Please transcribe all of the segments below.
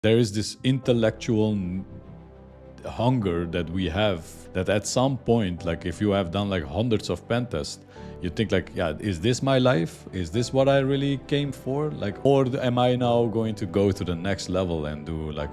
There is this intellectual hunger that we have, that at some point, like if you have done like hundreds of pen tests, you think like, yeah, is this my life? Is this what I really came for? Like, or am I now going to go to the next level and do like,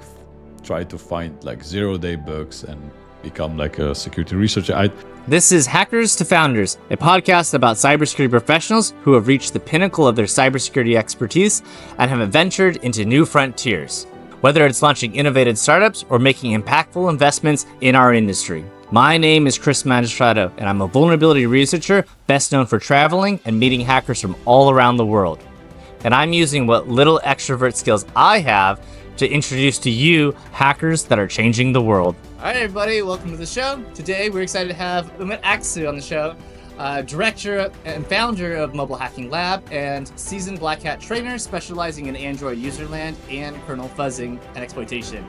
try to find like 0-day bugs and become like a security researcher? This is Hackers to Founders, a podcast about cybersecurity professionals who have reached the pinnacle of their cybersecurity expertise and have ventured into new frontiers, whether it's launching innovative startups or making impactful investments in our industry. My name is Chris Magistrado, and I'm a vulnerability researcher best known for traveling and meeting hackers from all around the world. And I'm using what little extrovert skills I have to introduce to you hackers that are changing the world. All right, everybody, welcome to the show. Today, we're excited to have Umit Aksu on the show, director and founder of Mobile Hacking Lab and seasoned Black Hat trainer specializing in Android userland and kernel fuzzing and exploitation.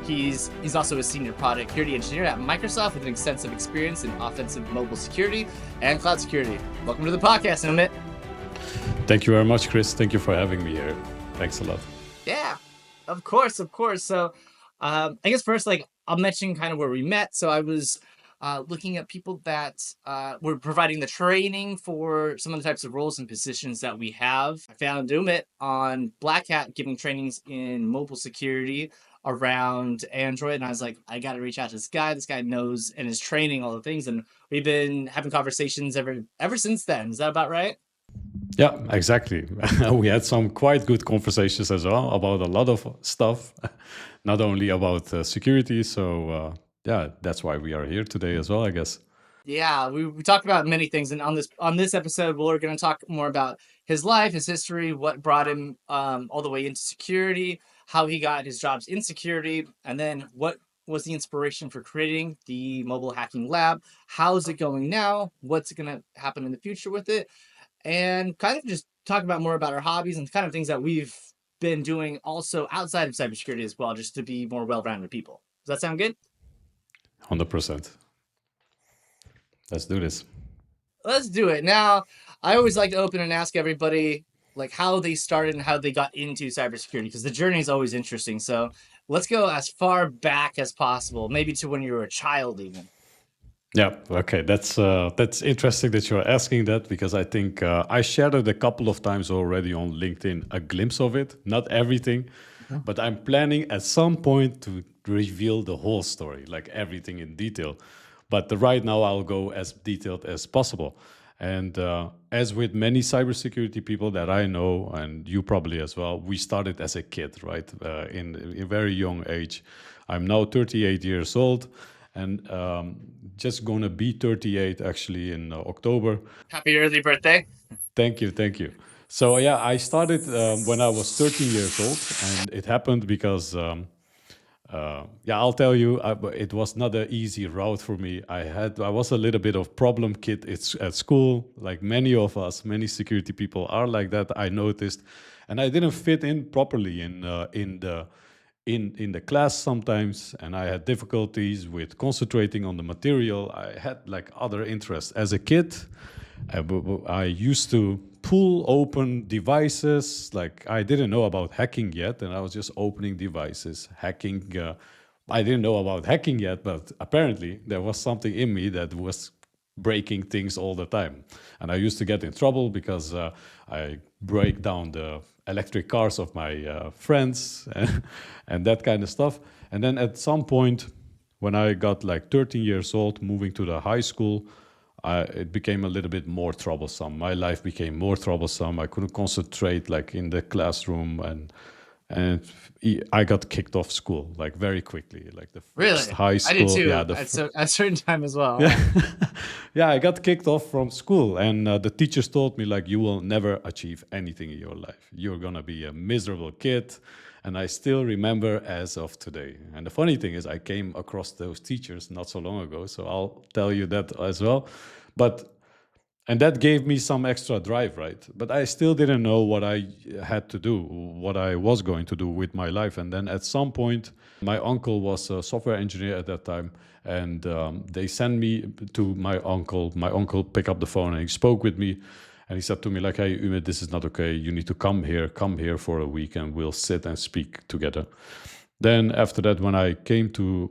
He's also a senior product security engineer at Microsoft with an extensive experience in offensive mobile security and cloud security. Welcome to the podcast, Umit. Thank you very much, Chris. Thank you for having me here. Thanks a lot. Yeah, of course. So I guess first, I'll mention kind of where we met. So I was looking at people that were providing the training for some of the types of roles and positions that we have. I found Umit on Black Hat giving trainings in mobile security around Android, and I was like, I got to reach out to this guy. This guy knows and is training all the things, and we've been having conversations ever since then. Is that about right? Yeah, exactly. We had some quite good conversations as well about a lot of stuff, not only about security. So yeah, that's why we are here today as well, I guess. Yeah, we talked about many things, and on this episode, we're going to talk more about his life, his history, what brought him all the way into security, how he got his jobs in security, and then what was the inspiration for creating the Mobile Hacking Lab. How is it going now? What's going to happen in the future with it? And kind of just talk about more about our hobbies and kind of things that we've been doing also outside of cybersecurity as well, just to be more well-rounded people. Does that sound good? 100%. Let's do this. Let's do it. Now, I always like to open and ask everybody like how they started and how they got into cybersecurity, because the journey is always interesting. So let's go as far back as possible, maybe to when you were a child even. Yeah, okay. That's interesting that you're asking that, because I think I shared it a couple of times already on LinkedIn, a glimpse of it, not everything, but I'm planning at some point to reveal the whole story, like everything in detail. But right now I'll go as detailed as possible. And as with many cybersecurity people that I know, and you probably as well, we started as a kid, right? In a very young age. I'm now 38 years old. And just gonna be 38 actually in October. Happy early birthday. Thank you. So yeah, I started when I was 13 years old, and it happened because I'll tell you, it was not an easy route for me. I was a little bit of problem kid at school, like many of us, many security people are like that. I noticed, and I didn't fit in properly in the class sometimes, and I had difficulties with concentrating on the material. I had like other interests. As a kid, I used to pull open devices. Like I didn't know about hacking yet, and I was just opening devices, hacking. I didn't know about hacking yet, but apparently there was something in me that was breaking things all the time. And I used to get in trouble because I break down the electric cars of my friends and that kind of stuff. And then at some point, when I got like 13 years old, moving to the high school, it became a little bit more troublesome. My life became more troublesome. I couldn't concentrate like in the classroom, and I got kicked off school like very quickly, like the first high school. I did too. Yeah, at a certain time as well. Yeah, I got kicked off from school, and the teachers told me like, you will never achieve anything in your life. You're gonna be a miserable kid. And I still remember as of today. And the funny thing is, I came across those teachers not so long ago, so I'll tell you that as well. And that gave me some extra drive, right? But I still didn't know what I had to do, what I was going to do with my life. And then at some point, my uncle was a software engineer at that time, and they sent me to my uncle. My uncle picked up the phone and he spoke with me. And he said to me like, hey, Umit, this is not okay. You need to come here for a week and we'll sit and speak together. Then after that, when I came to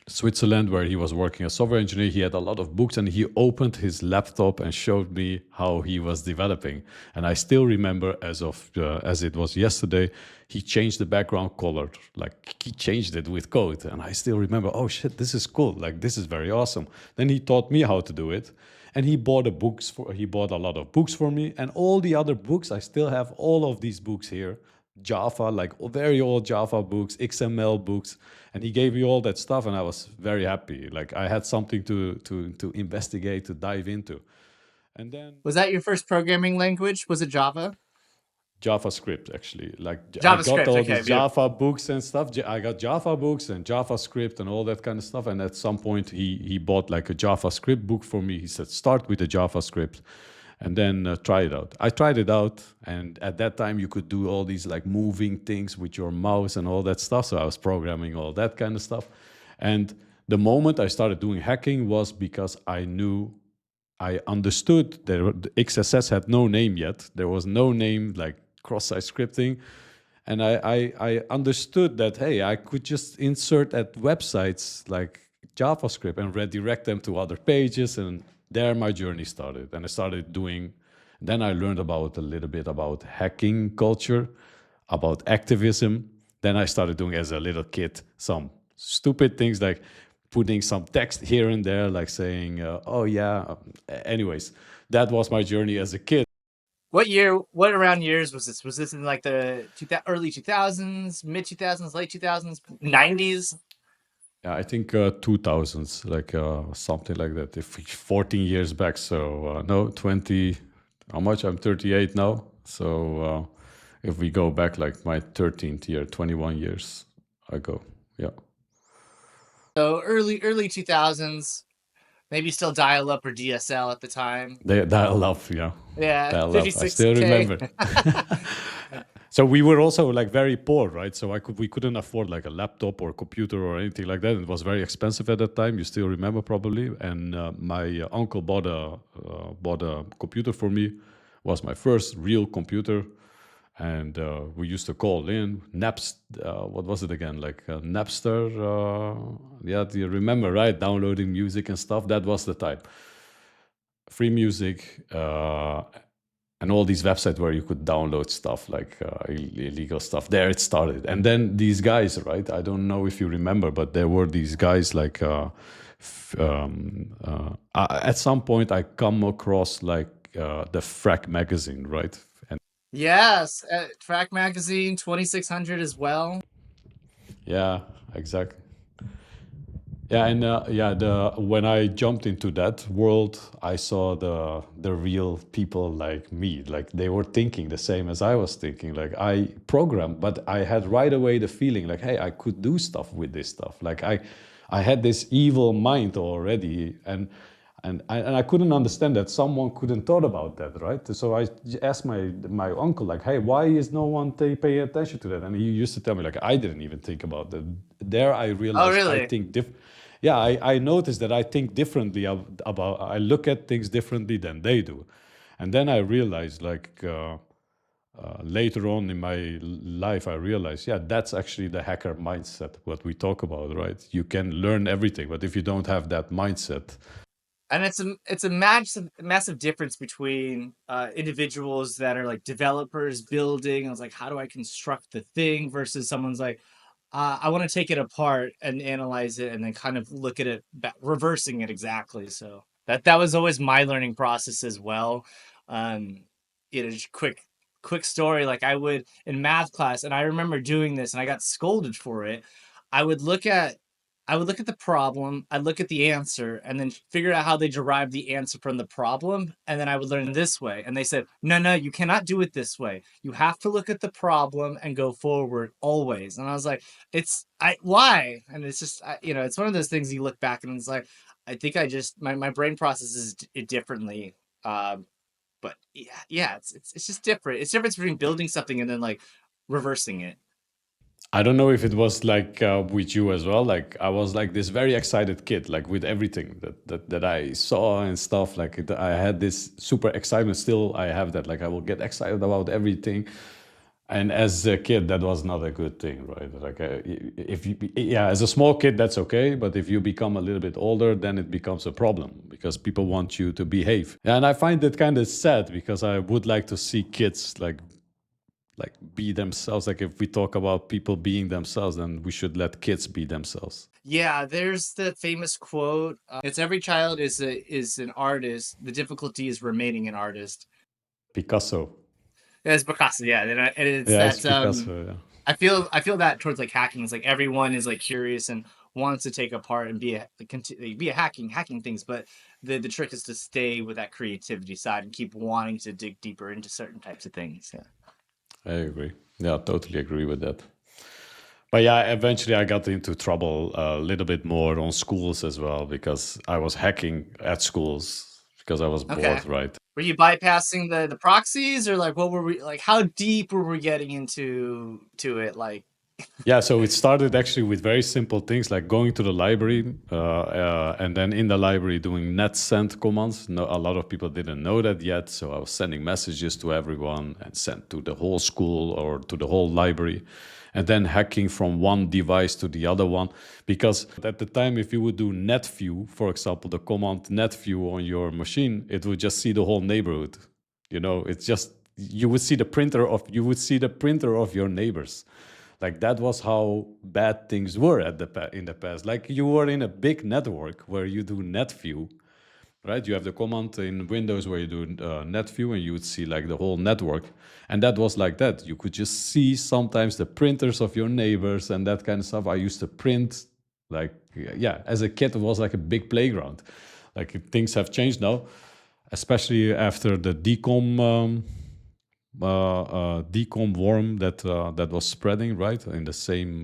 Switzerland, where he was working as software engineer, he had a lot of books, and he opened his laptop and showed me how he was developing. And I still remember, as it was yesterday, he changed the background color, like he changed it with code. And I still remember, oh shit, this is cool, like this is very awesome. Then he taught me how to do it, and he bought a lot of books for me, and all the other books, I still have all of these books here. Java, like very old Java books, XML books, and he gave me all that stuff, and I was very happy. Like I had something to investigate, to dive into, and then Was that your first programming language? Was it Java? JavaScript actually. Like I got JavaScript. all Okay, these beautiful. Java books and stuff. I got Java books and JavaScript and all that kind of stuff. And at some point, he bought like a JavaScript book for me. He said, "Start with the JavaScript, and then try it out." I tried it out, and at that time, you could do all these like moving things with your mouse and all that stuff. So I was programming all that kind of stuff. And the moment I started doing hacking was because I understood that the XSS had no name yet. There was no name like cross-site scripting. And I understood that, hey, I could just insert at websites like JavaScript and redirect them to other pages. And there my journey started. And I started doing, then I learned about a little bit about hacking culture, about activism. Then I started doing as a little kid some stupid things like putting some text here and there, like saying, "Oh yeah." Anyways, that was my journey as a kid. What year? What around years was this? Was this in like the early 2000s, mid 2000s, late 2000s, 90s? Yeah, I think 2000s, like something like that. If 14 years back, so no, 20. How much? I'm 38 now. So if we go back, like my 13th year, 21 years ago. Yeah. So early 2000s, maybe still dial up or DSL at the time. Dial up, yeah. Yeah, Dial up. I still 56K. remember. So we were also like very poor, right? So we couldn't afford like a laptop or a computer or anything like that. It was very expensive at that time. You still remember probably. And my uncle bought a computer for me. Was my first real computer, and we used to call in Naps. What was it again? Like Napster. Yeah, do you remember? Right, downloading music and stuff. That was the time. Free music. And all these websites where you could download stuff like illegal stuff. There it started, and then these guys, right? I don't know if you remember, but there were these guys like. At some point, I come across like the Frack magazine, right? And Yes, Track Magazine 2600 as well. yeah, exactly. Yeah, and yeah, the when I jumped into that world, I saw the real people like me. Like they were thinking the same as I was thinking. Like I programmed, but I had right away the feeling like, hey, I could do stuff with this stuff. Like I had this evil mind already, and I couldn't understand that someone couldn't thought about that, right? So I asked my uncle, like, hey, why is no one paying attention to that? And he used to tell me, like, I didn't even think about that. There I Oh, realized I really? think yeah, I noticed that I think differently about, I look at things differently than they do. And then I realized, like, later on in my life, I realized, yeah, that's actually the hacker mindset, what we talk about, right? You can learn everything, but if you don't have that mindset, And it's a massive difference between individuals that are like developers building. I was like, how do I construct the thing versus someone's like, I want to take it apart and analyze it and then kind of look at it, reversing it exactly. So that was always my learning process as well. Um, just quick story. Like I would in math class, and I remember doing this, and I got scolded for it. I would look at I would look at the problem, I'd look at the answer, and then figure out how they derived the answer from the problem, and then I would learn this way. And they said, no, no, you cannot do it this way. You have to look at the problem and go forward always. And I was like, why? And it's just, it's one of those things you look back and it's like, I think I just, my brain processes it differently. But yeah, it's just different. It's difference between building something and then like reversing it. I don't know if it was like with you as well. Like I was like this very excited kid, like with everything that I saw and stuff. Like I had this super excitement. Still, I have that. Like I will get excited about everything. And as a kid, that was not a good thing, right? Like, if you, yeah, as a small kid, that's okay. But if you become a little bit older, then it becomes a problem because people want you to behave. And I find it kind of sad because I would like to see kids like be themselves. Like if we talk about people being themselves, then we should let kids be themselves. Yeah, there's the famous quote. It's every child is an artist. The difficulty is remaining an artist. Picasso. It's Picasso, yeah, and it's Yeah, it's that. Picasso. Yeah. I feel that towards like hacking. It's like everyone is like curious and wants to take apart and be a hacking things, but the trick is to stay with that creativity side and keep wanting to dig deeper into certain types of things. Yeah. I agree. Yeah, totally agree with that. But yeah, eventually I got into trouble a little bit more on schools as well because I was hacking at schools because I was Okay. bored, right? Were you bypassing the proxies, or like what were we like? How deep were we getting into to it? Like, Yeah, so it started actually with very simple things like going to the library and then in the library doing net send commands. No, a lot of people didn't know that yet. So I was sending messages to everyone and sent to the whole school or to the whole library. And then hacking from one device to the other one. Because at the time, if you would do net view, for example, the command net view on your machine, it would just see the whole neighborhood. You know, it's just you would see the printer of your neighbors. Like that was how bad things were in the past. Like you were in a big network where you do net view, right? You have the command in Windows where you do net view and you would see like the whole network. And that was like that. You could just see sometimes the printers of your neighbors and that kind of stuff. I used to print like, yeah, as a kid, it was like a big playground. Like things have changed now, especially after the decom worm that was spreading right in the same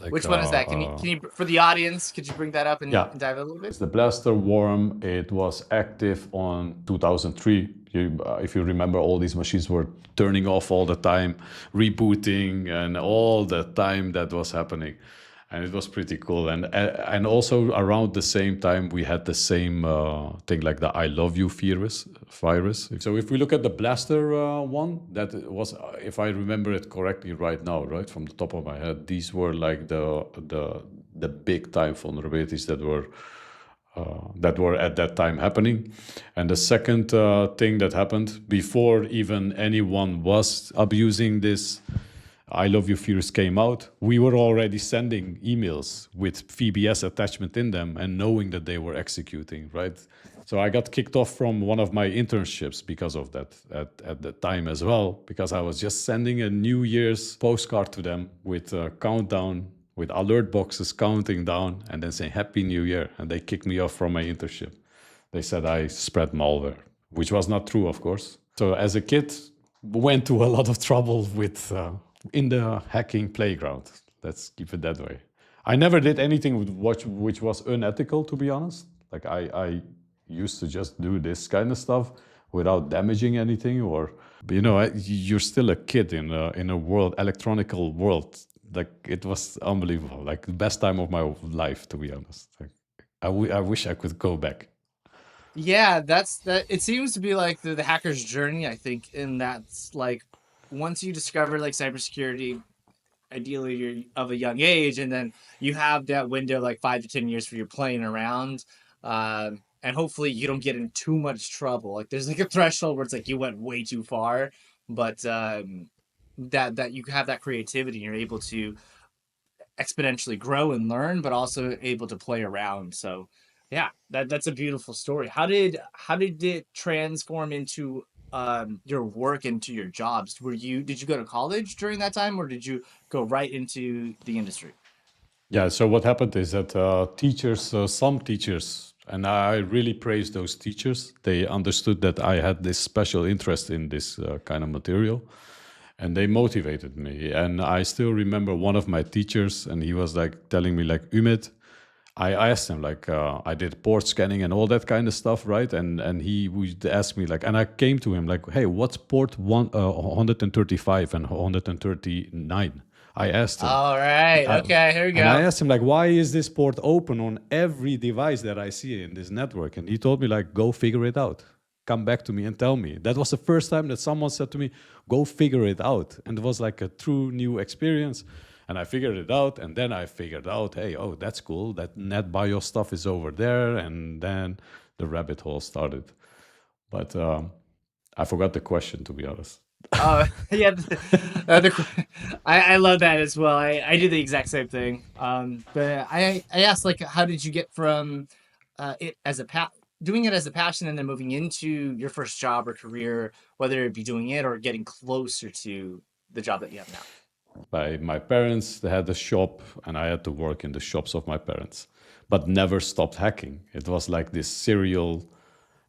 like which one is that? Can you for the audience? Could you bring that up yeah, and dive a little bit? it's the blaster worm. It was active on 2003. If you remember, all these machines were turning off all the time, rebooting, and all the time that was happening, and it was pretty cool. And also around the same time, we had the same thing like the "I love you" virus. So if we look at the blaster one, that was, if I remember it correctly, right now, right from the top of my head, these were like the big time vulnerabilities that were at that time happening. And the second thing that happened before even anyone was abusing this I Love You virus came out, we were already sending emails with VBS attachment in them and knowing that they were executing, right? So I got kicked off from one of my internships because of that at the time as well, because I was just sending a New Year's postcard to them with a countdown, with alert boxes counting down, and then saying Happy New Year. And they kicked me off from my internship. They said I spread malware, which was not true, of course. So as a kid, went to a lot of trouble with in the hacking playground. Let's keep it that way. I never did anything which was unethical, to be honest. Like I used to just do this kind of stuff without damaging anything, or you know, you're still a kid in a world, electronical world. Like it was unbelievable. Like the best time of my life, to be honest. Like, I wish I could go back. Yeah, that's that. It seems to be like the hacker's journey, I think, and that's like once you discover like cybersecurity, ideally you're of a young age, and then you have that window like 5 to 10 years for you playing around, and hopefully you don't get in too much trouble. Like there's like a threshold where it's like you went way too far, but that you have that creativity and you're able to exponentially grow and learn, but also able to play around. So yeah, that's a beautiful story. How did it transform into your work, into your jobs? Did you go to college during that time, or did you go right into the industry? Yeah, so what happened is that some teachers, and I really praise those teachers, they understood that I had this special interest in this kind of material and they motivated me. And I still remember one of my teachers, and he was like telling me, like, Umit, I asked him, like, I did port scanning and all that kind of stuff, right? And he would ask me, like, and I came to him, like, hey, what's port 135 and 139? I asked him. All right. I, Okay. Here we and I go. asked him, like, why is this port open on every device that I see in this network? And he told me, like, go figure it out. come back to me and tell me. That was the first time that someone said to me, go figure it out. And it was like a true new experience. And I figured it out. And then I figured out, hey, oh, that's cool. That NetBio stuff is over there. And then the rabbit hole started. But I forgot the question, to be honest. Oh yeah, I love that as well. I do the exact same thing. But I asked like, how did you get from it as a doing it as a passion and then moving into your first job or career, whether it be doing it or getting closer to the job that you have now? My parents, they had a shop, and I had to work in the shops of my parents, but never stopped hacking. It was like this serial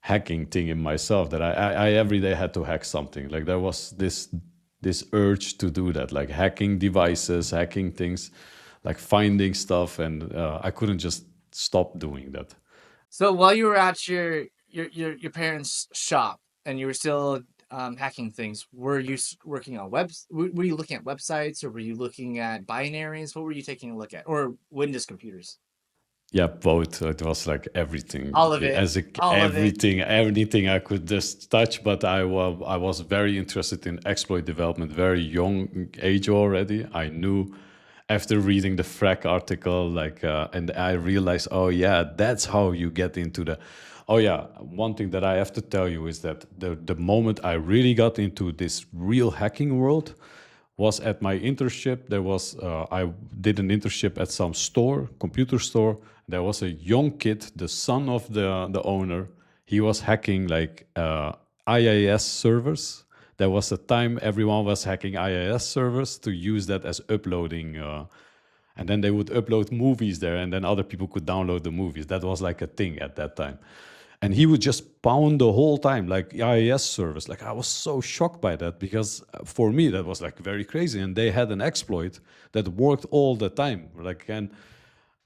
hacking thing in myself that I every day had to hack something. Like there was this urge to do that, like hacking devices, hacking things, like finding stuff, and I couldn't just stop doing that. So while you were at your parents' shop and you were still hacking things, were you working on webs? Were you looking at websites or were you looking at binaries? What were you taking a look at? Or Windows computers? Yeah, both. It was like everything, All of it. All of it. everything I could just touch. But I was very interested in exploit development, very young age already. I knew after reading the Frack article, like, and I realized, oh yeah, that's how you get into the. Oh yeah, one thing that I have to tell you is that the moment I really got into this real hacking world was at my internship. There was I did an internship at some store, computer store. There was a young kid, the son of the owner. He was hacking like IIS servers. There was a time everyone was hacking IIS servers to use that as uploading. And then they would upload movies there, and then other people could download the movies. That was like a thing at that time. And he would just pound the whole time, like IIS service. Like I was so shocked by that because for me that was like very crazy. And they had an exploit that worked all the time. Like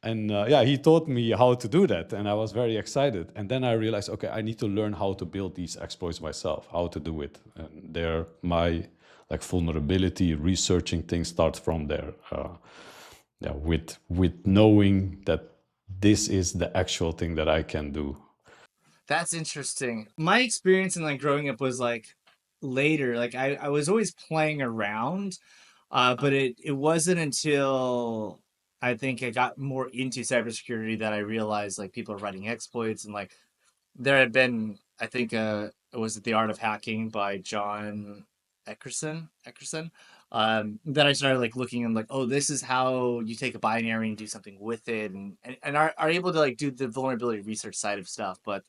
and yeah, he taught me how to do that, and I was very excited. And then I realized, okay, I need to learn how to build these exploits myself, how to do it. And there, my like vulnerability researching things starts from there. Yeah, with knowing that this is the actual thing that I can do. That's interesting. My experience in like growing up was like later. Like I was always playing around, but it wasn't until I think I got more into cybersecurity that I realized like people are writing exploits and like there had been I think was it The Art of Hacking by John Eckerson that I started like looking and like, oh, this is how you take a binary and do something with it and are able to like do the vulnerability research side of stuff. But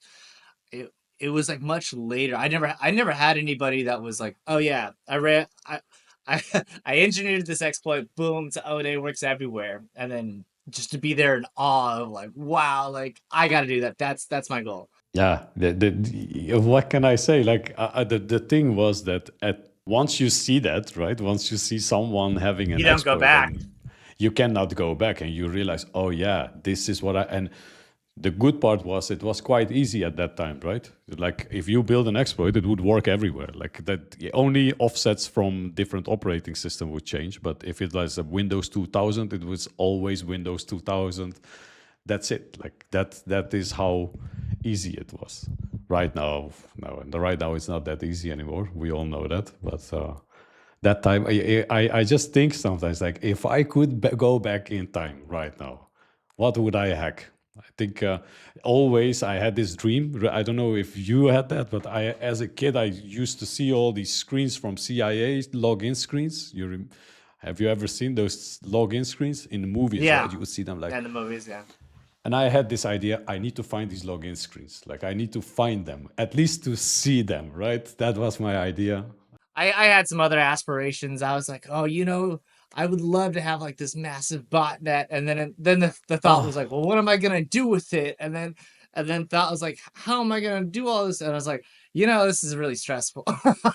it it was like much later. I never had anybody that was like, oh yeah, I I engineered this exploit, boom, to O day works everywhere. And then just to be there in awe of like, wow, like I gotta do that. That's my goal. Yeah, what can I say? Like the thing was that at once you see that, right? Once you see someone having You an don't go exploit, back. and you cannot go back, and you realize, oh yeah, this is what I. And the good part was it was quite easy at that time, right? Like if you build an exploit, it would work everywhere. Like that, only offsets from different operating system would change. But if it was a Windows 2000, it was always Windows 2000. That's it. Like that is how easy it was. Right now, no, and right now it's not that easy anymore. We all know that, but that time, I just think sometimes like if I could go back in time right now, what would I hack? I think always I had this dream. I don't know if you had that, but I, as a kid, I used to see all these screens from CIA login screens. Have you ever seen those login screens in the movies? Right, Yeah. you would see them like. And the movies, yeah. And I had this idea, I need to find these login screens. Like I need to find them, at least to see them, right? That was my idea. I had some other aspirations. I was like, oh, I would love to have like this massive botnet, and then the thought was Ah, like, well, what am I gonna do with it? And then thought was like, how am I gonna do all this? And I was like, this is really stressful.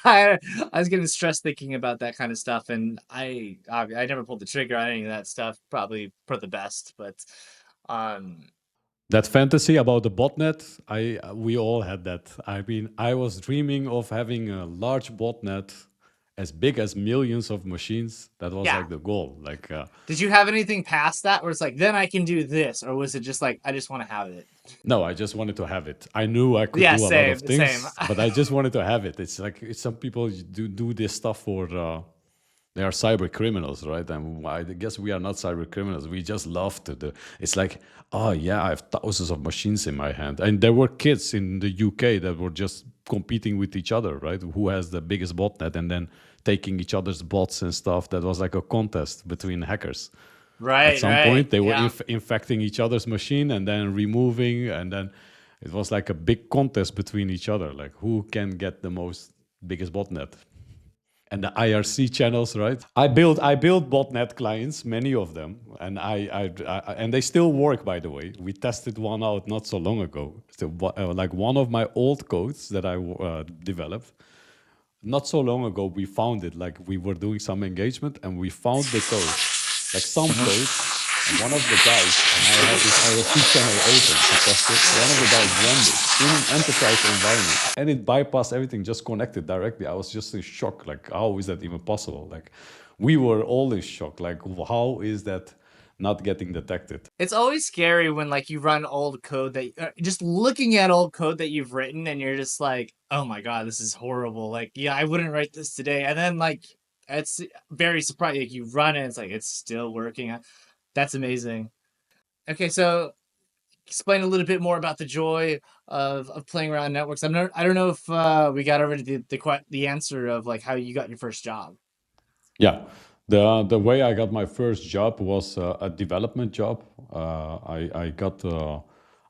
I was getting stressed thinking about that kind of stuff, and I never pulled the trigger on any of that stuff. Probably for the best, but um, that fantasy about the botnet, we all had that. I mean, I was dreaming of having a large botnet as big as millions of machines. That was Yeah. like the goal. Did you have anything past that where it's like, then I can do this? Or was it just like, I just want to have it? No, I just wanted to have it. I knew I could Yeah, do a lot of same, same. things, but I just wanted to have it. It's like some people do this stuff for they are cyber criminals, right? And I guess we are not cyber criminals. We just love to do. It's like, oh yeah, I have thousands of machines in my hand, and there were kids in the UK that were just competing with each other, right? Who has the biggest botnet, and then taking each other's bots and stuff. That was like a contest between hackers. At Right, some right. point, they were Yeah. infecting each other's machine and then removing, and then it was like a big contest between each other, like who can get the most biggest botnet. And the IRC channels, right? I built botnet clients, many of them, and and they still work. By the way, we tested one out not so long ago. So, like one of my old codes that I developed not so long ago, we found it. Like we were doing some engagement, and we found the code, like some code. And one of the guys, and I had this IRC channel open to test it. One of the guys ran this in an enterprise environment, and it bypassed everything, just connected directly. I was just in shock. Like, how is that even possible? Like, we were all in shock. Like, how is that not getting detected? It's always scary when like you run old code that just looking at old code that you've written and you're just like, oh my God, this is horrible. Like, yeah, I wouldn't write this today. And then like, it's very surprising. Like, you run it, it's like, it's still working. That's amazing. Okay, so explain a little bit more about the joy of playing around networks. I don't know if we got over to the answer of like how you got your first job. Yeah. The way I got my first job was a development job. I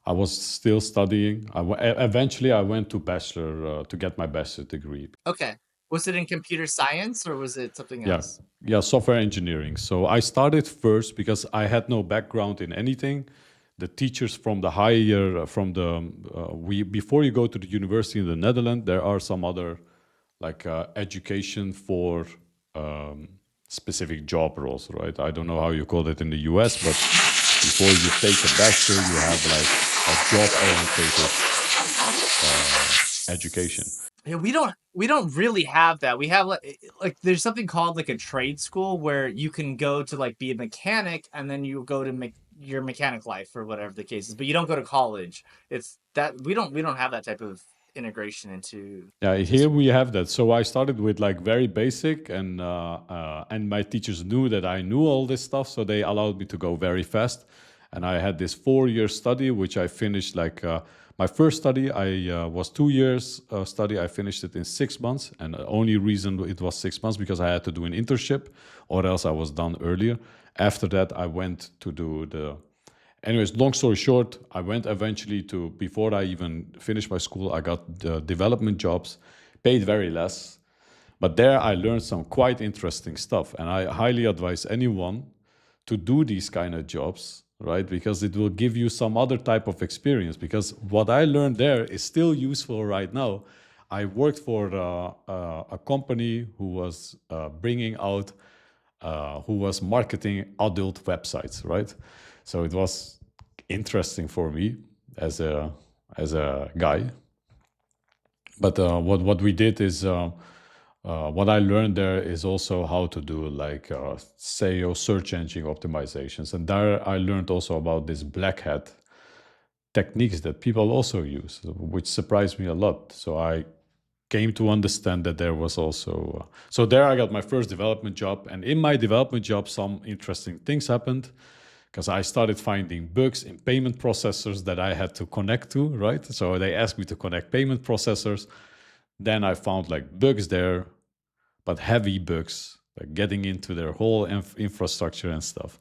was still studying. Eventually I went to bachelor to get my bachelor degree. Okay. Was it in computer science or was it something Yeah, else? yeah, software engineering. So I started first because I had no background in anything. The teachers from the higher, from the we before you go to the university in the Netherlands, there are some other like education for um, specific job roles, right? I don't know how you call it in the US, but before you take a bachelor, you have like a job oriented education. Yeah, we don't really have that. We have like there's something called like a trade school where you can go to like be a mechanic and then you go to make your mechanic life or whatever the case is, but you don't go to college. It's that we don't have that type of integration Yeah, into here we have that. So I started with like very basic, and my teachers knew that I knew all this stuff, so they allowed me to go very fast. And I had this 4 year study, which I finished like my first study. I was 2 years study. I finished it in 6 months, and the only reason it was 6 months because I had to do an internship, or else I was done earlier. After that, I went to do the anyways, long story short, I went eventually to, before I even finished my school, I got development jobs, paid very less. But there I learned some quite interesting stuff. And I highly advise anyone to do these kind of jobs, right? Because it will give you some other type of experience. Because what I learned there is still useful right now. I worked for a company who was bringing out who was marketing adult websites, right? So it was interesting for me as a guy. But what we did is what I learned there is also how to do like SEO search engine optimizations, and there I learned also about this black hat techniques that people also use, which surprised me a lot. So I came to understand that there was also so there I got my first development job, and in my development job some interesting things happened because I started finding bugs in payment processors that I had to connect to, right? So they asked me to connect payment processors. Then I found like bugs there, but heavy bugs, like getting into their whole infrastructure and stuff.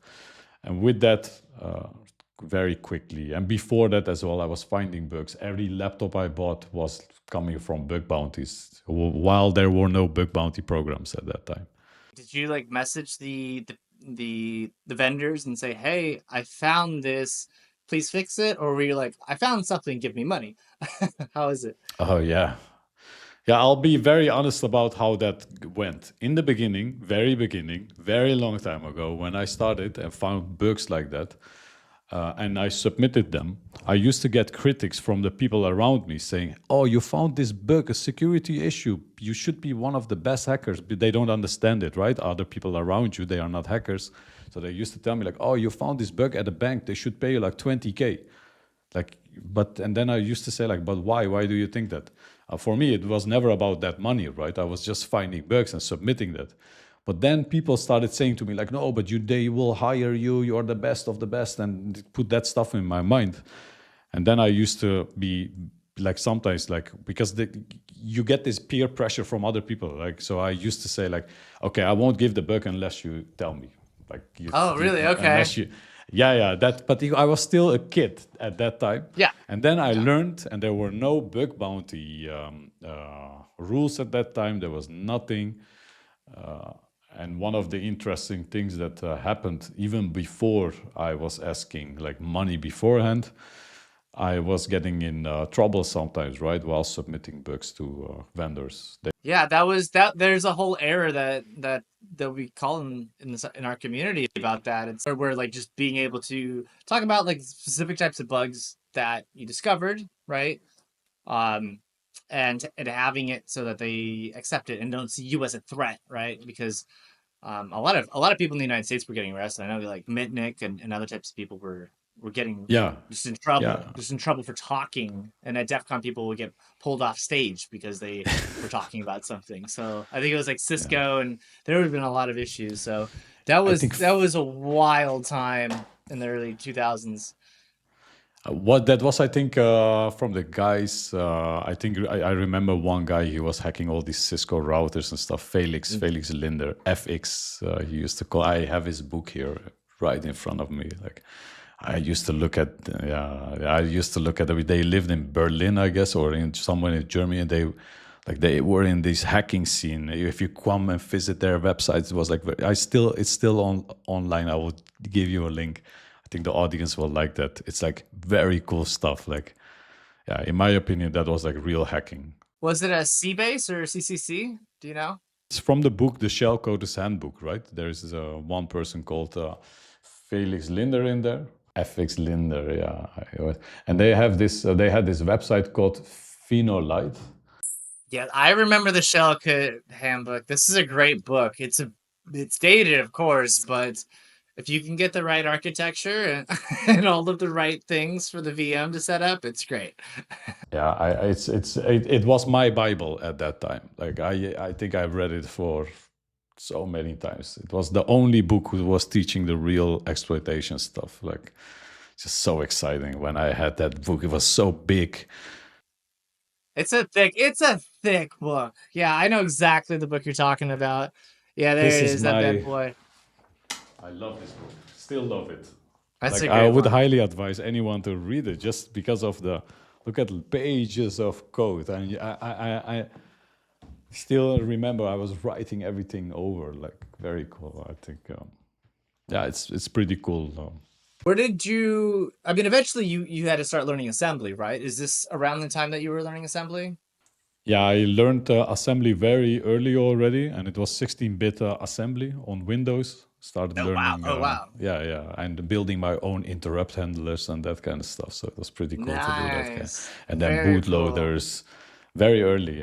And with that, very quickly, and before that as well, I was finding bugs. Every laptop I bought was coming from bug bounties, while there were no bug bounty programs at that time. Did you like message the vendors and say, "Hey, I found this. Please fix it," or were you like, "I found something. Give me money"? How is it? Oh yeah, yeah. I'll be very honest about how that went. In the beginning, very long time ago, when I started and found bugs like that, and I submitted them, I used to get critics from the people around me saying, "Oh, you found this bug, a security issue. You should be one of the best hackers." But they don't understand it, right? Other people around you, they are not hackers. So they used to tell me like, "Oh, you found this bug at a bank. They should pay you like 20K." Like, but and then I used to say like, "But why? Why do you think that?" For me, it was never about that money, right? I was just finding bugs and submitting that. But then people started saying to me like, "No, but they will hire you. You're the best of the best," and put that stuff in my mind. And then I used to be like sometimes like because you get this peer pressure from other people. Like so, I used to say like, "Okay, I won't give the bug unless you tell me." Like Oh, really? Okay. unless you, yeah, yeah. That, but I was still a kid at that time. Yeah. And then I learned, and there were no bug bounty rules at that time. There was nothing. And one of the interesting things that happened even before I was asking like money beforehand, I was getting in trouble sometimes, right, while submitting bugs to vendors. Yeah, that was that. There's a whole era that we call in our community about that. It's where we're like just being able to talk about like specific types of bugs that you discovered, right? Um, and having it so that they accept it and don't see you as a threat, right? Because a lot of people in the United States were getting arrested. I know like Mitnick and other types of people were getting Yeah, yeah. just in trouble for talking. And at DEF CON, people would get pulled off stage because they were talking about something. So I think it was like Cisco, and there would have been a lot of issues. So that I was think that was a wild time in the early 2000s. what that was, I think, from the guys. I think I remember one guy. He was hacking all these Cisco routers and stuff. Felix Linder, FX. He used to call. I have his book here right in front of me. Like, I used to look at. Yeah, I used to look at. They lived in Berlin, I guess, or in somewhere in Germany. And they were in this hacking scene. If you come and visit their websites, it was like it's still online. I will give you a link. I think the audience will like that. It's like very cool stuff. Like, yeah, in my opinion, that was like real hacking. Was it a C base or CCC? Do you know? It's from the book, The Shell Coder's Handbook, right? There is one person called Felix Linder in there. FX Linder, yeah. And they have this. They had this website called Phenolite. Yeah, I remember the Shell Code Handbook. This is a great book. It's dated, of course, but if you can get the right architecture and, and all of the right things for the VM to set up, it's great. Yeah, it was my Bible at that time. Like I think I've read it for so many times. It was the only book who was teaching the real exploitation stuff. Like, just so exciting when I had that book. It was so big. It's a thick book. Yeah, I know exactly the book you're talking about. Yeah, there This it is is, that bad my. boy. I love this book. Still love it. That's Like, a I great would one. highly advise anyone to read it just because of the look at the pages of code. And I still remember I was writing everything over. Like, very cool. I think. Yeah, it's pretty cool. Where did you? I mean, eventually you had to start learning assembly, right? Is this around the time that you were learning assembly? Yeah, I learned assembly very early already, and it was 16-bit assembly on Windows. Started Oh wow! learning, Oh wow! yeah, and building my own interrupt handlers and that kind of stuff. So it was pretty cool to do that. Nice. And then Very cool. bootloaders, very early.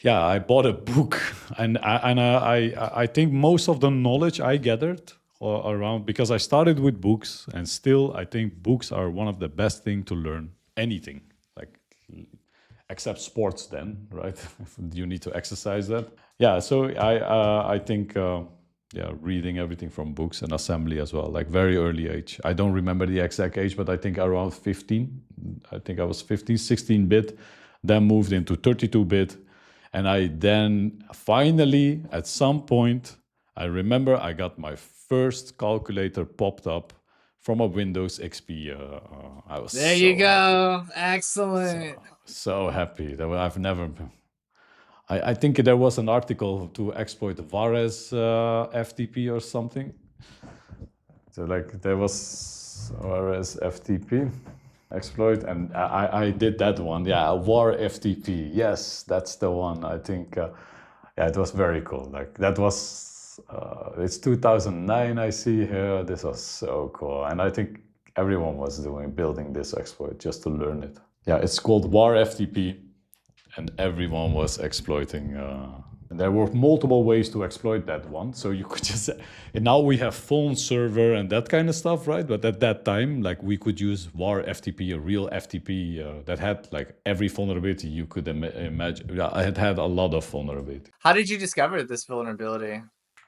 Yeah, I bought a book, and I think most of the knowledge I gathered around because I started with books, and still I think books are one of the best thing to learn anything. Like, except sports then, right? You need to exercise that. Yeah, so I think yeah, reading everything from books and assembly as well, like very early age. I don't remember the exact age, but I think around 15. I think I was 15, 16-bit, then moved into 32-bit. And I then finally, at some point, I remember I got my first calculator popped up from a Windows XP. I was There you so happy. go. Excellent. So happy that I've never. I think there was an article to exploit Vares FTP or something. So like there was Vares FTP exploit, and I did that one. Yeah, Var FTP. Yes, that's the one. I think. Yeah, it was very cool. Like that was it's 2009. I see here. This was so cool, and I think everyone was building this exploit just to learn it. Yeah, it's called war FTP, and everyone was exploiting. And there were multiple ways to exploit that one. So you could just, and now we have phone server and that kind of stuff, right? But at that time, like we could use war FTP, a real FTP that had like every vulnerability you could imagine. Yeah, I had a lot of vulnerability. How did you discover this vulnerability?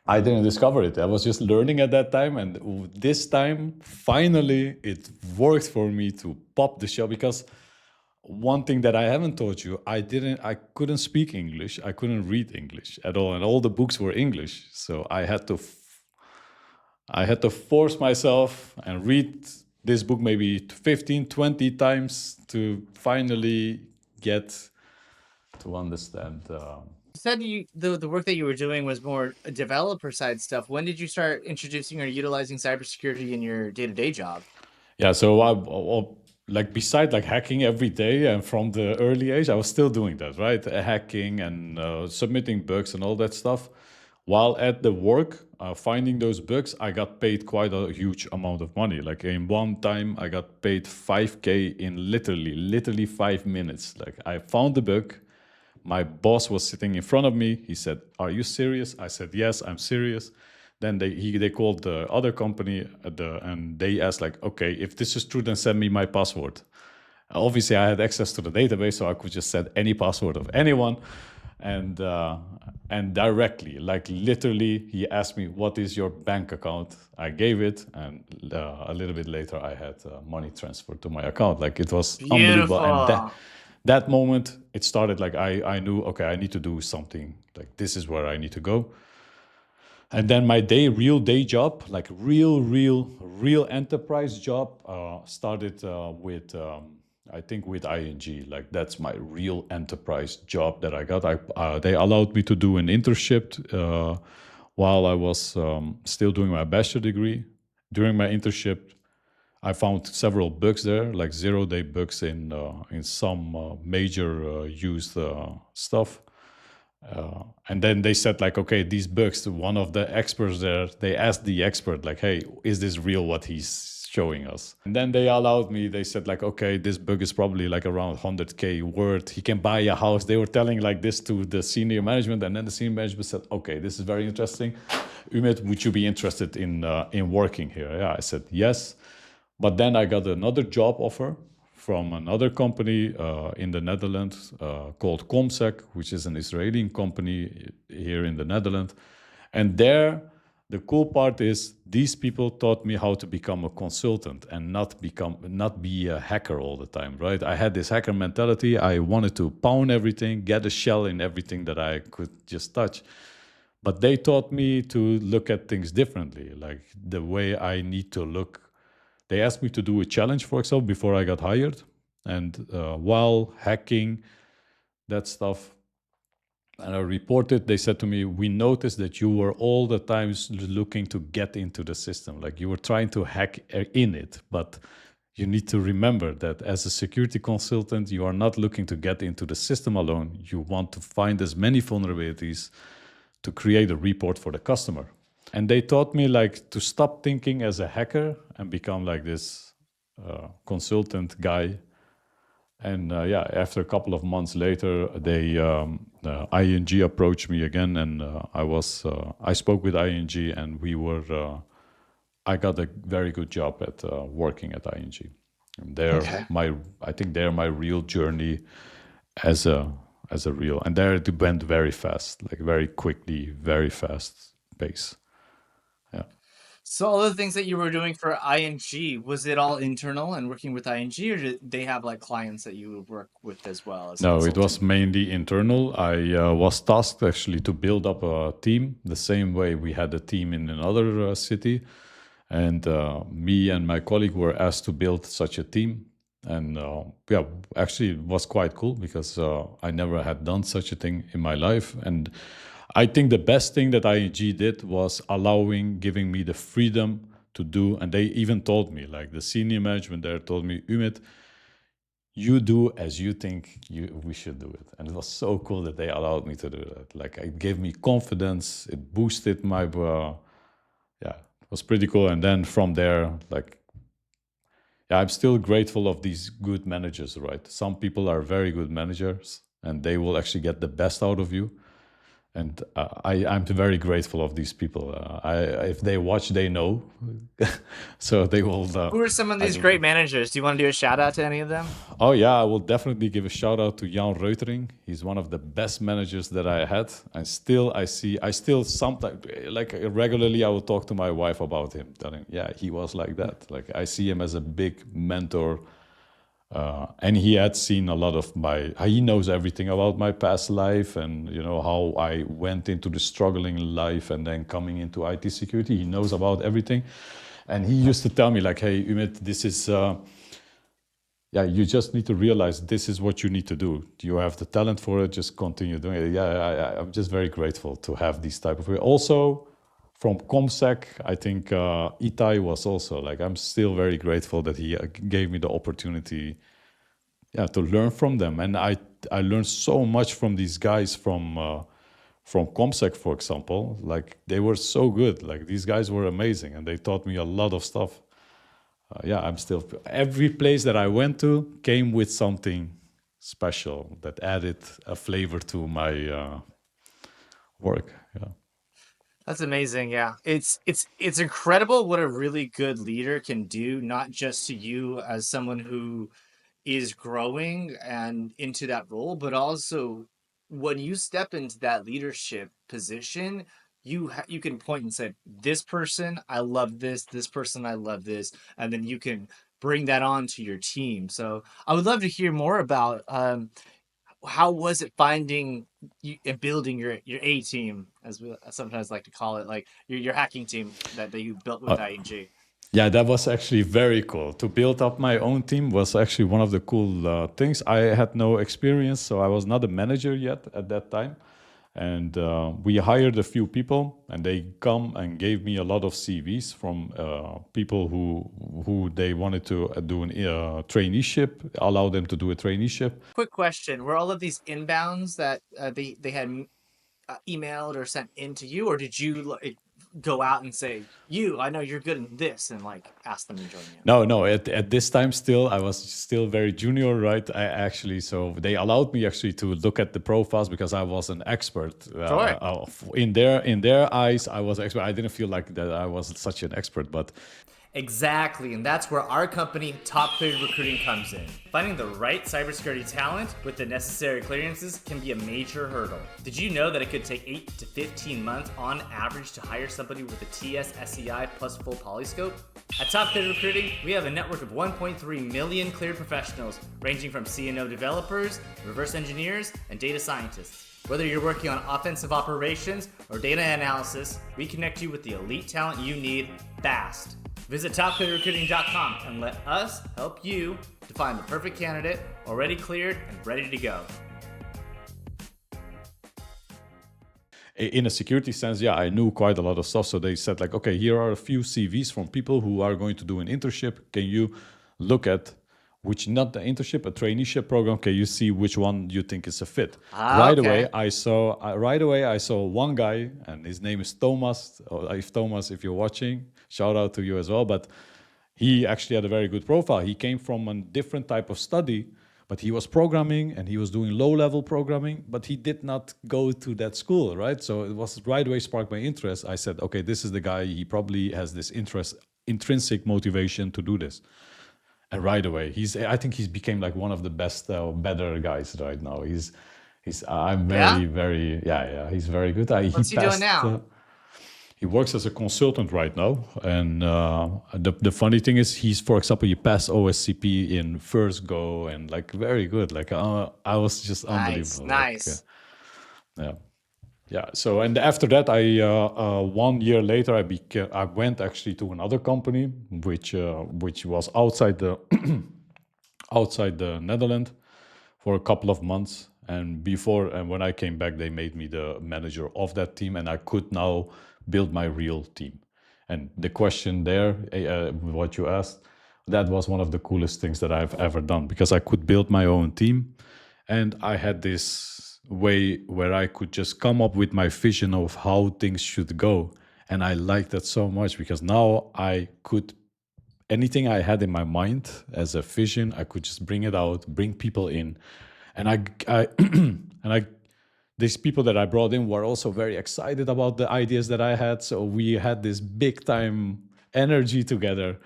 I didn't discover it. I was just learning at that time, and this time, finally, it worked for me to pop the shell because one thing that I haven't taught you, I couldn't speak English. I couldn't read English at all. And all the books were English. So I had to force myself and read this book maybe 15, 20 times to finally get to understand. You said the work that you were doing was more developer side stuff. When did you start introducing or utilizing cybersecurity in your day-to-day job? Yeah, so like beside like hacking every day and from the early age, I was still doing that, right? Hacking and submitting bugs and all that stuff. While at the work, finding those bugs, I got paid quite a huge amount of money. Like in one time, I got paid 5K in literally 5 minutes. Like I found the bug. My boss was sitting in front of me. He said, "Are you serious?" I said, "Yes, I'm serious." Then they called the other company and they asked like, "Okay, if this is true, then send me my password." Obviously, I had access to the database, so I could just send any password of anyone, and directly, like literally, he asked me, "What is your bank account?" I gave it, and a little bit later, I had money transferred to my account. Like it was unbelievable, and Beautiful. that moment it started. Like I knew, okay, I need to do something. Like this is where I need to go. And then my real day job, like real enterprise job, started with I think with ING. Like that's my real enterprise job that I got. They allowed me to do an internship while I was still doing my bachelor degree. During my internship, I found several bugs there, like 0-day bugs in some major used stuff. And then they said like, okay, these bugs, one of the experts there, they asked the expert like, hey, is this real what he's showing us? And then they allowed me, they said like, okay, this bug is probably like around 100K worth. He can buy a house. They were telling like this to the senior management. And then the senior management said, okay, this is very interesting. Umit, would you be interested in working here? Yeah, I said, yes. But then I got another job offer from another company in the Netherlands called Comsec, which is an Israeli company here in the Netherlands. And there, the cool part is these people taught me how to become a consultant and not be a hacker all the time, right? I had this hacker mentality. I wanted to pound everything, get a shell in everything that I could just touch. But they taught me to look at things differently, like the way I need to look. They asked me to do a challenge, for example, before I got hired. And while hacking that stuff, and I reported, they said to me, we noticed that you were all the times looking to get into the system. Like you were trying to hack in it. But you need to remember that as a security consultant, you are not looking to get into the system alone. You want to find as many vulnerabilities to create a report for the customer. And they taught me like to stop thinking as a hacker and become like this consultant guy. And yeah, after a couple of months later, ING approached me again, and I spoke with ING, and I got a very good job at working at ING. And Okay. I think they're my real journey as a real, and there it went very fast, like very quickly, very fast pace. Yeah. So all the things that you were doing for ING, was it all internal and working with ING, or did they have like clients that you would work with as well as a No, it was consultant? mainly internal. I was tasked actually to build up a team the same way we had a team in another city. And me and my colleague were asked to build such a team. And yeah, actually, it was quite cool because I never had done such a thing in my life. And I think the best thing that ING did was giving me the freedom to do. And they even told me, like the senior management there told me, Umit, you do as you think we should do it. And it was so cool that they allowed me to do that. Like it gave me confidence. It boosted my, yeah, it was pretty cool. And then from there, like, yeah, I'm still grateful of these good managers, right? Some people are very good managers and they will actually get the best out of you. And I'm very grateful of these people. If they watch, they know. So they will, Who are some of I these don't great know. managers? Do you want to do a shout out to any of them? Oh yeah, I will definitely give a shout out to Jan Reutering. He's one of the best managers that I had. And still, I still sometimes, like regularly, I will talk to my wife about him, telling, yeah, he was like that. Like I see him as a big mentor. And he had seen a lot of he knows everything about my past life and, how I went into the struggling life and then coming into IT security. He knows about everything. And he used to tell me like, hey, Umit, this is, yeah, you just need to realize this is what you need to do. You have the talent for it. Just continue doing it. Yeah, I'm just very grateful to have these type of. Also, from ComSec, I think Itai was also like. I'm still very grateful that he gave me the opportunity, yeah, to learn from them. And I learned so much from these guys from ComSec, for example. Like they were so good. Like these guys were amazing, and they taught me a lot of stuff. Yeah, I'm still. Every place that I went to came with something special that added a flavor to my work. Yeah. That's amazing. Yeah. It's incredible what a really good leader can do, not just to you as someone who is growing and into that role, but also when you step into that leadership position, you can point and say, this person I love this person I love this, and then you can bring that on to your team. So I would love to hear more about how was it finding and building your A team, as we sometimes like to call it, like your hacking team that you built with ING. Yeah, that was actually very cool. To build up my own team was actually one of the cool things. I had no experience, so I was not a manager yet at that time. And we hired a few people, and they come and gave me a lot of CVs from people who they wanted to do a traineeship, allow them to do a traineeship. Quick question: were all of these inbounds that they had emailed or sent into you, or did you like go out and say, "You, I know you're good in this," and like ask them to join you? No, no. At this time, still, I was still very junior, right? I actually, so they allowed me actually to look at the profiles because I was an expert. Sure. In their eyes, I was expert. I didn't feel like that I was such an expert, but Exactly, and that's where our company, Top Cleared Recruiting, comes in. Finding the right cybersecurity talent with the necessary clearances can be a major hurdle. Did you know that it could take 8 to 15 months on average to hire somebody with a TS SEI plus full polyscope? At Top Cleared Recruiting, we have a network of 1.3 million cleared professionals, ranging from C&O developers, reverse engineers, and data scientists. Whether you're working on offensive operations or data analysis, we connect you with the elite talent you need fast. Visit topclearrecruiting.com and let us help you to find the perfect candidate, already cleared and ready to go. in a security sense, yeah, I knew quite a lot of stuff. So they said like, okay, here are a few CVs from people who are going to do an internship. Can you look at which, not the internship, a traineeship program? Can you see which one you think is a fit? Right away, I saw one guy, and his name is Thomas. If you're watching, shout out to you as well. But he actually had a very good profile. He came from a different type of study, but he was programming and he was doing low-level programming, but he did not go to that school, right? So it was right away sparked my interest. I said, okay, this is the guy. He probably has this intrinsic motivation to do this. And right away, I think he's became like one of the best, better guys right now. I'm Yeah? very, yeah, he's very good. What's he doing now? He works as a consultant right now, and the funny thing is, for example, he passed OSCP in first go, and like very good. Like I was just Nice, unbelievable. Like nice. yeah, yeah. So and after that, 1 year later, I went actually to another company, which was outside the Netherlands for a couple of months. And when I came back, they made me the manager of that team, and I could now build my real team. And the question there, what you asked, That was one of the coolest things that I've ever done because I could build my own team, and I had this way where I could just come up with my vision of how things should go. And I liked that so much because now I could, anything I had in my mind as a vision, I could just bring it out, bring people in. And I and I these people that I brought in were also very excited about the ideas that I had. So we had this big time energy together.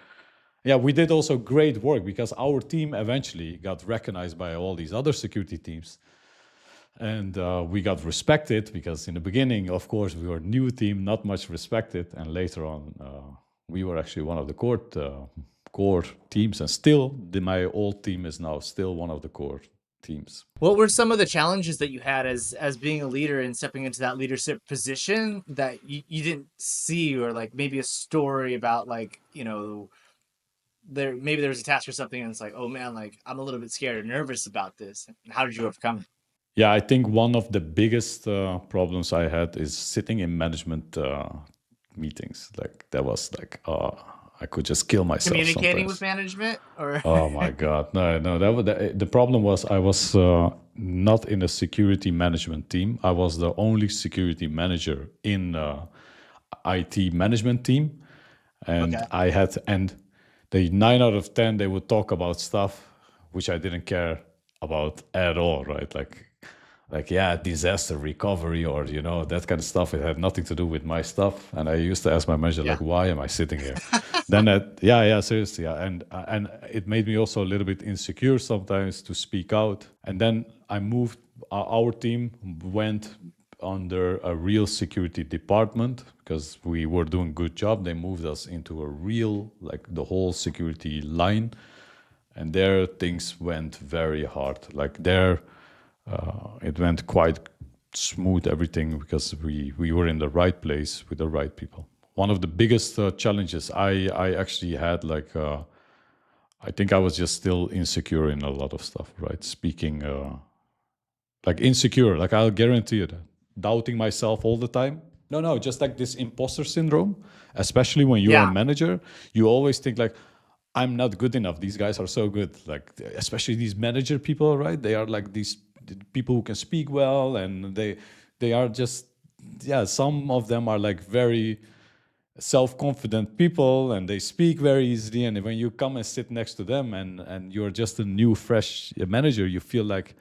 Yeah, we did also great work because our team eventually got recognized by all these other security teams. And we got respected because in the beginning, of course, we were a new team, not much respected. And later on, we were actually one of the core teams. And still, my old team is now still one of the core teams. What were some of the challenges that you had as being a leader and stepping into that leadership position that you didn't see, or like maybe a story about like, maybe there was a task or something and it's like, oh man, like I'm a little bit scared or nervous about this. How did you overcome it? Yeah, I think one of the biggest problems I had is sitting in management meetings. Like that was like, I could just kill myself Communicating with sometimes. management or Oh my God, no! The problem was I was not in a security management team. I was the only security manager in IT management team, and okay. and the 9 out of 10 they would talk about stuff which I didn't care about at all, right? Like yeah, disaster recovery or that kind of stuff. It had nothing to do with my stuff, and I used to ask my manager Yeah. like, why am I sitting here? Then yeah, seriously, yeah. And it made me also a little bit insecure sometimes to speak out. And then I moved. Our team went under a real security department because we were doing good job. They moved us into a real, like, the whole security line, and there things went very hard. Like there, it went quite smooth, everything, because we were in the right place with the right people. One of the biggest challenges I actually had, like, I think I was just still insecure in a lot of stuff, right? Speaking, like, insecure, like, I'll guarantee you that. Doubting myself all the time. No, just like this imposter syndrome, especially when you're a Yeah. manager, you always think like, I'm not good enough. These guys are so good. Like, especially these manager people, right? They are like these people who can speak well, and they are just, yeah, some of them are like very self-confident people, and they speak very easily. And when you come and sit next to them, and you're just a new fresh manager, you feel like,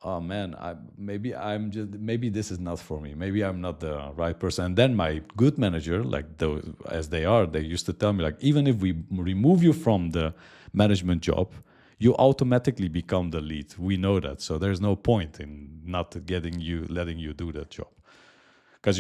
oh man, maybe this is not for me. Maybe I'm not the right person. And then my good manager, like those as they used to tell me, like, even if we remove you from the management job, you automatically become the lead. We know that, so there's no point in not letting you do that job. Because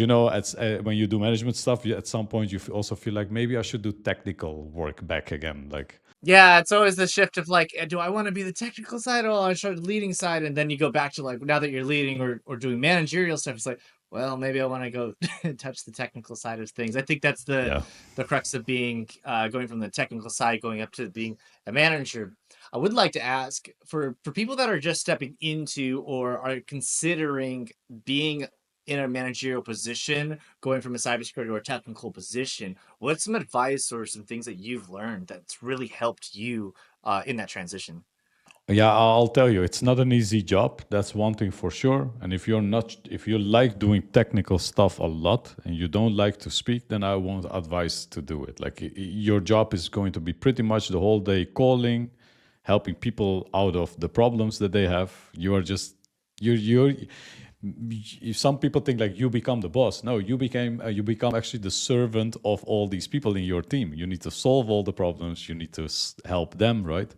when you do management stuff, at some point you also feel like maybe I should do technical work back again. Like, Yeah, it's always the shift of like, do I want to be the technical side or I should leading side? And then you go back to like, now that you're leading or doing managerial stuff, it's like, well, maybe I want to go touch the technical side of things. I think that's yeah, the crux of being going from the technical side going up to being a manager. I would like to ask for people that are just stepping into or are considering being in a managerial position, going from a cybersecurity or a technical position, what's some advice or some things that you've learned that's really helped you in that transition? yeah, I'll tell you, it's not an easy job. That's one thing for sure. And if you like doing technical stuff a lot and you don't like to speak, then I won't advise to do it. Like, your job is going to be pretty much the whole day calling, helping people out of the problems that they have. You are just you're if some people think like you become the boss. No, you become actually the servant of all these people in your team. You need to solve all the problems. You need to help them, right?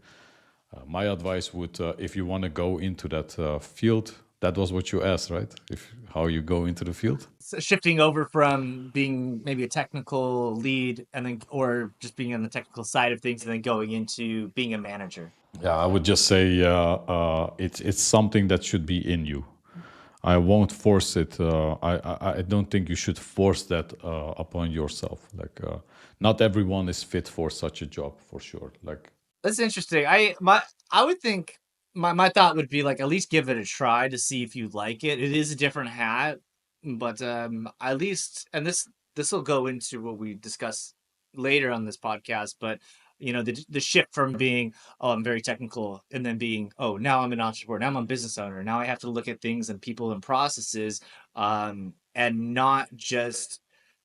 My advice would, if you want to go into that field, that was what you asked, right? If how you go into the field. So shifting over from being maybe a technical lead and then or just being on the technical side of things and then going into being a manager. Yeah, I would just say it's something that should be in you. I won't force it. I don't think you should force that upon yourself. Like, not everyone is fit for such a job, for sure. Like, That's interesting. I would think my thought would be like at least give it a try to see if you like it. It is a different hat, but at least and this will go into what we discuss later on this podcast, but the shift from being, oh, I'm very technical, and then being, oh, now I'm an entrepreneur, now I'm a business owner, now I have to look at things and people and processes, and not just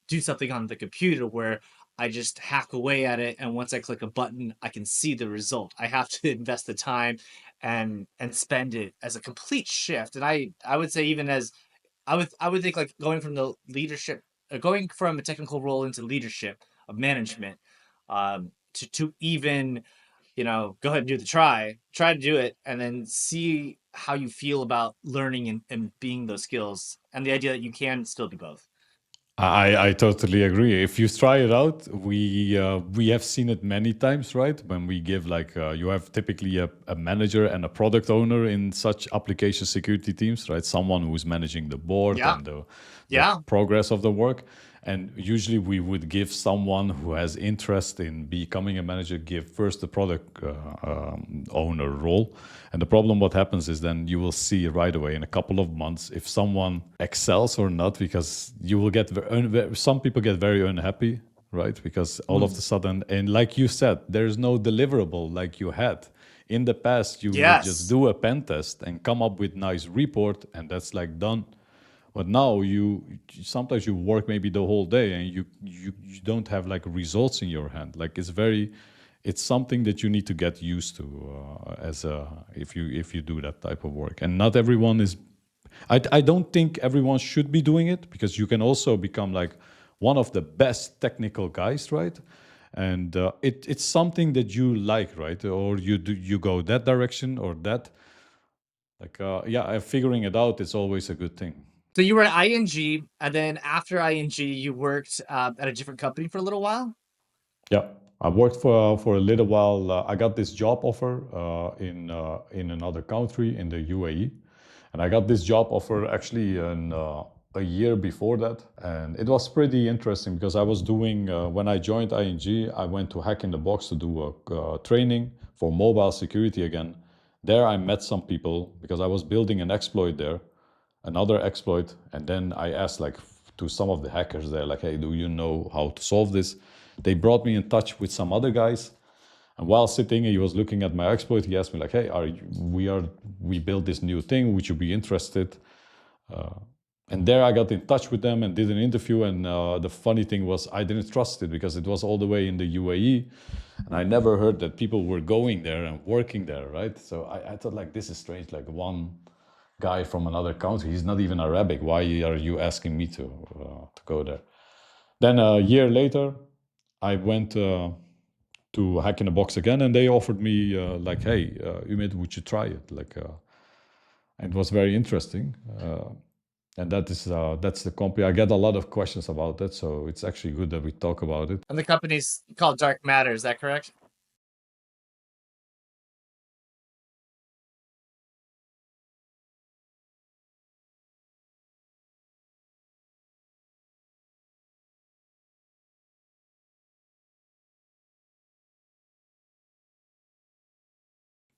do something on the computer where I just hack away at it, and once I click a button, I can see the result. I have to invest the time and spend it as a complete shift. And I would say, even as I would think, like, going from the leadership, going from a technical role into leadership of management, to even, go ahead and do the try to do it, and then see how you feel about learning and being those skills, and the idea that you can still do both. I totally agree. If you try it out, we have seen it many times, right? When we give like you have typically a manager and a product owner in such application security teams, right? Someone who's managing the board Yeah, and the yeah, progress of the work. And usually we would give someone who has interest in becoming a manager, give first the product owner role. And the problem, what happens is then you will see right away in a couple of months if someone excels or not, because you will get, some people get very unhappy, right? Because all of mm, a sudden, and like you said, there's no deliverable like you had. In the past, you would just yes, do a pen test and come up with nice report, and that's like done. But now you sometimes you work maybe the whole day and you don't have like results in your hand. Like it's something that you need to get used to as a if you do that type of work. And not everyone is. I don't think everyone should be doing it, because you can also become like one of the best technical guys, right? And it's something that you like, right? Or you go that direction or that. Like yeah, figuring it out is always a good thing. so you were at ING, and then after ING, you worked at a different company for a little while. Yeah, I worked for a little while. I got this job offer in another country in the UAE, and I got this job offer actually a year before that, and it was pretty interesting because I was doing when I joined ING, I went to Hack in the Box to do a training for mobile security again. There, I met some people because I was building an exploit there, another exploit, and then I asked like to some of the hackers there, like, hey, do you know how to solve this? They brought me in touch with some other guys, and while sitting, he was looking at my exploit. He asked me like, hey, we built this new thing, would you be interested? And there I got in touch with them and did an interview. And the funny thing was, I didn't trust it because it was all the way in the UAE, and I never heard that people were going there and working there, right? So I thought like, this is strange. Like, one guy from another country, he's not even Arabic. Why are you asking me to go there? Then a year later, I went to Hack in the Box again, and they offered me like, hey, Umit, would you try it? Like, and it was very interesting. And that's the company. I get a lot of questions about that, so it's actually good that we talk about it. And the company's called DarkMatter. Is that correct?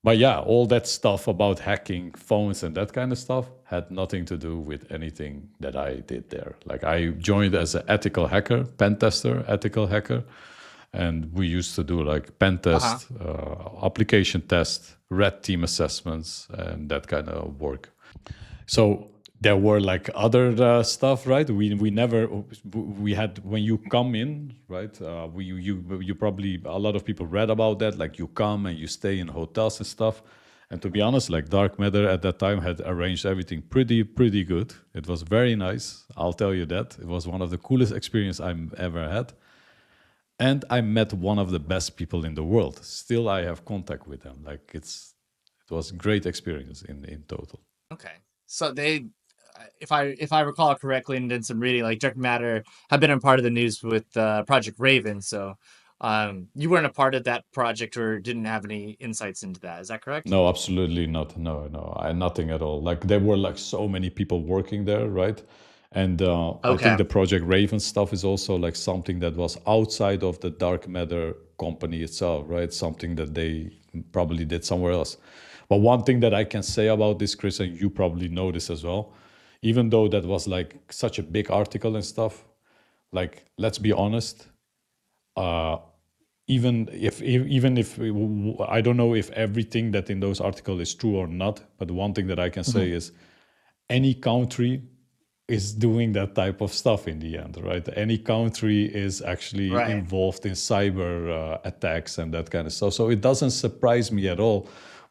But yeah, all that stuff about hacking phones and that kind of stuff had nothing to do with anything that I did there. Like, I joined as an ethical hacker, pen tester, ethical hacker, and we used to do like pen Uh huh. test, application test, red team assessments, and that kind of work. So there were like other stuff, right? We never we had when you come in, right? We you probably a lot of people read about that. Like, you come and you stay in hotels and stuff. And to be honest, like, Dark Matter at that time had arranged everything pretty good. It was very nice. I'll tell you that it was one of the coolest experience I've ever had. And I met one of the best people in the world. Still, I have contact with them. Like, it was a great experience in total. Okay. So they, if I recall correctly, and did some reading, like, DarkMatter have been a part of the news with Project Raven. So, you weren't a part of that project or didn't have any insights into that. Is that correct? No, absolutely not. No, no, nothing at all. Like, there were like so many people working there, right? And I think Okay. the Project Raven stuff is also like something that was outside of the Dark Matter company itself, right? Something that they probably did somewhere else. But one thing that I can say about this, Chris, and you probably know this as well, even though that was like such a big article and stuff, like, let's be honest, even if I don't know if everything that in those articles is true or not, but one thing that I can say Mhm. is any country is doing that type of stuff in the end, right? Any country is actually Right. involved in cyber attacks and that kind of stuff. So it doesn't surprise me at all.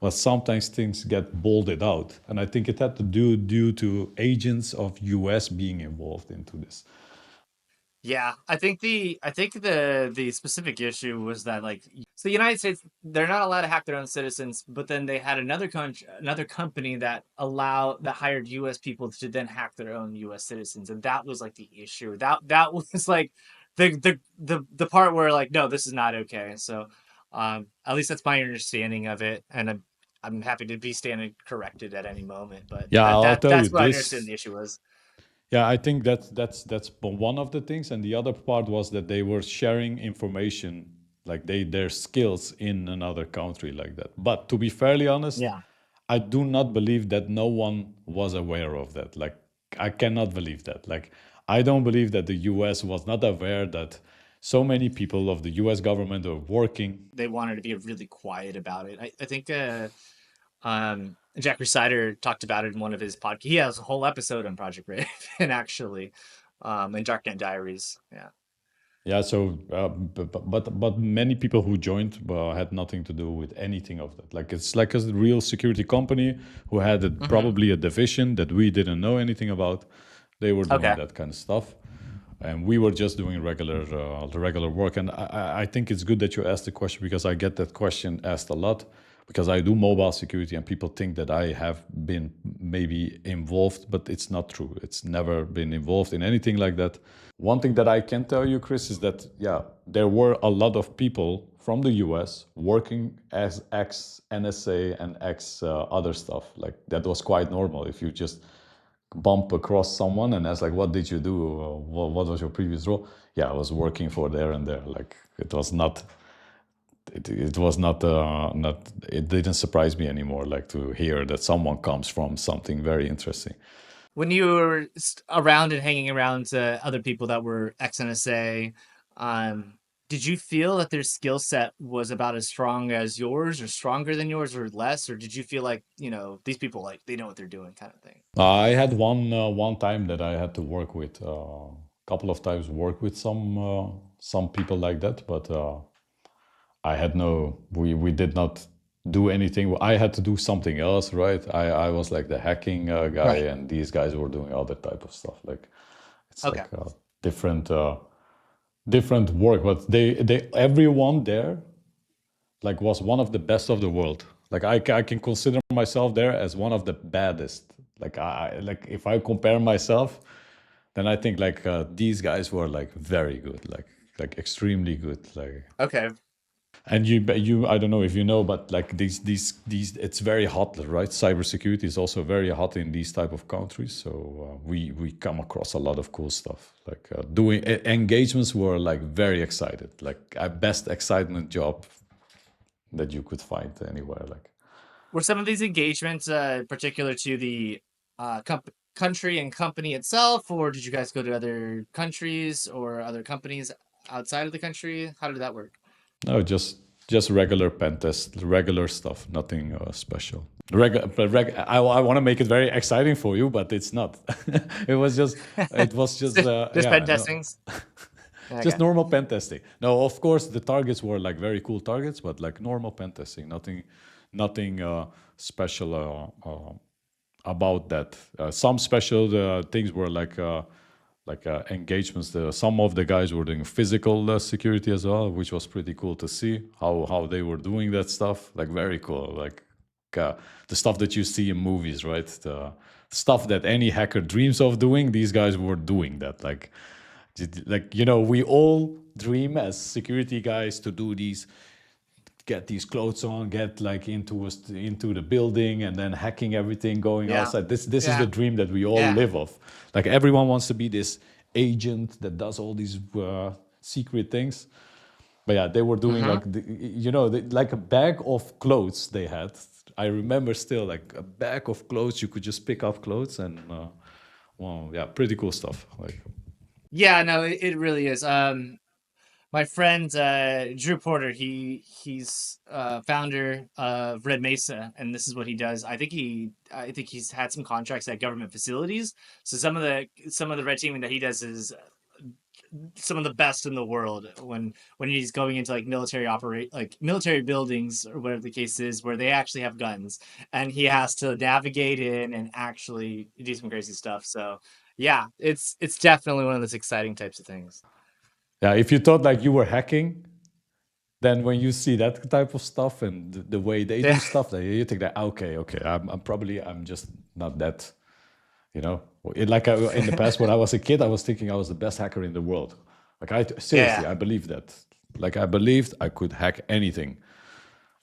But sometimes things get bolded out, and I think it had to do due to agents of US being involved into this. Yeah, I think the specific issue was that like so the United States they're not allowed to hack their own citizens, but then they had another company that hired U.S. people to then hack their own U.S. citizens, and that was like the issue. That was like the part where like no, this is not okay. So at least that's my understanding of it, and I'm happy to be standing corrected at any moment. But Yeah, I'll tell you that's what I understand this. the issue was. Yeah, I think that's one of the things, and the other part was that they were sharing information, like their skills in another country like that. But to be fairly honest, Yeah. I do not believe that no one was aware of that. Like I cannot believe that. Like I don't believe that the U.S. was not aware that so many people of the U.S. government are working. They wanted to be really quiet about it. I think Jack Rhysider talked about it in one of his podcasts. He has a whole episode on Project Raven actually, in Darknet Diaries. Yeah. Yeah, so but many people who joined had nothing to do with anything of that. Like it's like a real security company who had Hmm. probably a division that we didn't know anything about. They were doing Okay. that kind of stuff, and we were just doing the regular work. And I think it's good that you asked the question because I get that question asked a lot because I do mobile security and people think that I have been maybe involved, but it's not true. It's never been involved in anything like that. One thing that I can tell you, Chris, is that yeah, there were a lot of people from the US working as ex NSA and ex other stuff. Like that was quite normal. If you just bump across someone and ask like, "What did you do? What was your previous role?" Yeah, I was working for there and there. Like it was not. It was not. It didn't surprise me anymore. Like to hear that someone comes from something very interesting. When you were around and hanging around other people that were ex NSA, did you feel that their skill set was about as strong as yours, or stronger than yours, or less, or did you feel like these people like they know what they're doing, kind of thing? I had one time that I had to work with a couple of times work with some people like that, but I had no we did not do anything. I had to do something else, right? I was like the hacking guy, Right. and these guys were doing other type of stuff. Like it's Okay. like different work, but they everyone there like was one of the best of the world. Like I can consider myself there as one of the baddest. Like I like if I compare myself, then I think like these guys were like very good, like extremely good. Like Okay. and you I don't know if you know, but like these it's very hot, right? Cybersecurity is also very hot in these type of countries. So we come across a lot of cool stuff. Like doing engagements were like very excited, like a best excitement job that you could find anywhere. Like Were some of these engagements particular to the country and company itself, or did you guys go to other countries or other companies outside of the country? How did that work? no, just regular pen test, regular stuff, nothing special. I want to make it very exciting for you, but it's not. It was just Just pen yeah, no, testings. just Okay. normal pen testing. No, of course the targets were like very cool targets, but like normal pen testing, nothing special about that. Some special things were like engagements. Some of the guys were doing physical security as well, which was pretty cool to see how they were doing that stuff. Like very cool, like uh, the stuff that you see in movies, right? The stuff that any hacker dreams of doing. These guys were doing that, like we all dream as security guys to do these, get these clothes on, get like into the building, and then hacking everything, going Yeah. outside. This is the Yeah. dream that we all Yeah. live of. Like everyone wants to be this agent that does all these secret things. But yeah, they were doing Mm-hmm. like like a bag of clothes they had. I remember still like a bag of clothes. You could just pick up clothes and well, yeah, pretty cool stuff. Like Yeah. No, it really is. My friend Drew Porter, he's founder of Red Mesa, and this is what he does. I think he's had some contracts at government facilities. So some of the red teaming that he does is some of the best in the world when he's going into like military buildings or whatever the case is where they actually have guns and he has to navigate in and actually do some crazy stuff. So yeah, it's definitely one of those exciting types of things. Yeah, if you thought like you were hacking, then when you see that type of stuff and the way they do Yeah. stuff, then you think that okay, okay, I'm just not that, you know. In the past when I was a kid, I was thinking I was the best hacker in the world. Like seriously, Yeah. I believed that. Like I believed I could hack anything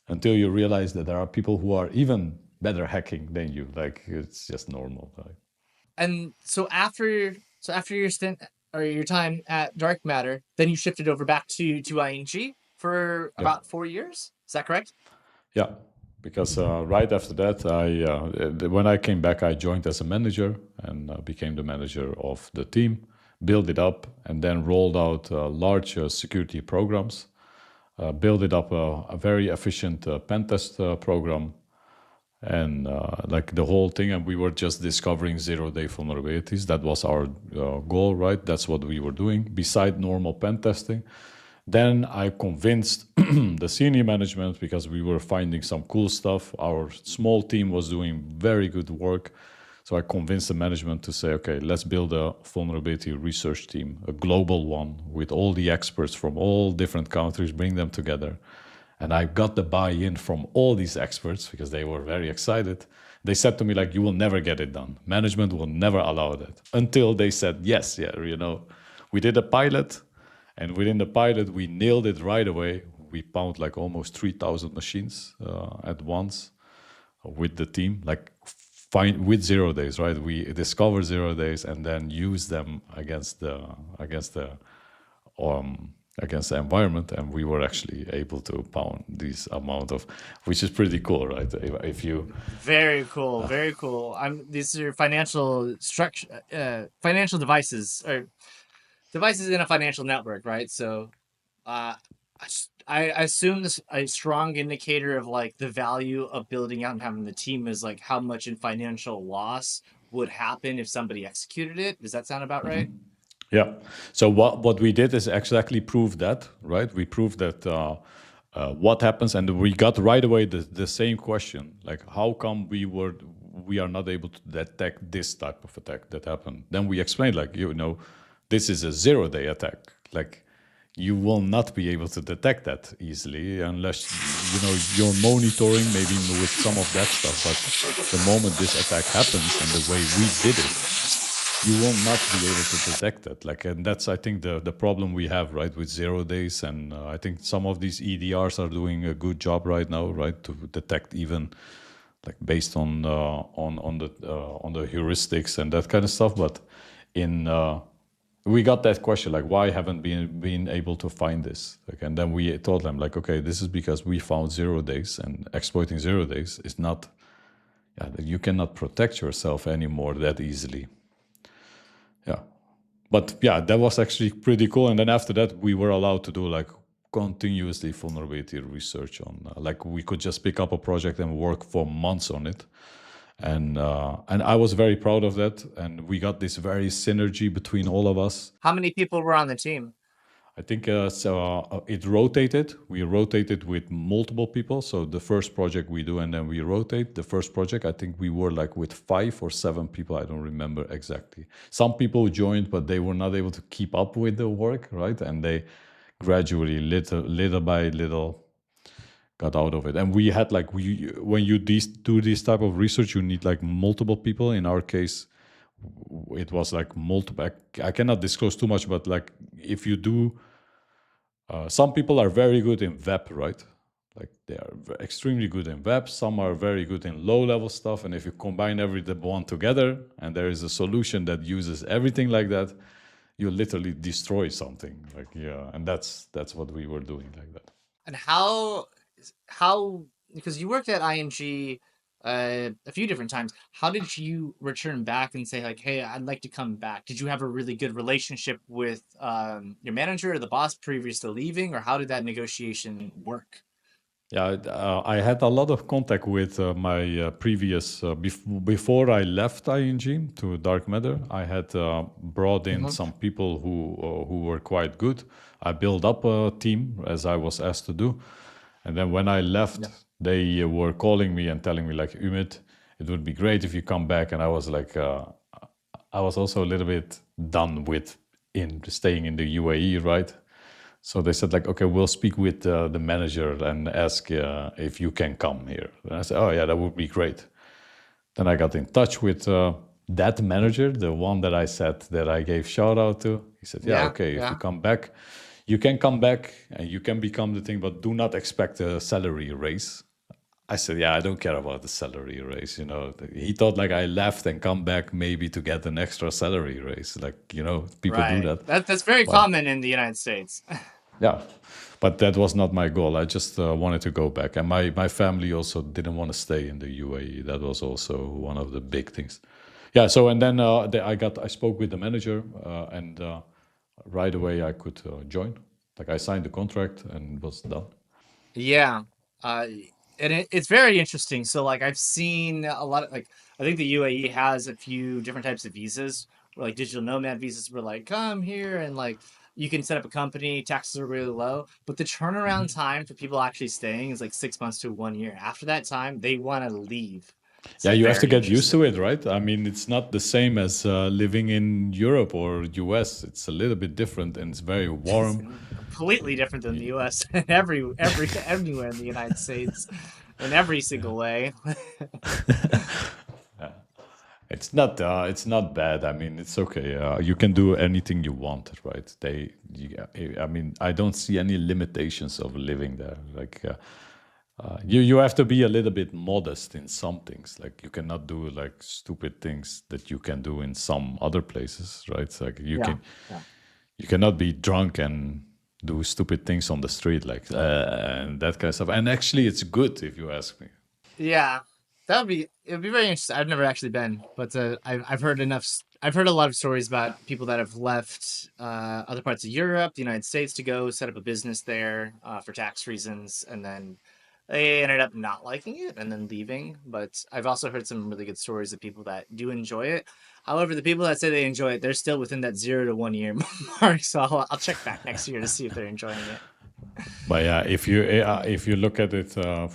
until you realize that there are people who are even better hacking than you. Like it's just normal. Right? And so after your stint or your time at Dark Matter, then you shifted over back to ING for Yeah. about 4 years. Is that correct? Yeah, because right after that, when I came back, I joined as a manager and became the manager of the team, built it up, and then rolled out large security programs, built it up a very efficient pen test program, and like the whole thing. And we were just discovering zero-day vulnerabilities. That was our goal, right? That's what we were doing beside normal pen testing. Then I convinced the senior management because we were finding some cool stuff. Our small team was doing very good work. So I convinced the management to say, okay, let's build a vulnerability research team, a global one with all the experts from all different countries, bring them together. And I got the buy-in from all these experts because they were very excited. They said to me, like, you will never get it done. Management will never allow that. Until they said, yes, yeah, you know, we did a pilot, and within the pilot, we nailed it right away. We found like almost 3,000 machines at once with the team, like find with 0 days, right? We discover 0 days and then use them against the um, against the environment, and we were actually able to pound this amount of, which is pretty cool, right? If you, Very cool, very cool. These are financial structure, financial devices or devices in a financial network, right? So, uh, I assume this a strong indicator of like the value of building out and having the team is like how much in financial loss would happen if somebody executed it. Does that sound about right? yeah. So what we did is exactly prove that, right? We proved that what happens, and we got right away the same question, like how come we are not able to detect this type of attack that happened? Then we explained, like, you know, this is a 0 day attack, like you will not be able to detect that easily unless you know you're monitoring maybe with some of that stuff. But the moment this attack happens and the way we did it, you will not be able to detect it. Like, and that's I think the problem we have, right, with 0 days. And I think some of these EDRs are doing a good job right now, right, to detect even like based on the heuristics and that kind of stuff. But in we got that question, like, why haven't been able to find this? Like, and then we told them, like, okay, this is because we found 0 days, and exploiting 0 days is not, yeah, you cannot protect yourself anymore that easily. Yeah, but yeah, that was actually pretty cool. And then after that, we were allowed to do like continuously vulnerability research on, like, we could just pick up a project and work for months on it. And I was very proud of that. And we got this very synergy between all of us. How many people were on the team? I think it rotated. We rotated with multiple people. So the first project we do, and then we rotate. The first project, I think we were like with 5 or 7 people. I don't remember exactly. Some people joined, but they were not able to keep up with the work, right? And they gradually, little by little, got out of it. And we had like when you do this type of research, you need like multiple people. In our case, it was like multiple. I cannot disclose too much, but like if you do some people are very good in web, right? Like they are extremely good in web. Some are very good in low-level stuff. And if you combine every one together, and there is a solution that uses everything like that, you literally destroy something. Like, yeah, and that's what we were doing like that. And how because you worked at ING a few different times. How did you return back and say like, "Hey, I'd like to come back"? Did you have a really good relationship with your manager or the boss previous to leaving, or how did that negotiation work? Yeah, I had a lot of contact with my previous before I left ING to DarkMatter. I had brought in Mhm. some people who were quite good. I built up a team as I was asked to do, and then when I left, Yeah. they were calling me and telling me like, Umit, it would be great if you come back. And I was like, I was also a little bit done with in staying in the UAE, right? So they said like, okay, we'll speak with the manager and ask if you can come here. And I said, oh yeah, that would be great. Then I got in touch with that manager, the one that I said that I gave shout out to. He said, yeah, Yeah. okay, if you Yeah. come back, you can come back and you can become the thing, but do not expect a salary raise. I said, yeah, I don't care about the salary raise. You know, he thought like I left and come back maybe to get an extra salary raise. Like, you know, people do Right. that. That's very But common in the United States. yeah, but that was not my goal. I just wanted to go back, and my family also didn't want to stay in the UAE. That was also one of the big things. Yeah. So and then I spoke with the manager, and right away I could join. Like I signed the contract and it was done. Yeah. Uh, and it's very interesting. So like I've seen a lot of like I think the UAE has a few different types of visas, where like digital nomad visas where like come here and like you can set up a company, taxes are really low, but the turnaround Mhm. time for people actually staying is like 6 months to 1 year. After that time, they want to leave. It's Yeah, you have to very get used to interesting. it, right? I mean, it's not the same as living in Europe or US. It's a little bit different, and it's very It's warm. completely different than the US and everywhere in the United States in every single way. It's not bad. I mean, it's okay. You can do anything you want, right? I mean, I don't see any limitations of living there. Like, you have to be a little bit modest in some things. Like, you cannot do like stupid things that you can do in some other places, right? It's like Yeah. Yeah. you cannot be drunk and do stupid things on the street, like and that kind of stuff. And actually, it's good if you ask me. Yeah, that would be it would be very interesting. I've never actually been, but I've heard enough. I've heard a lot of stories about people that have left other parts of Europe, the United States, to go set up a business there for tax reasons, and then they ended up not liking it and then leaving. But I've also heard some really good stories of people that do enjoy it. However, the people that say they enjoy it, they're still within that 0 to 1 year mark. So I'll check back next year to see if they're enjoying it. But yeah, if you look at it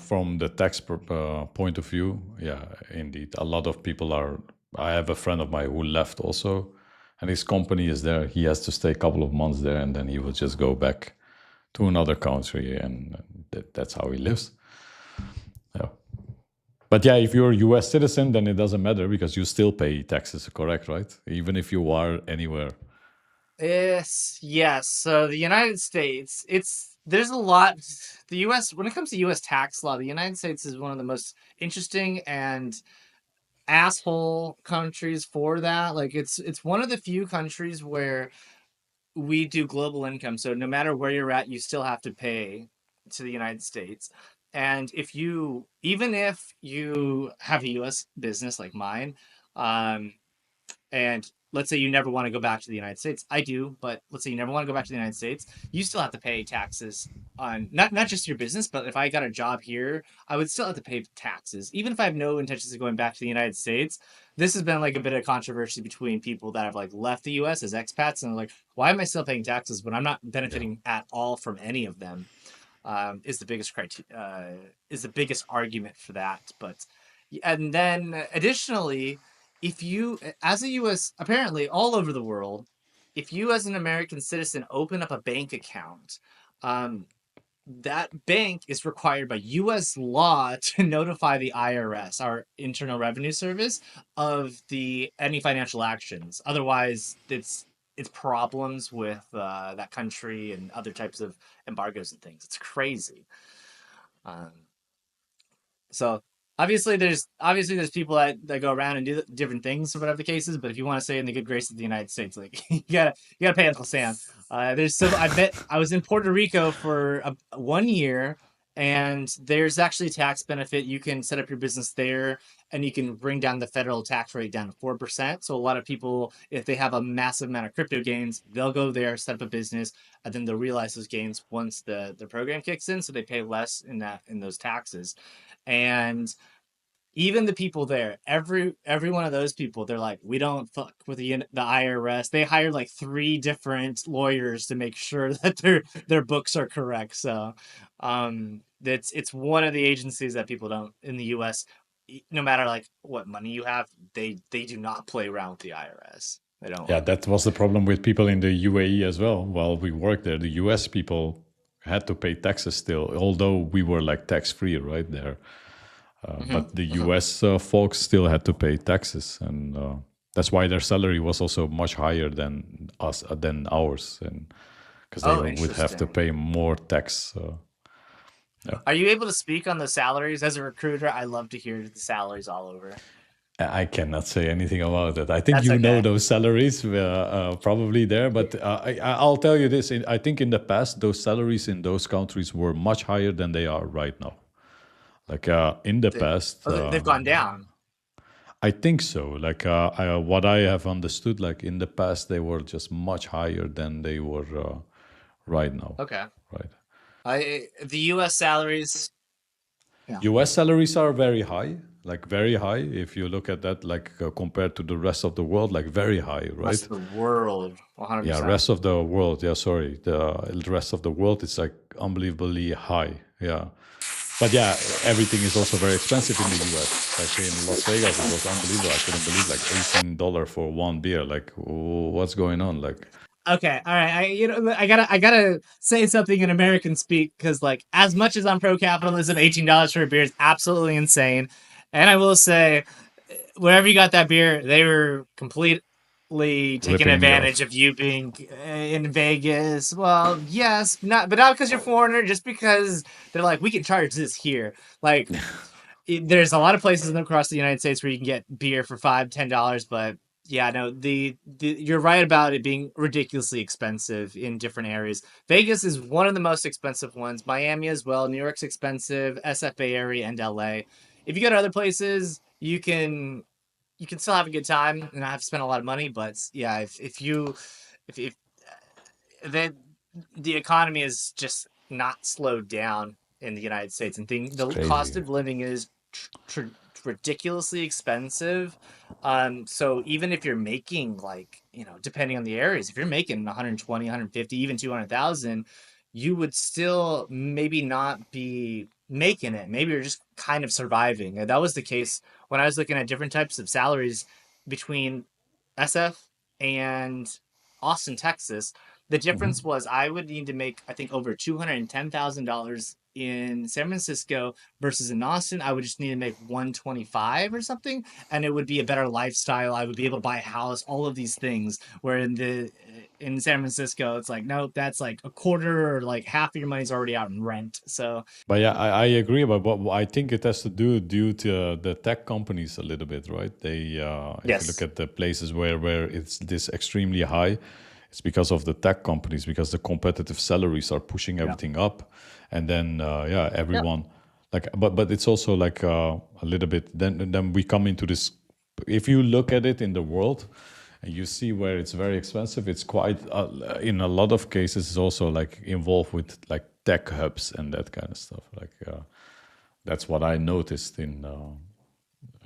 from the point of view, yeah, indeed, a lot of people are. I have a friend of mine who left also, and his company is there. He has to stay a couple of months there, and then he will just go back to another country, and that's how he lives. Yeah. But yeah, if you're a U.S. citizen, then it doesn't matter because you still pay taxes, correct? Right? Even if you are anywhere. Yes, yes. So the United States, it's there's a lot. The U.S. when it comes to U.S. tax law, the United States is one of the most interesting and asshole countries for that. Like it's one of the few countries where we do global income. So no matter where you're at, you still have to pay to the United States. And if you even if you have a U.S. business like mine, um, and let's say you never want to go back to the United States. I do, but let's say you never want to go back to the United States. You still have to pay taxes on not just your business, but if I got a job here, I would still have to pay taxes, even if I have no intentions of going back to the United States. This has been like a bit of controversy between people that have like left the U.S. as expats and like, why am I still paying taxes when I'm not Yeah. benefiting at all from any of them? Is the biggest is the biggest argument for that. But and then additionally, if you as a U.S. apparently all over the world, if you as an American citizen open up a bank account, um, that bank is required by U.S. law to notify the IRS, our Internal Revenue Service, of the any financial actions. Otherwise, it's problems with that country and other types of embargoes and things. It's crazy. Um, so obviously there's people that go around and do different things or whatever the case is. But if you want to stay in the good grace of the United States, like you gotta pay Uncle Sam. There's so I was in Puerto Rico for 1 year, And there's actually a tax benefit. You can set up your business there and you can bring down the federal tax rate down to 4%. So a lot of people, if they have a massive amount of crypto gains, they'll go there, set up a business, and then they'll realize those gains once the program kicks in. So they pay less in those taxes. And even the people there, every one of those people, they're like, we don't fuck with the IRS. They hired like three different lawyers to make sure that their books are correct. So, it's one of the agencies that people don't in the U.S. No matter like what money you have, they do not play around with the IRS. They don't. Yeah, that was the problem with people in the UAE as well. While we worked there, the US people had to pay taxes still, although we were like tax free right there. Hmm. But the Hmm. US folks still had to pay taxes, and that's why their salary was also much higher than us than ours, and because they Oh, would have to interesting. pay more tax. Yeah. Are you able to speak on the salaries as a recruiter? I love to hear the salaries all over. I cannot say anything about that. I think That's you know okay. those salaries probably there, but I'll tell you this: I think in the past, those salaries in those countries were much higher than they are right now. Like in the They, past, oh, they've gone down. I think so. Like what I have understood, like in the past, they were just much higher than they were right now. Okay. Right. The U.S. salaries. Yeah. U.S. salaries are very high, like very high. If you look at that, like compared to the rest of the world, like very high, Rest right? of the world, Yeah, 100%. rest of the world. Yeah, sorry, the rest of the world is like unbelievably high. Yeah, but yeah, everything is also very expensive in the U.S. Like in Las Vegas, it was unbelievable. I couldn't believe like $18 for one beer. Like, what's going on? Like, Okay, all right. I gotta say something in American speak because like as much as I'm pro capitalism, $18 for a beer is absolutely insane. And I will say, wherever you got that beer, they were completely taking ripping me advantage off. of you being in Vegas. Well, yes, not but not because you're a foreigner, just because they're like, we can charge this here. Like there's a lot of places across the United States where you can get beer for $5, $10, but yeah, no, you're right about it being ridiculously expensive in different areas. Vegas is one of the most expensive ones. Miami as well. New York's expensive. SFA area and LA. If you go to other places, you can still have a good time and not have to spend a lot of money. But yeah, if the the economy is just not slowed down in the United States, and It's the cost crazy. of living is tr- ridiculously expensive. So even if you're making like depending on the areas, if you're making 120, 150, even 200,000, you would still maybe not be making it. Maybe you're just kind of surviving. And that was the case when I was looking at different types of salaries between SF and Austin, Texas. The difference Hmm. was I would need to make, I think, over $210,000 in San Francisco versus in Austin. I would just need to make 125 or something, and it would be a better lifestyle. I would be able to buy a house, all of these things. Where in San Francisco, it's like, nope, that's like a quarter or like half of your money's already out in rent. So But yeah, I agree. But what I think it has to do due to the tech companies a little bit, right? If you look yes, at the places where it's this extremely high, it's because of the tech companies because the competitive salaries are pushing yeah, everything up, and then yeah, yep. everyone like. But it's also like a little bit. Then we come into this. If you look at it in the world, and you see where it's very expensive, it's quite in a lot of cases it's also like involved with like tech hubs and that kind of stuff. Like that's what I noticed in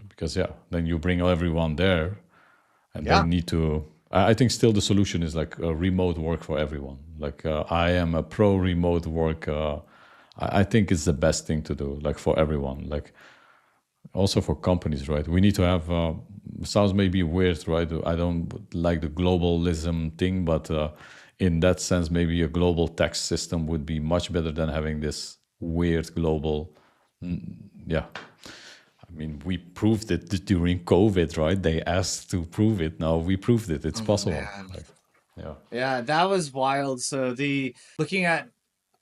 because yeah, then you bring everyone there and they Yeah. need to. I think still the solution is like remote work for everyone. Like I am a pro remote work. I think it's the best thing to do, like for everyone. Like also for companies, right? We need to have. Sounds maybe weird, right? I don't like the globalism thing, but in that sense, maybe a global tax system would be much better than having this weird global. Yeah, I mean, we proved it during COVID, right? They asked to prove it. Now we proved it. It's Oh possible. man. Like, yeah, Yeah, that was wild. So the looking at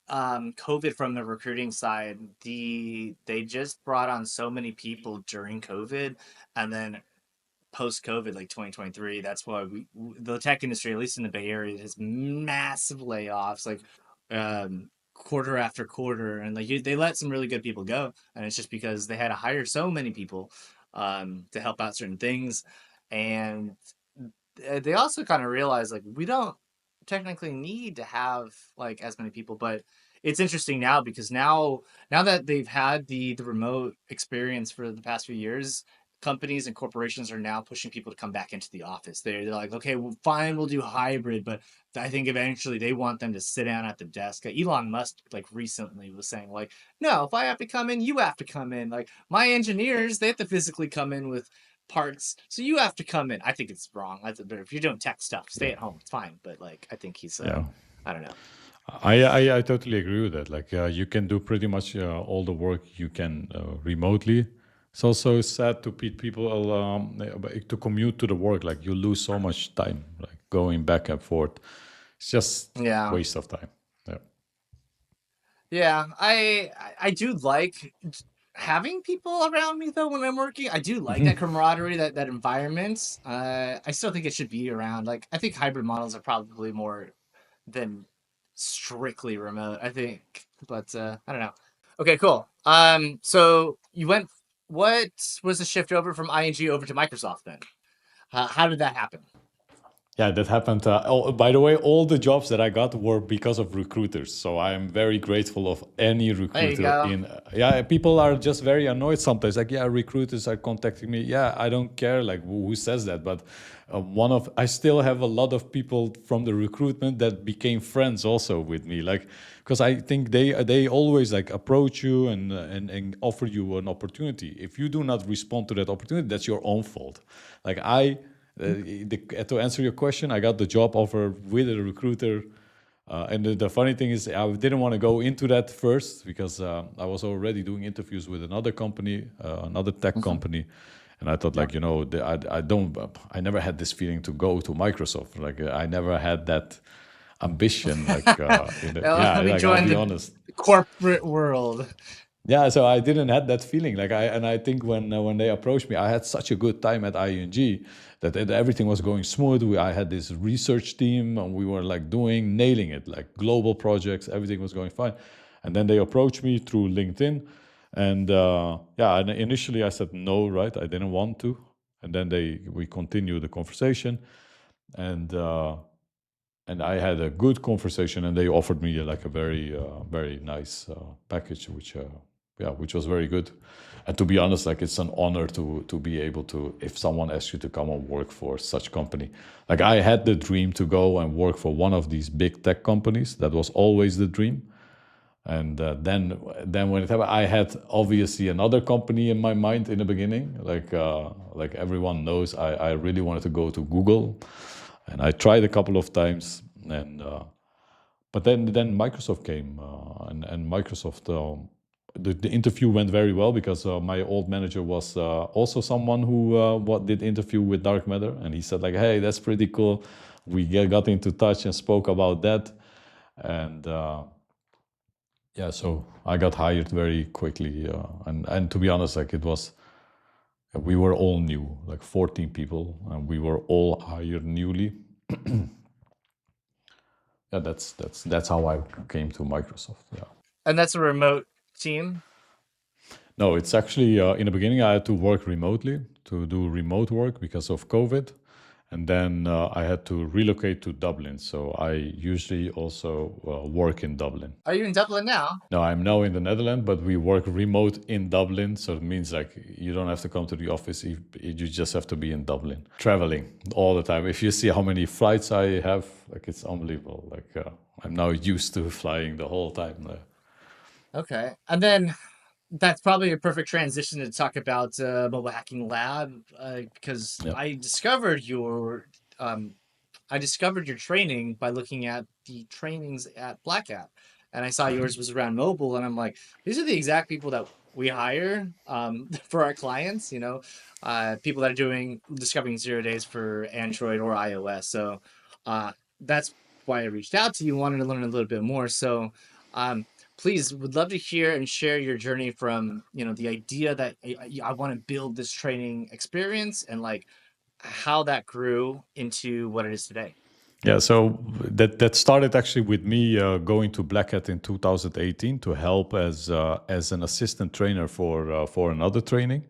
COVID from the recruiting side, they just brought on so many people during COVID, and then post COVID, like 2023. That's why the tech industry, at least in the Bay Area, has massive layoffs. Like, quarter after quarter, and like they let some really good people go, and it's just because they had to hire so many people to help out certain things, and they also kind of realized like we don't technically need to have like as many people, but it's interesting now because now that they've had the remote experience for the past few years, companies and corporations are now pushing people to come back into the office. They're like, okay, well, fine, we'll do hybrid, but I think eventually they want them to sit down at the desk. Elon Musk like recently was saying like, no, if I have to come in, you have to come in. Like my engineers, they have to physically come in with parts, so you have to come in. I think it's wrong. But if you're doing tech stuff, stay Yeah. at home. It's fine. But like, I think he's, Yeah. I don't know. I totally agree with that. Like you can do pretty much all the work you can remotely. It's also sad to people to commute to the work. Like you lose so much time, like going back and forth. It's just Yeah, waste of time. Yeah. yeah. I do like having people around me though when I'm working. I do like that camaraderie, that environment. I still think it should be around. Like, I think hybrid models are probably more than strictly remote. I think, but I don't know. Okay, cool. So you went. What was the shift over from ING over to Microsoft then? How did that happen? Yeah, that happened. By the way, all the jobs that I got were because of recruiters. So I am very grateful of any There you recruiter. go. In yeah, people are just very annoyed sometimes. Like, yeah, recruiters are contacting me. Yeah, I don't care. Like, who says that? But I still have a lot of people from the recruitment that became friends also with me. Like, because I think they always like approach you and offer you an opportunity. If you do not respond to that opportunity, that's your own fault. Like to answer your question, I got the job offer with a recruiter. And the funny thing is, I didn't want to go into that first because I was already doing interviews with another company, another tech Mhm. company. And I thought, Yeah. like, I never had this feeling to go to Microsoft. Like, I never had that ambition. Like, yeah, Let me like, I'll join be the honest. corporate world. Yeah, so I didn't have that feeling. I think when they approached me, I had such a good time at ING that everything was going smooth. I had this research team, and we were like nailing it, like global projects. Everything was going fine. And then they approached me through LinkedIn, and yeah, and initially I said no, right? I didn't want to, and then we continued the conversation, and I had a good conversation, and they offered me like a very nice package, which was very good. And to be honest, like it's an honor to be able to, if someone asks you to come and work for such company. Like I had the dream to go and work for one of these big tech companies. That was always the dream. And then when it happened, I had obviously another company in my mind in the beginning. Like everyone knows, I really wanted to go to Google, and I tried a couple of times, and but then Microsoft came, and Microsoft. The interview went very well because my old manager was also someone who what did interview with DarkMatter, and he said like, "Hey, that's pretty cool." We got into touch and spoke about that, and yeah, so I got hired very quickly, and to be honest, like it was, we were all new, like 14 people, and we were all hired newly. Yeah, that's how I came to Microsoft. Yeah. And that's a remote team. No, it's actually in the beginning I had to work remotely to do remote work because of COVID, and then I had to relocate to Dublin. So I usually also work in Dublin. Are you in Dublin now? No, I'm now in the Netherlands, but we work remote in Dublin. So it means like you don't have to come to the office. You just have to be in Dublin, traveling all the time. If you see how many flights I have, like it's unbelievable. Like I'm now used to flying the whole time. Okay. And then that's probably a perfect transition to talk about Mobile Hacking Lab, because Yeah. um, I discovered your training by looking at the trainings at Black Hat, and I saw yours was around mobile, and I'm like, these are the exact people that we hire for our clients. People that are doing discovering 0 days for Android or iOS. So uh, that's why I reached out to you, wanted to learn a little bit more. So um, please, would love to hear and share your journey from the idea that I want to build this training experience and like how that grew into what it is today. Yeah, so that started actually with me going to Black Hat in 2018 to help as an assistant trainer for another training.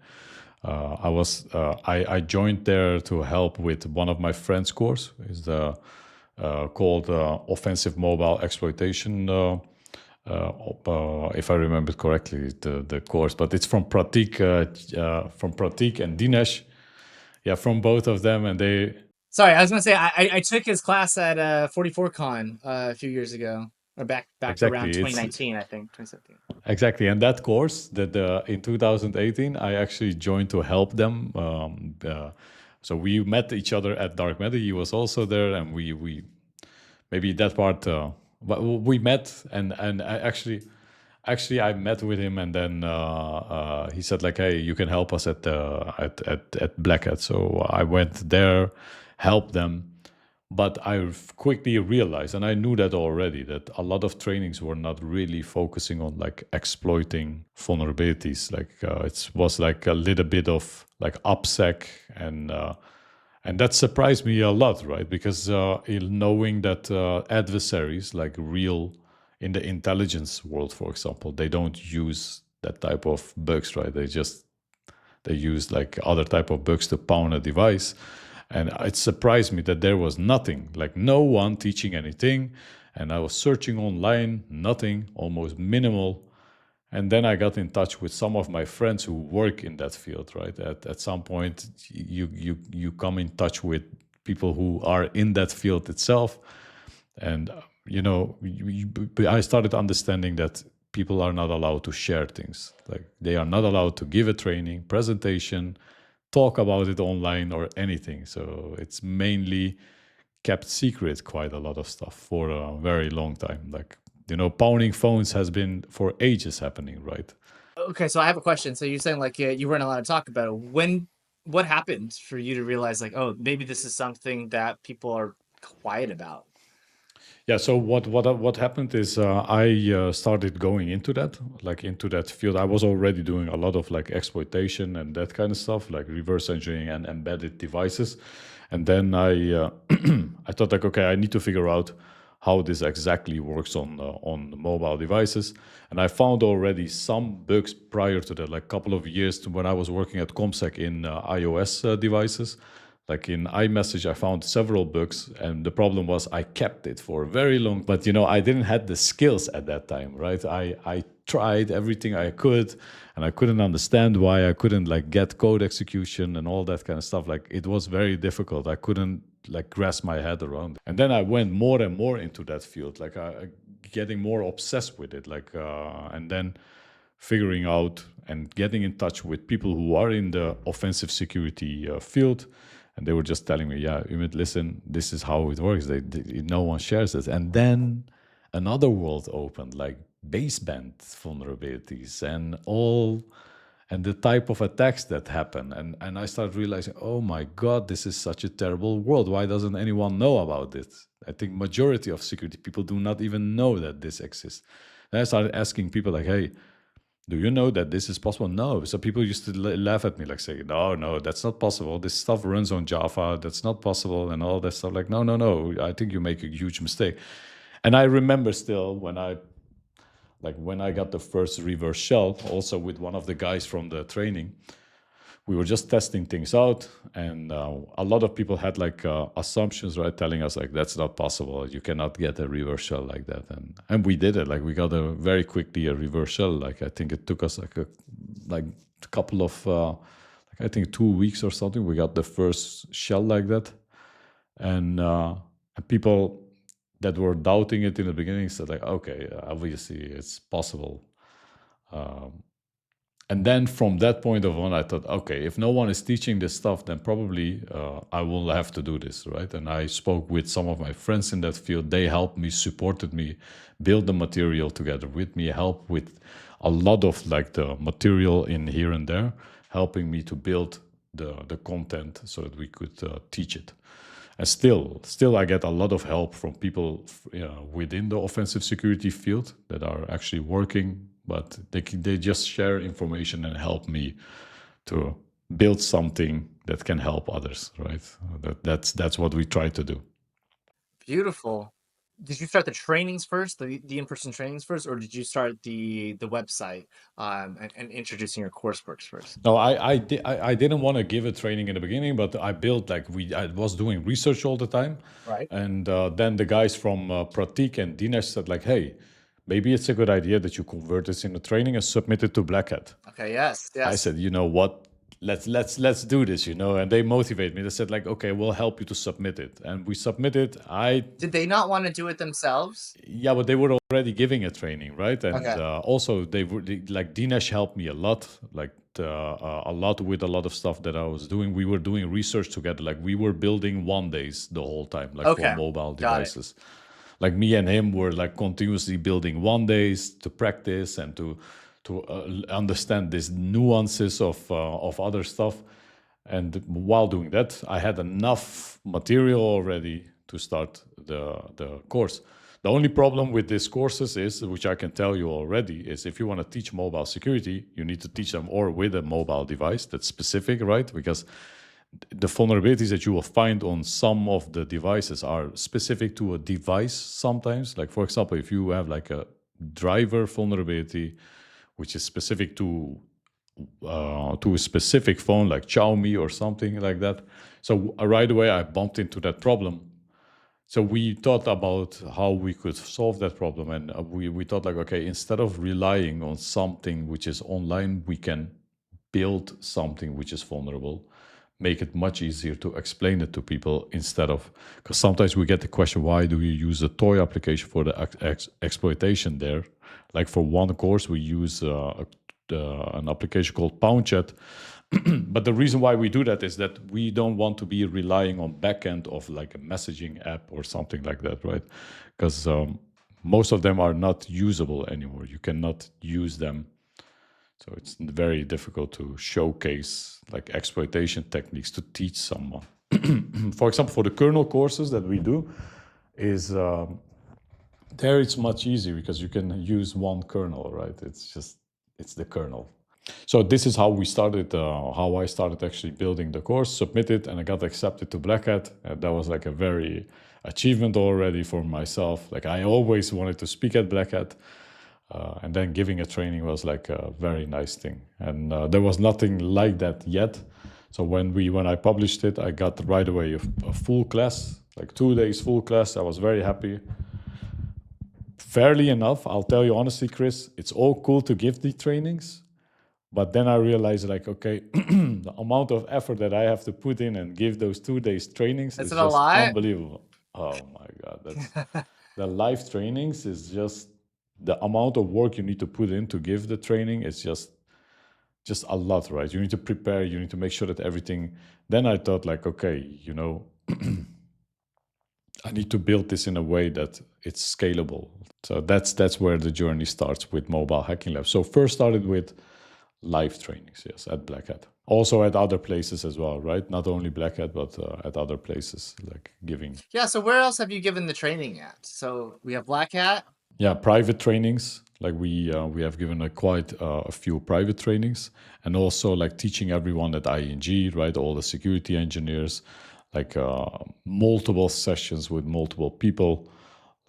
I joined there to help with one of my friends' course. Is the called Offensive Mobile Exploitation. If I remember it correctly, the course, but it's from Pratik and Dinesh. Yeah, from both of them, and they Sorry, I was gonna say I took his class at 44Con a few years ago, or back around exactly it's 2019, I think 2017. exactly, and that course that in 2018 I actually joined to help them. So we met each other at DarkMatter. He was also there, and we maybe that part. But we met, and actually I met with him, and then he said like, "Hey, you can help us at Black Hat." So I went there, helped them, but I quickly realized, and I knew that already, that a lot of trainings were not really focusing on like exploiting vulnerabilities. Like it was like a little bit of like OPSEC and that surprised me a lot, right? Because in knowing that adversaries, like real in the intelligence world, for example, they don't use that type of bugs, right? They use like other type of bugs to pound a device, and it surprised me that there was nothing, like no one teaching anything, and I was searching online, nothing, almost minimal. And then I got in touch with some of my friends who work in that field, right? At some point, you come in touch with people who are in that field itself, and I started understanding that people are not allowed to share things. Like they are not allowed to give a training, presentation, talk about it online or anything. So it's mainly kept secret, quite a lot of stuff for a very long time. Like pounding phones has been for ages happening, right? Okay, so I have a question. So you're saying like you weren't allowed to talk about it. What happened for you to realize like, oh, maybe this is something that people are quiet about? Yeah. So what happened is I started going into that, like into that field. I was already doing a lot of like exploitation and that kind of stuff, like reverse engineering and embedded devices. And then I I thought like, okay, I need to figure out how this exactly works on mobile devices. And I found already some bugs prior to that, like a couple of years to when I was working at ComSec in iOS devices. Like in iMessage, I found several bugs, and the problem was I kept it for a very long. But I didn't have the skills at that time, right? I tried everything I could, and I couldn't understand why I couldn't like get code execution and all that kind of stuff. Like it was very difficult. I couldn't like grasp my head around it. And then I went more and more into that field, like getting more obsessed with it, like and then figuring out and getting in touch with people who are in the offensive security field. And they were just telling me, yeah, Umit, listen, this is how it works. No one shares it. And then another world opened, like baseband vulnerabilities and the type of attacks that happen. And I started realizing, oh my God, this is such a terrible world. Why doesn't anyone know about it? I think majority of security people do not even know that this exists. And I started asking people like, hey, do you know that this is possible? No. So people used to laugh at me, like say, no, that's not possible. This stuff runs on Java. That's not possible, and all that stuff. Like, no. I think you make a huge mistake. And I remember still when I got the first reverse shell, also with one of the guys from the training, we were just testing things out, and a lot of people had like assumptions, right, telling us like that's not possible, you cannot get a reverse shell like that, and we did it. Like we got a very quickly a reverse shell. Like I think it took us like a couple of like I think 2 weeks or something. We got the first shell like that, and people that were doubting it in the beginning said like, okay, obviously it's possible. And then from that point of on, I thought, okay, if no one is teaching this stuff, then probably I will have to do this, right? And I spoke with some of my friends in that field. They helped me, supported me, build the material together with me, help with a lot of like the material in here and there, helping me to build the content so that we could teach it. And still, I get a lot of help from people within the offensive security field that are actually working, but they just share information and help me to build something that can help others, right? That's what we try to do. Beautiful. Did you start the trainings first, the in-person trainings first, or did you start the website and introducing your coursework first? No, I didn't want to give a training in the beginning, but I built like I was doing research all the time, Right. and then the guys from Pratik and Dinesh said like, hey, maybe it's a good idea that you convert this into training and submit it to Black Hat. Okay. Yes. I Yes. said, you know what? Let's do this, you know. And they motivate me. They said like, okay, we'll help you to submit it, and we submitted. Did they not want to do it themselves? Yeah, but they were already giving a training, right? And Okay. also like Dinesh helped me a lot, like a lot with a lot of stuff that I was doing. We were doing research together, like we were building one days the whole time, like for Okay. mobile Got it. devices. Like me and him were like continuously building one days to practice and to understand these nuances of other stuff. And while doing that, I had enough material already to start the course. The only problem with these courses is, which I can tell you already, is if you want to teach mobile security, you need to teach them or with a mobile device that's specific, right? Because the vulnerabilities that you will find on some of the devices are specific to a device sometimes. Like, for example, if you have like a driver vulnerability, which is specific to a specific phone like Xiaomi or something like that. So right away I bumped into that problem. So we thought about how we could solve that problem, and we thought like, okay, instead of relying on something which is online, we can build something which is vulnerable, make it much easier to explain it to people instead of, because sometimes we get the question, why do you use a toy application for the exploitation there? Like for one course, we use an application called PoundChat. But the reason why we do that is that we don't want to be relying on backend of like a messaging app or something like that, right? Because most of them are not usable anymore. You cannot use them. So it's very difficult to showcase like exploitation techniques to teach someone. For example, for the kernel courses that we do, is there it's much easier because you can use one kernel, right? It's the kernel. So this is how we started, how I started actually building the course, submitted, and I got accepted to Black Hat. That was like a very achievement already for myself. Like I always wanted to speak at Black Hat. And then giving a training was like a very nice thing. And there was nothing like that yet. So when I published it, I got right away a full class, like 2 days full class. I was very happy. Fairly enough, I'll tell you honestly, Chris, it's all cool to give the trainings. But then I realized like, okay, the amount of effort that I have to put in and give those 2 days trainings Is is it a just lot? unbelievable. Oh my God, the live trainings is just the amount of work you need to put in to give the training is just a lot, right? You need to prepare, you need to make sure that everything. Then I thought like, okay, you know, I need to build this in a way that it's scalable. So that's where the journey starts with Mobile Hacking Lab. So first started with live trainings, yes, at Black Hat. Also at other places as well, right? Not only Black Hat, but at other places, like giving. Yeah. So where else have you given the training at? So we have Black Hat. Yeah, private trainings. Like we have given quite a few private trainings, and also like teaching everyone at ING, right? All the security engineers, like multiple sessions with multiple people,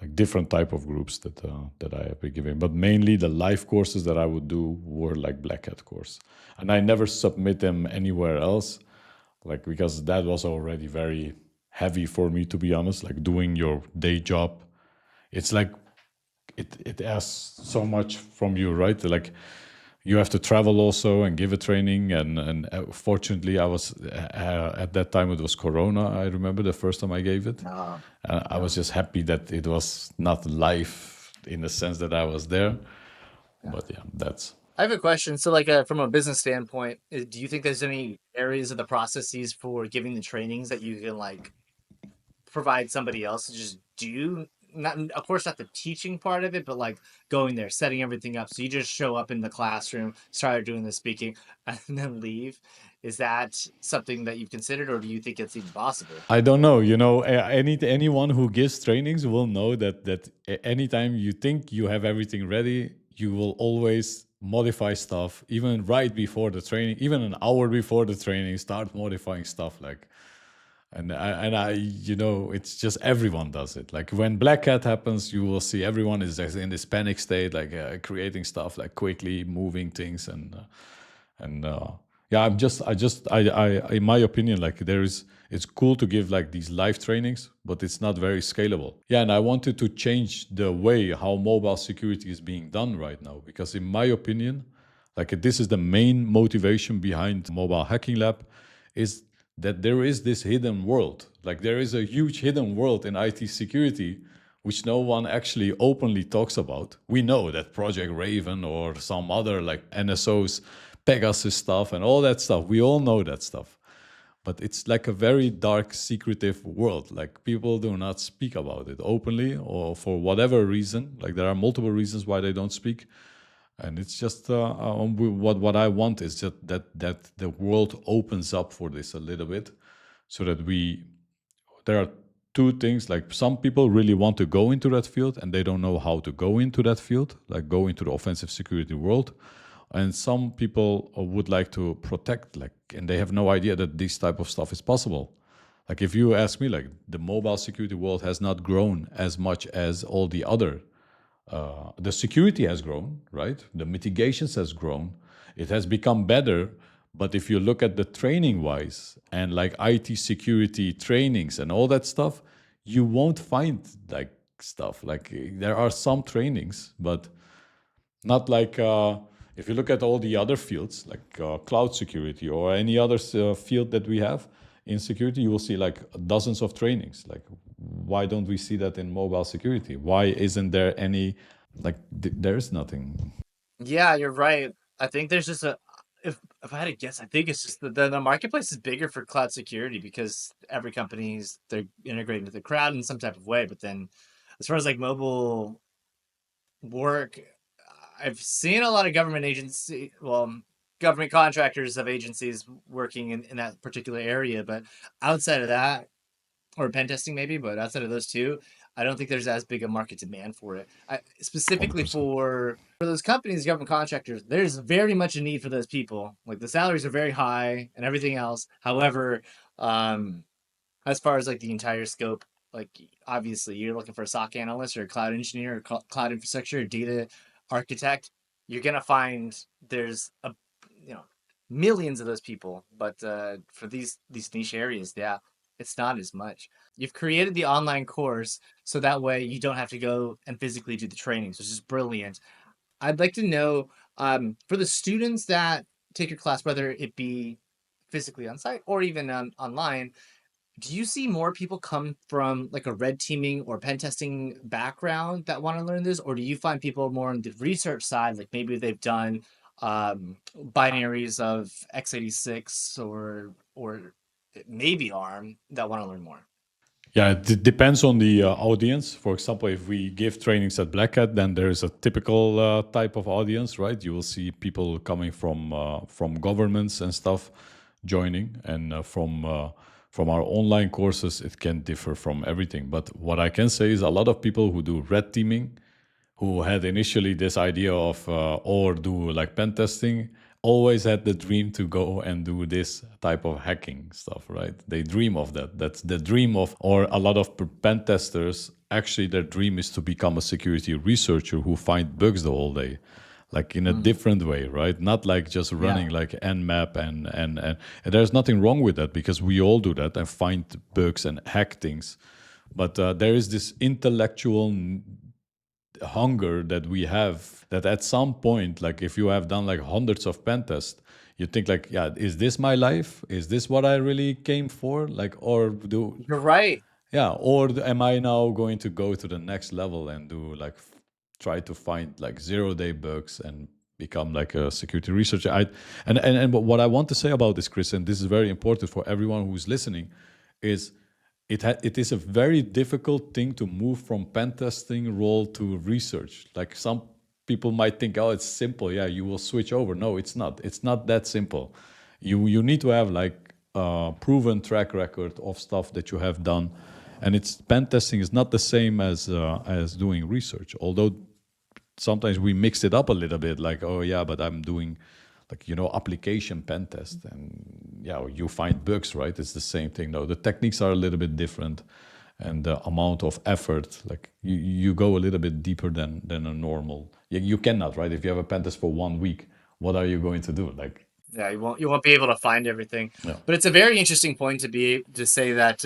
like different type of groups that I have been giving. But mainly the live courses that I would do were like Black Hat course, and I never submit them anywhere else, like because that was already very heavy for me, to be honest. Like doing your day job, it's like it asks so much from you, right? Like you have to travel also and give a training, and fortunately I was at that time it was Corona. I remember the first time I gave it. I was just happy that it was not live in the sense that I was there. But yeah, that's. I have a question. So, like, from a business standpoint, do you think there's any areas of the processes for giving the trainings that you can like provide somebody else to just do? Not, of course, not the teaching part of it, but like going there, setting everything up. So you just show up in the classroom, start doing the speaking, and then leave. Is that something that you've considered, or do you think it's even possible? I don't know. You know, anyone who gives trainings will know that anytime you think you have everything ready, you will always modify stuff, even right before the training, even an hour before the training, start modifying stuff. Like and it's just everyone does it. Like when Black Hat happens, you will see everyone is just in this panic state, like creating stuff, like quickly moving things, and yeah, in my opinion, like it's cool to give like these live trainings, but it's not very scalable. Yeah, and I wanted to change the way how mobile security is being done right now, because in my opinion, like this is the main motivation behind Mobile Hacking Lab, is that there is this hidden world. Like there is a huge hidden world in IT security which no one actually openly talks about. We know that Project Raven or some other like NSO's Pegasus stuff and all that stuff. We all know that stuff. But it's like a very dark, secretive world. Like people do not speak about it openly or for whatever reason. Like there are multiple reasons why they don't speak. And it's just what I want is just that the world opens up for this a little bit, so that there are two things. Like some people really want to go into that field and they don't know how to go into that field, like go into the offensive security world. And some people would like to protect, like, and they have no idea that this type of stuff is possible. Like if you ask me, like the mobile security world has not grown as much as all the other. The security has grown, right? The mitigations has grown. It has become better. But if you look at the training wise and like IT security trainings and all that stuff, you won't find like stuff. Like there are some trainings, but not like if you look at all the other fields, like cloud security or any other field that we have in security, you will see like dozens of trainings. Like, why don't we see that in mobile security? Why isn't there any? Like, there's nothing. Yeah, you're right. I think there's just a if I had to guess, I think it's just the marketplace is bigger for cloud security because every company's they're integrated into the crowd in some type of way. But then, as far as like mobile work, I've seen a lot of government contractors of agencies working in that particular area. But outside of that, or pen testing maybe, but outside of those two, I don't think there's as big a market demand for it. Specifically 100%. for those companies, government contractors, there's very much a need for those people. Like the salaries are very high and everything else. However, um, as far as like the entire scope, like obviously you're looking for a SOC analyst or a cloud engineer or cloud infrastructure or data architect, you're gonna find there's a you know millions of those people. But for these niche areas, yeah, it's not as much. You've created the online course so that way you don't have to go and physically do the trainings, which is brilliant. I'd like to know for the students that take your class, whether it be physically on site or even online, do you see more people come from like a red teaming or pen testing background that want to learn this, or do you find people more on the research side, like maybe they've done binaries of x86 or maybe ARM that want to learn more? Yeah, it depends on the audience. For example, if we give trainings at Black Hat, then there is a typical type of audience, right? You will see people coming from governments and stuff joining, and from our online courses, it can differ from everything. But what I can say is a lot of people who do red teaming, who had initially this idea of or do like pen testing, always had the dream to go and do this type of hacking stuff, right? They dream of that. That's the dream of, or a lot of pen testers, actually their dream is to become a security researcher who find bugs the whole day, like in a different way, right? Not like just running like nmap and there's nothing wrong with that, because we all do that and find bugs and hack things. But there is this intellectual hunger that we have, that at some point, like if you have done like hundreds of pen tests, you think like, yeah, is this my life? Is this what I really came for? Like, or do, You're right. yeah, or am I now going to go to the next level and do like try to find like 0-day bugs and become like a security researcher? And what I want to say about this, Chris, and this is very important for everyone who's listening, is it is a very difficult thing to move from pen testing role to research. Like some people might think, oh, it's simple. Yeah, you will switch over. No, it's not. It's not that simple. You need to have like a proven track record of stuff that you have done, and it's pen testing is not the same as doing research. Although sometimes we mix it up a little bit, like, oh yeah, but I'm doing like application pen test, and yeah, you find bugs, right? It's the same thing. No, the techniques are a little bit different, and the amount of effort, like you go a little bit deeper than a normal. You cannot, right? If you have a pen test for 1 week, what are you going to do? Like, Yeah, you won't be able to find everything. yeah. But it's a very interesting point to say that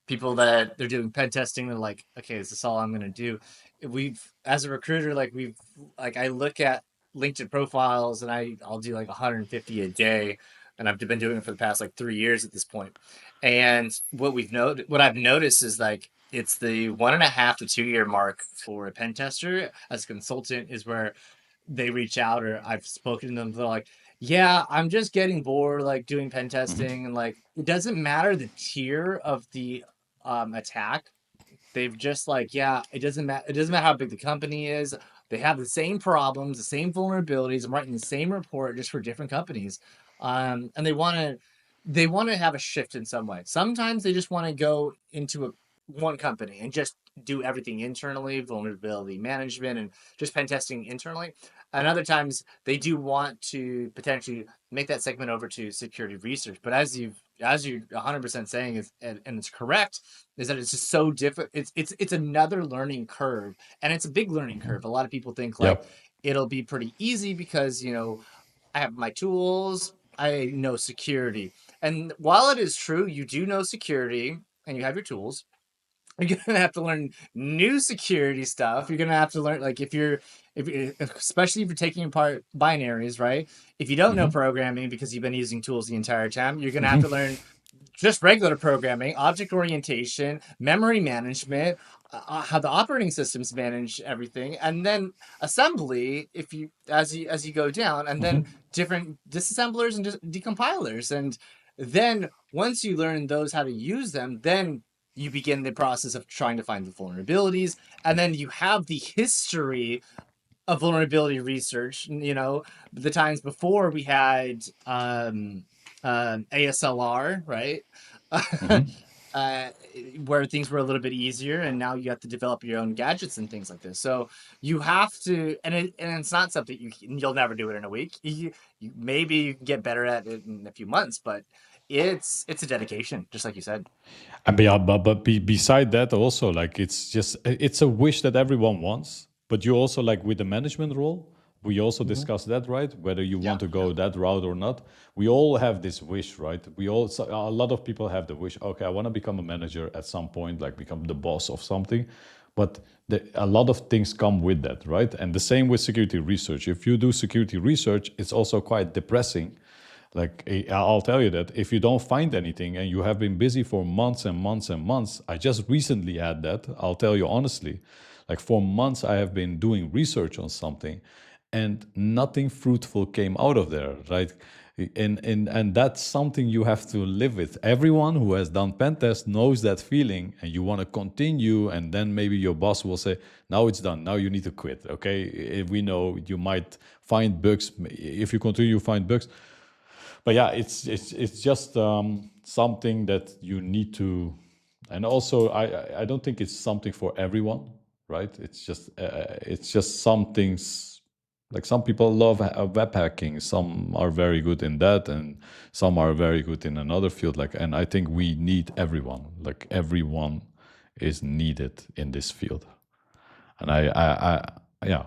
people that they're doing pen testing, they're like, okay, is this all I'm gonna do? We've as a recruiter, like I look at LinkedIn profiles and I'll do like 150 a day, and I've been doing it for the past like 3 years at this point. And what I've noticed is like it's the 1.5 to 2 year mark for a pen tester as a consultant is where they reach out or I've spoken to them. They're like, yeah, I'm just getting bored, like doing pen Mhm. testing, and like it doesn't matter the tier of the attack. They've just like, yeah, it doesn't matter. It doesn't matter how big the company is. They have the same problems, the same vulnerabilities. I'm writing the same report just for different companies, and they want to have a shift in some way. Sometimes they just want to go into one company and just do everything internally, vulnerability management, and just pen testing internally. And other times they do want to potentially make that segment over to security research. But as you're 100% saying is, and it's correct, is that it's just so different. It's another learning curve, and it's a big learning curve. A lot of people think like Yep. it'll be pretty easy because I have my tools, I know security, and while it is true, you do know security and you have your tools. You're gonna have to learn new security stuff. You're gonna have to learn like especially if you're taking apart binaries, right? If you don't know Hmm. programming because you've been using tools the entire time, you're gonna have Hmm. to learn just regular programming, object orientation, memory management, how the operating systems manage everything, and then assembly. If you as you go down, and then Hmm. different disassemblers and decompilers, and then once you learn those how to use them, then you begin the process of trying to find the vulnerabilities, and then you have the history of vulnerability research. The times before we had ASLR, right? Hmm. uh, where things were a little bit easier, and now you have to develop your own gadgets and things like this. So you have to, and it's not something you'll never do it in a week. Maybe you can get better at it in a few months, but it's a dedication, just like you said. And yeah, beside that, also, like, it's a wish that everyone wants. But you also, like, with the management role, we also Mhm. discussed that, right? Whether you Yeah, want to yeah. go that route or not. We all have this wish, right? A lot of people have the wish. Okay, I want to become a manager at some point, like become the boss of something. But a lot of things come with that, right? And the same with security research. If you do security research, it's also quite depressing. Like, I'll tell you that if you don't find anything and you have been busy for months and months and months, I just recently had that. I'll tell you honestly, like, for months I have been doing research on something, and nothing fruitful came out of there, right? And that's something you have to live with. Everyone who has done pen test knows that feeling, and you want to continue, and then maybe your boss will say, now it's done, now you need to quit. Okay, if we know you might find bugs, if you continue you find bugs. But yeah, it's just something that you need to. And also, I don't think it's something for everyone, right? It's just some things. Like, some people love web hacking, some are very good in that, and some are very good in another field. Like, and I think we need everyone. Like, everyone is needed in this field. And yeah,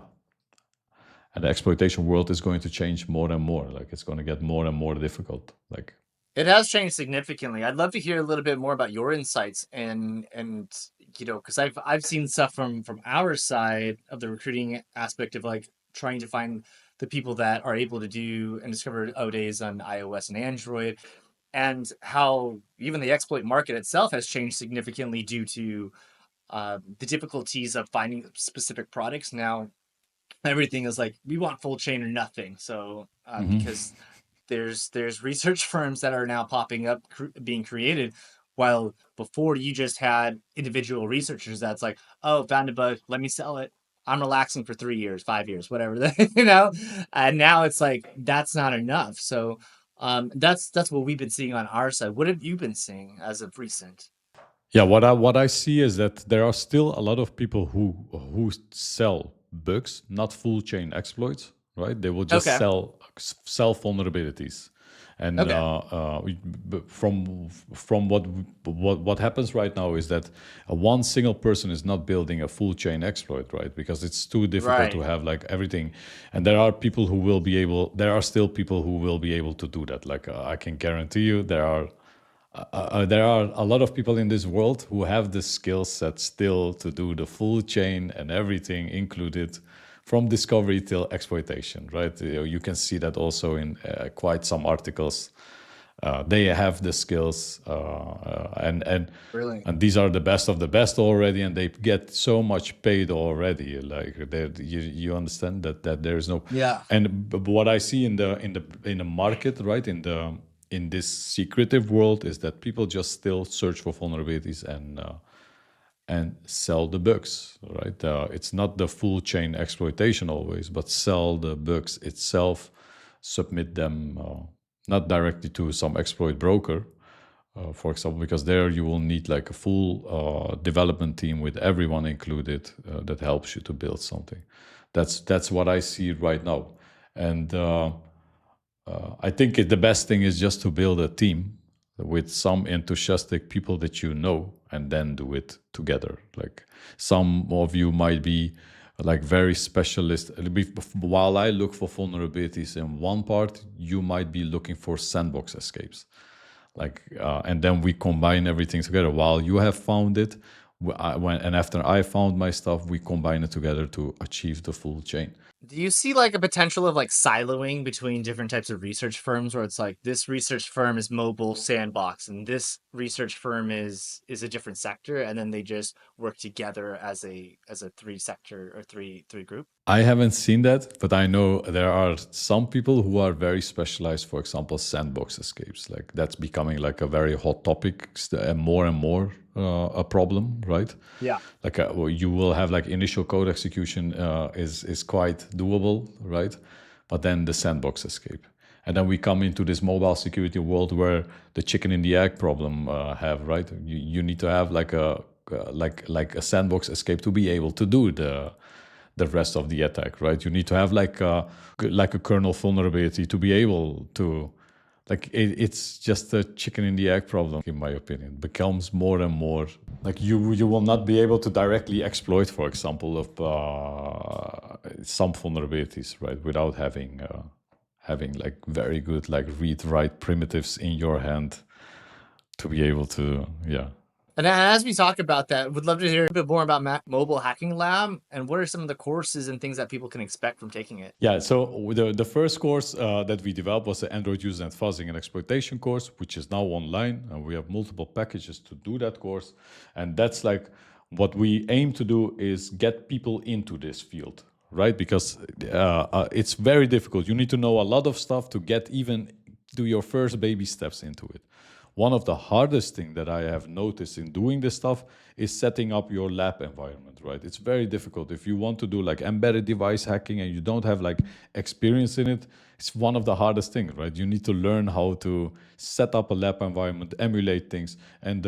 and the exploitation world is going to change more and more. Like, it's going to get more and more difficult. Like, It has changed significantly. I'd love to hear a little bit more about your insights and because I've seen stuff from our side of the recruiting aspect of like trying to find the people that are able to do and discover ODAs on iOS and Android, and how even the exploit market itself has changed significantly due to the difficulties of finding specific products. Now everything is like we want full chain or nothing. So mhm. because there's research firms that are now popping up being created, while before you just had individual researchers that's like, oh, found a bug, let me sell it, I'm relaxing for 3 years, 5 years, whatever. And now it's like that's not enough. So that's what we've been seeing on our side. What have you been seeing as of recent? Yeah, what I see is that there are still a lot of people who sell bugs, not full chain exploits, right? They will just Okay. sell. self vulnerabilities. And Okay. from what happens right now is that one single person is not building a full chain exploit, right? Because it's too difficult to Right. have like everything. And there are people who will be able. There are still people who will be able to do that. Like I can guarantee you, there are a lot of people in this world who have the skill set still to do the full chain and everything included from discovery till exploitation, right? You can see that also in quite some articles. They have the skills, Really? and these are the best of the best already, and they get so much paid already. Like you understand that there is no, Yeah. and what I see in the market, right, in this secretive world, is that people just still search for vulnerabilities and sell the bugs, right? It's not the full chain exploitation always, but sell the bugs itself, submit them not directly to some exploit broker, for example, because there you will need like a full development team with everyone included that helps you to build something. That's what I see right now, and I think the best thing is just to build a team with some enthusiastic people that you know, and then do it together. Like some of you might be like very specialist. While I look for vulnerabilities in one part, you might be looking for sandbox escapes. Like, and then we combine everything together. While you have found it, and after I found my stuff, we combine it together to achieve the full chain. Do you see like a potential of like siloing between different types of research firms where it's like this research firm is mobile sandbox and this research firm is a different sector and then they just work together as a three sector or three group? I haven't seen that, but I know there are some people who are very specialized. For example, sandbox escapes. Like that's becoming like a very hot topic and more a problem, right? Yeah. Like well, you will have like initial code execution is quite doable, right? But then the sandbox escape, and then we come into this mobile security world where the chicken in the egg problem have, right. You need to have like a sandbox escape to be able to do the rest of the attack, right? You need to have like a kernel vulnerability to be able to, like it's just a chicken in the egg problem, in my opinion. It becomes more and more like you will not be able to directly exploit, for example, of some vulnerabilities, right, without having like very good like read write primitives in your hand to be able to, yeah. And as we talk about that, would love to hear a bit more about Mobile Hacking Lab and what are some of the courses and things that people can expect from taking it? Yeah, so the first course that we developed was the Android user and fuzzing and exploitation course, which is now online, and we have multiple packages to do that course. And that's like what we aim to do is get people into this field, right? Because it's very difficult. You need to know a lot of stuff to get even do your first baby steps into it. One of the hardest thing that I have noticed in doing this stuff is setting up your lab environment, right? It's very difficult. If you want to do like embedded device hacking and you don't have like experience in it, it's one of the hardest things, right? You need to learn how to set up a lab environment, emulate things. And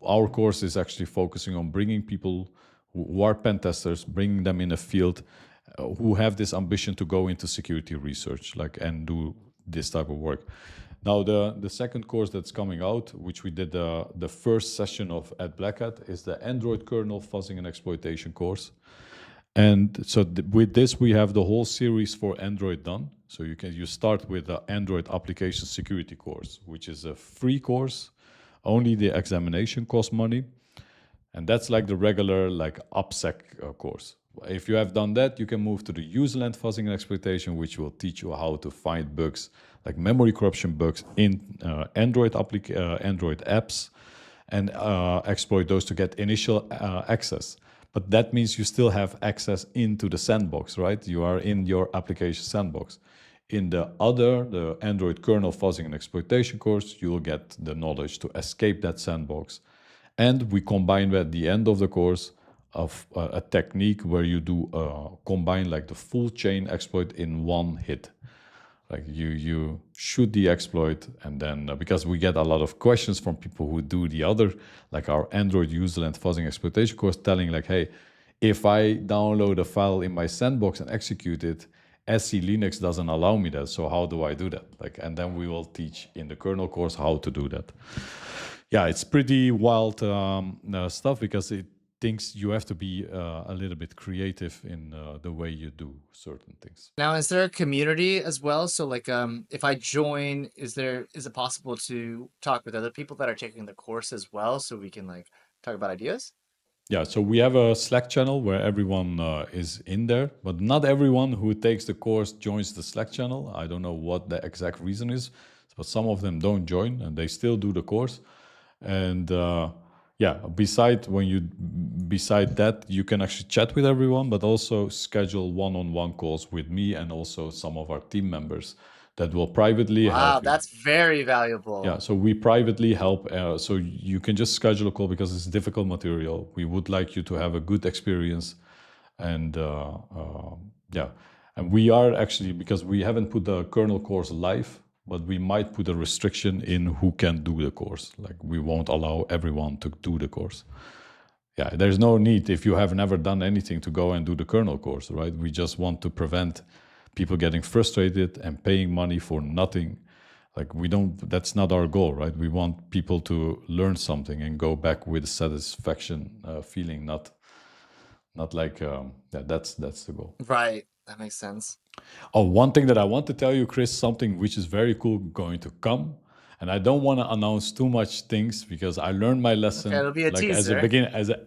our course is actually focusing on bringing people who are pen testers, bringing them in a field who have this ambition to go into security research, like, and do this type of work. Now, the second course that's coming out, which we did the first session of at Black Hat, is the Android kernel fuzzing and exploitation course. And so with this, we have the whole series for Android done. So you start with the Android application security course, which is a free course. Only the examination costs money. And that's like the regular like OPSEC course. If you have done that, you can move to the userland fuzzing and exploitation, which will teach you how to find bugs, like memory corruption bugs in Android apps, and exploit those to get initial access. But that means you still have access into the sandbox, right? You are in your application sandbox. In the Android kernel fuzzing and exploitation course, you will get the knowledge to escape that sandbox. And we combine at the end of the course of a technique where you do combine like the full chain exploit in one hit. Like you shoot the exploit, and then because we get a lot of questions from people who do the other, like our Android userland fuzzing exploitation course, telling like, hey, if I download a file in my sandbox and execute it, SE Linux doesn't allow me that. So how do I do that? Like, and then we will teach in the kernel course how to do that. Yeah, it's pretty wild stuff because it thinks you have to be a little bit creative in the way you do certain things. Now, is there a community as well? So, like, if I join, is it possible to talk with other people that are taking the course as well, so we can like talk about ideas? Yeah, so we have a Slack channel where everyone is in there, but not everyone who takes the course joins the Slack channel. I don't know what the exact reason is, but some of them don't join and they still do the course. And yeah, beside that, you can actually chat with everyone, but also schedule one-on-one calls with me and also some of our team members that will privately Wow, help you. that's very valuable. Yeah, so we privately help. So you can just schedule a call because it's difficult material. We would like you to have a good experience, and yeah, and we are actually, because we haven't put the kernel course live, but we might put a restriction in who can do the course. Like we won't allow everyone to do the course. Yeah, there's no need if you have never done anything to go and do the kernel course, right? We just want to prevent people getting frustrated and paying money for nothing. Like we don't, that's not our goal, right? We want people to learn something and go back with satisfaction feeling, not like yeah, that's the goal. Right, that makes sense. Oh, one thing that I want to tell you, Chris, something which is very cool going to come. And I don't want to announce too much things because I learned my Okay, lesson. it'll be a Like teaser.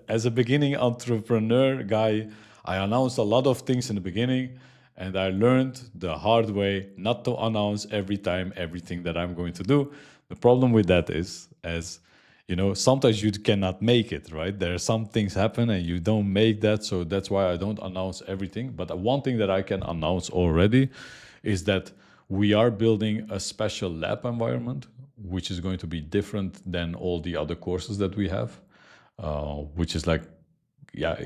as a beginning entrepreneur guy, I announced a lot of things in the beginning, and I learned the hard way not to announce every time everything that I'm going to do. The problem with that is, as you know, sometimes you cannot make it, right? There are some things happen and you don't make that. So that's why I don't announce everything. But one thing that I can announce already is that we are building a special lab environment, which is going to be different than all the other courses that we have, which is like, yeah,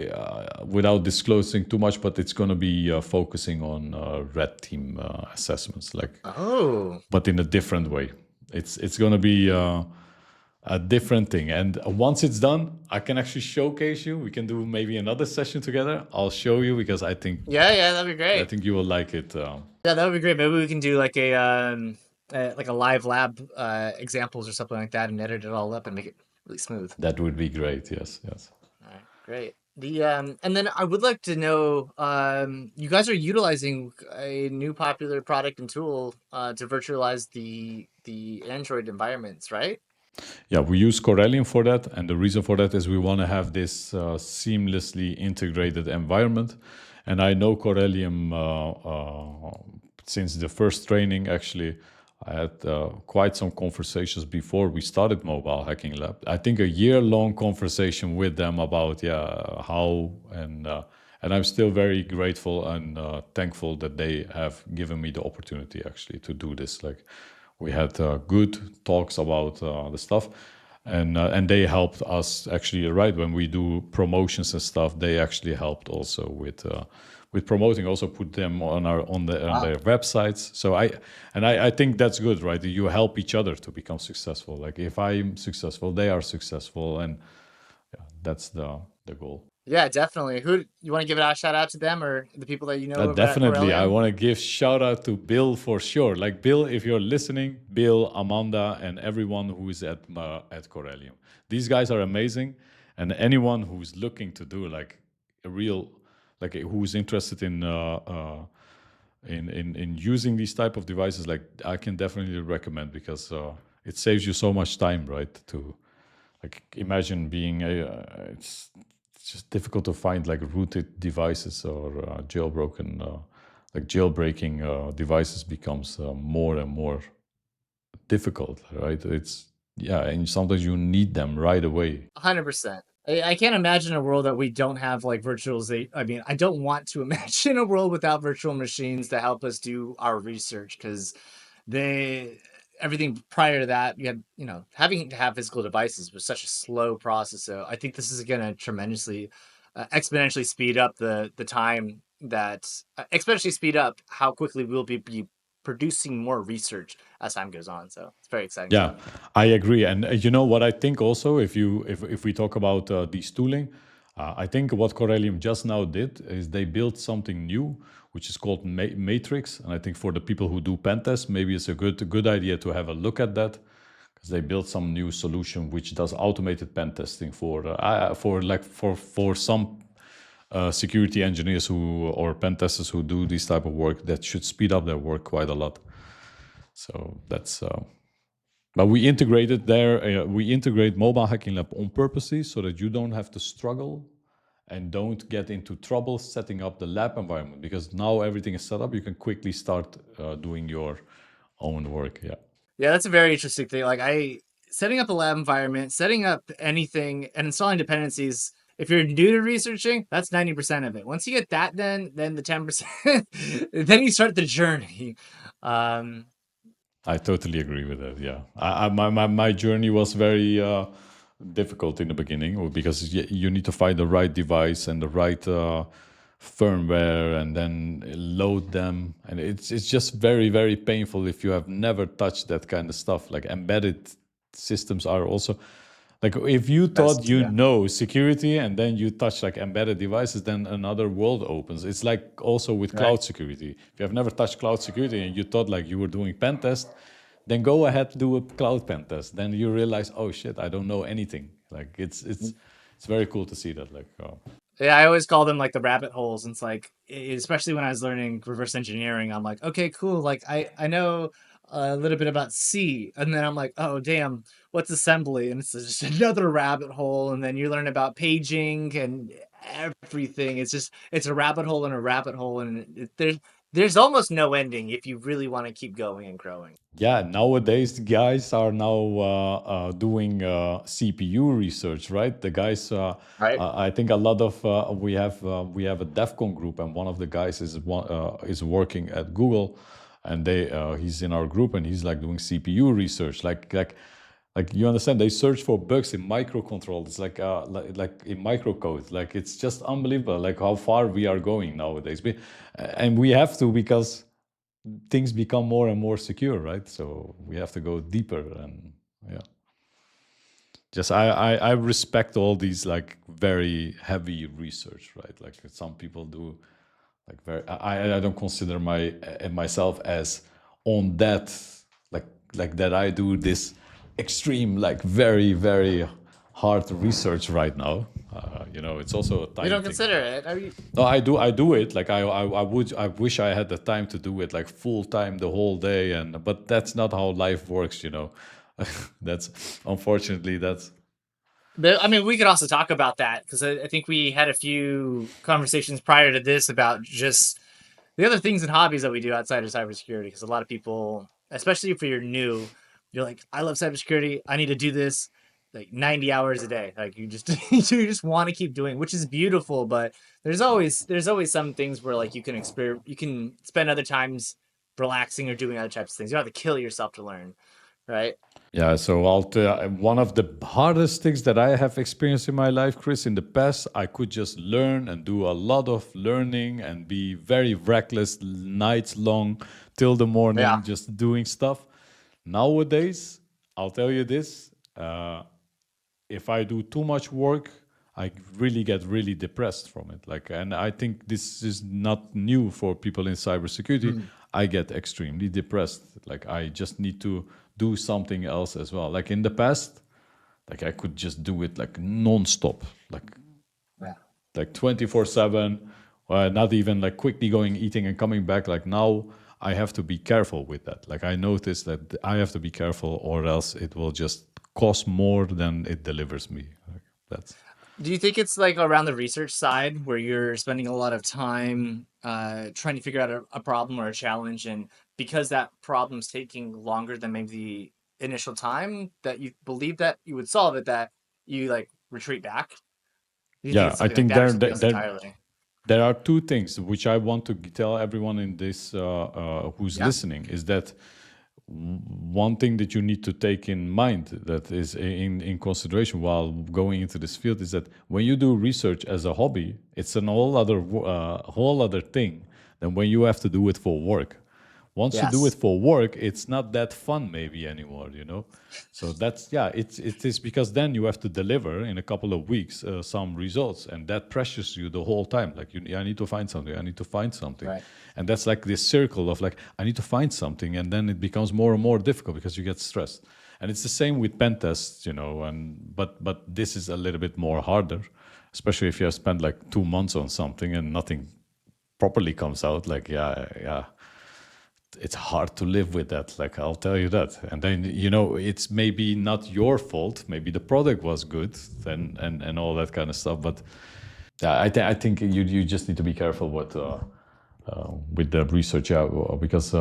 without disclosing too much, but it's going to be focusing on red team assessments, like, Oh, but in a different way. It's going to be a different thing. And once it's done, I can actually showcase you. We can do maybe another session together. I'll show you because I think yeah, that'd be I great. think you will like it. Yeah, that would be great. Maybe we can do like a live lab examples or something like that, and edit it all up and make it really smooth. That would be great. Yes, yes. All right, great. And then I would like to know, you guys are utilizing a new popular product and tool to virtualize the Android environments, right? Yeah, we use Corellium for that, and the reason for that is we want to have this seamlessly integrated environment. And I know Corellium since the first training. Actually, I had quite some conversations before we started Mobile Hacking Lab. I think a year-long conversation with them about how and I'm still very grateful and thankful that they have given me the opportunity actually to do this. Like we had good talks about the stuff, and they helped us actually. Right when we do promotions and stuff, they actually helped also with promoting. Also put them on on their websites. So I think that's good, right? You help each other to become successful. Like if I'm successful, they are successful, and yeah, that's the goal. Yeah, definitely. Who you want to give a shout out to them or the people that you know over at Definitely, I Corellium? want to give shout out to Bill for sure. Like Bill, if you're listening, Bill, Amanda, and everyone who is at Corellium. These guys are amazing, and anyone who's looking to do like a real, like who's interested in using these type of devices, like I can definitely recommend because it saves you so much time, right? To like imagine being it's just difficult to find like rooted devices or jailbroken like jailbreaking devices becomes more and more difficult, right? It's yeah, and sometimes you need them right away. 100%. I can't imagine a world that we don't have like virtualization. I mean, I don't want to imagine a world without virtual machines to help us do our research because they everything prior to that, you had, having to have physical devices was such a slow process. So I think this is going to tremendously, exponentially speed up the time that, exponentially speed up how quickly we'll be producing more research as time goes on. So it's very exciting Yeah, stuff. I agree. And you know what I think also, if we talk about these tooling, I think what Corellium just now did is they built something new, which is called Matrix. And I think for the people who do pen tests, maybe it's a good idea to have a look at that, because they built some new solution which does automated pen testing for some security engineers who or pen testers who do this type of work. That should speed up their work quite a lot. So that's. But we integrated there. We integrate Mobile Hacking Lab on purposely so that you don't have to struggle and don't get into trouble setting up the lab environment, because now everything is set up. You can quickly start doing your own work. Yeah. Yeah, that's a very interesting thing. Like setting up a lab environment, setting up anything, and installing dependencies. If you're new to researching, that's 90% of it. Once you get that done, then the 10%, then you start the journey. I totally agree with that. Yeah, my journey was very difficult in the beginning, because you need to find the right device and the right firmware, and then load them, and it's just very painful if you have never touched that kind of stuff. Like embedded systems are also like, if you thought Best, you yeah. know security and then you touch like embedded devices, then another world opens. It's like also with Right. cloud security. If you have never touched cloud security and you thought like you were doing pen test, then go ahead, do a cloud pen test. Then you realize, oh shit, I don't know anything. Like it's very cool to see that. Like Yeah, I always call them like the rabbit holes. And it's like, especially when I was learning reverse engineering, I'm like, okay, cool. Like I know a little bit about C, and then I'm like, oh damn, what's assembly? And it's just another rabbit hole. And then you learn about paging and everything. It's a rabbit hole and a rabbit hole, and there's almost no ending if you really want to keep going and growing. yeah, nowadays the guys are now doing CPU research, right? The guys, Right. I think a lot of we have a DevCon group, and one of the guys is working at Google, and he's in our group, and he's like doing CPU research, like you understand, they search for bugs in microcontrollers, like in microcode. Like it's just unbelievable, like how far we are going nowadays. And we have to, because things become more and more secure, right? So we have to go deeper, and yeah, just I respect all these like very heavy research, right? Like some people do, like very. I don't consider myself as on that, like like that. I do this extreme, like very hard research right now. It's also a You time don't thing. consider it? Are you? No, I do it. Like I wish I had the time to do it like full time the whole day, but that's not how life works. That's unfortunately that's. I mean, we could also talk about that because I think we had a few conversations prior to this about just the other things and hobbies that we do outside of cybersecurity. Because a lot of people, especially if you're new, you're like, I love cybersecurity. I need to do this like 90 hours a day. Like you just you just want to keep doing, which is beautiful. But there's always some things where like you can spend other times relaxing or doing other types of things. You don't have to kill yourself to learn, right? Yeah, so one of the hardest things that I have experienced in my life, Chris, in the past, I could just learn and do a lot of learning and be very reckless nights long till the Yeah. morning, just doing stuff. Nowadays, I'll tell you this: if I do too much work, I really get really depressed from it. Like, and I think this is not new for people in cybersecurity. I get extremely depressed. Like, I just need to do something else as well. Like in the past, like I could just do it like non-stop, Yeah. like 24/7, not even like quickly going eating and coming back. Like now I have to be careful with that. Like I notice that I have to be careful, or else it will just cost more than it delivers me. Like, that's. Do you think it's like around the research side where you're spending a lot of time trying to figure out a problem or a challenge, and because that problem's taking longer than maybe the initial time that you believe that you would solve it, that you like retreat back? Do you think Yeah, it's I something like think that or there something there, else there entirely? there are two things which I want to tell everyone in this who's Yeah. listening, is that one thing that you need to take in mind, that is in consideration while going into this field, is that when you do research as a hobby, it's an whole other thing than when you have to do it for work. Once you do it Yes. for work, it's not that fun maybe anymore, you know. So that's yeah, it is because then you have to deliver in a couple of weeks some results, and that pressures you the whole time. Like I need to find something, I need to find something, Right. and that's like this circle of like I need to find something, and then it becomes more and more difficult because you get stressed. And it's the same with pen tests, you know. And but this is a little bit more harder, especially if you have spent like 2 months on something and nothing properly comes out. Like yeah, it's hard to live with that. Like I'll tell you that. And then you know it's maybe not your fault. Maybe the product was good and all that kind of stuff. But yeah, I think you just need to be careful with the research, yeah, because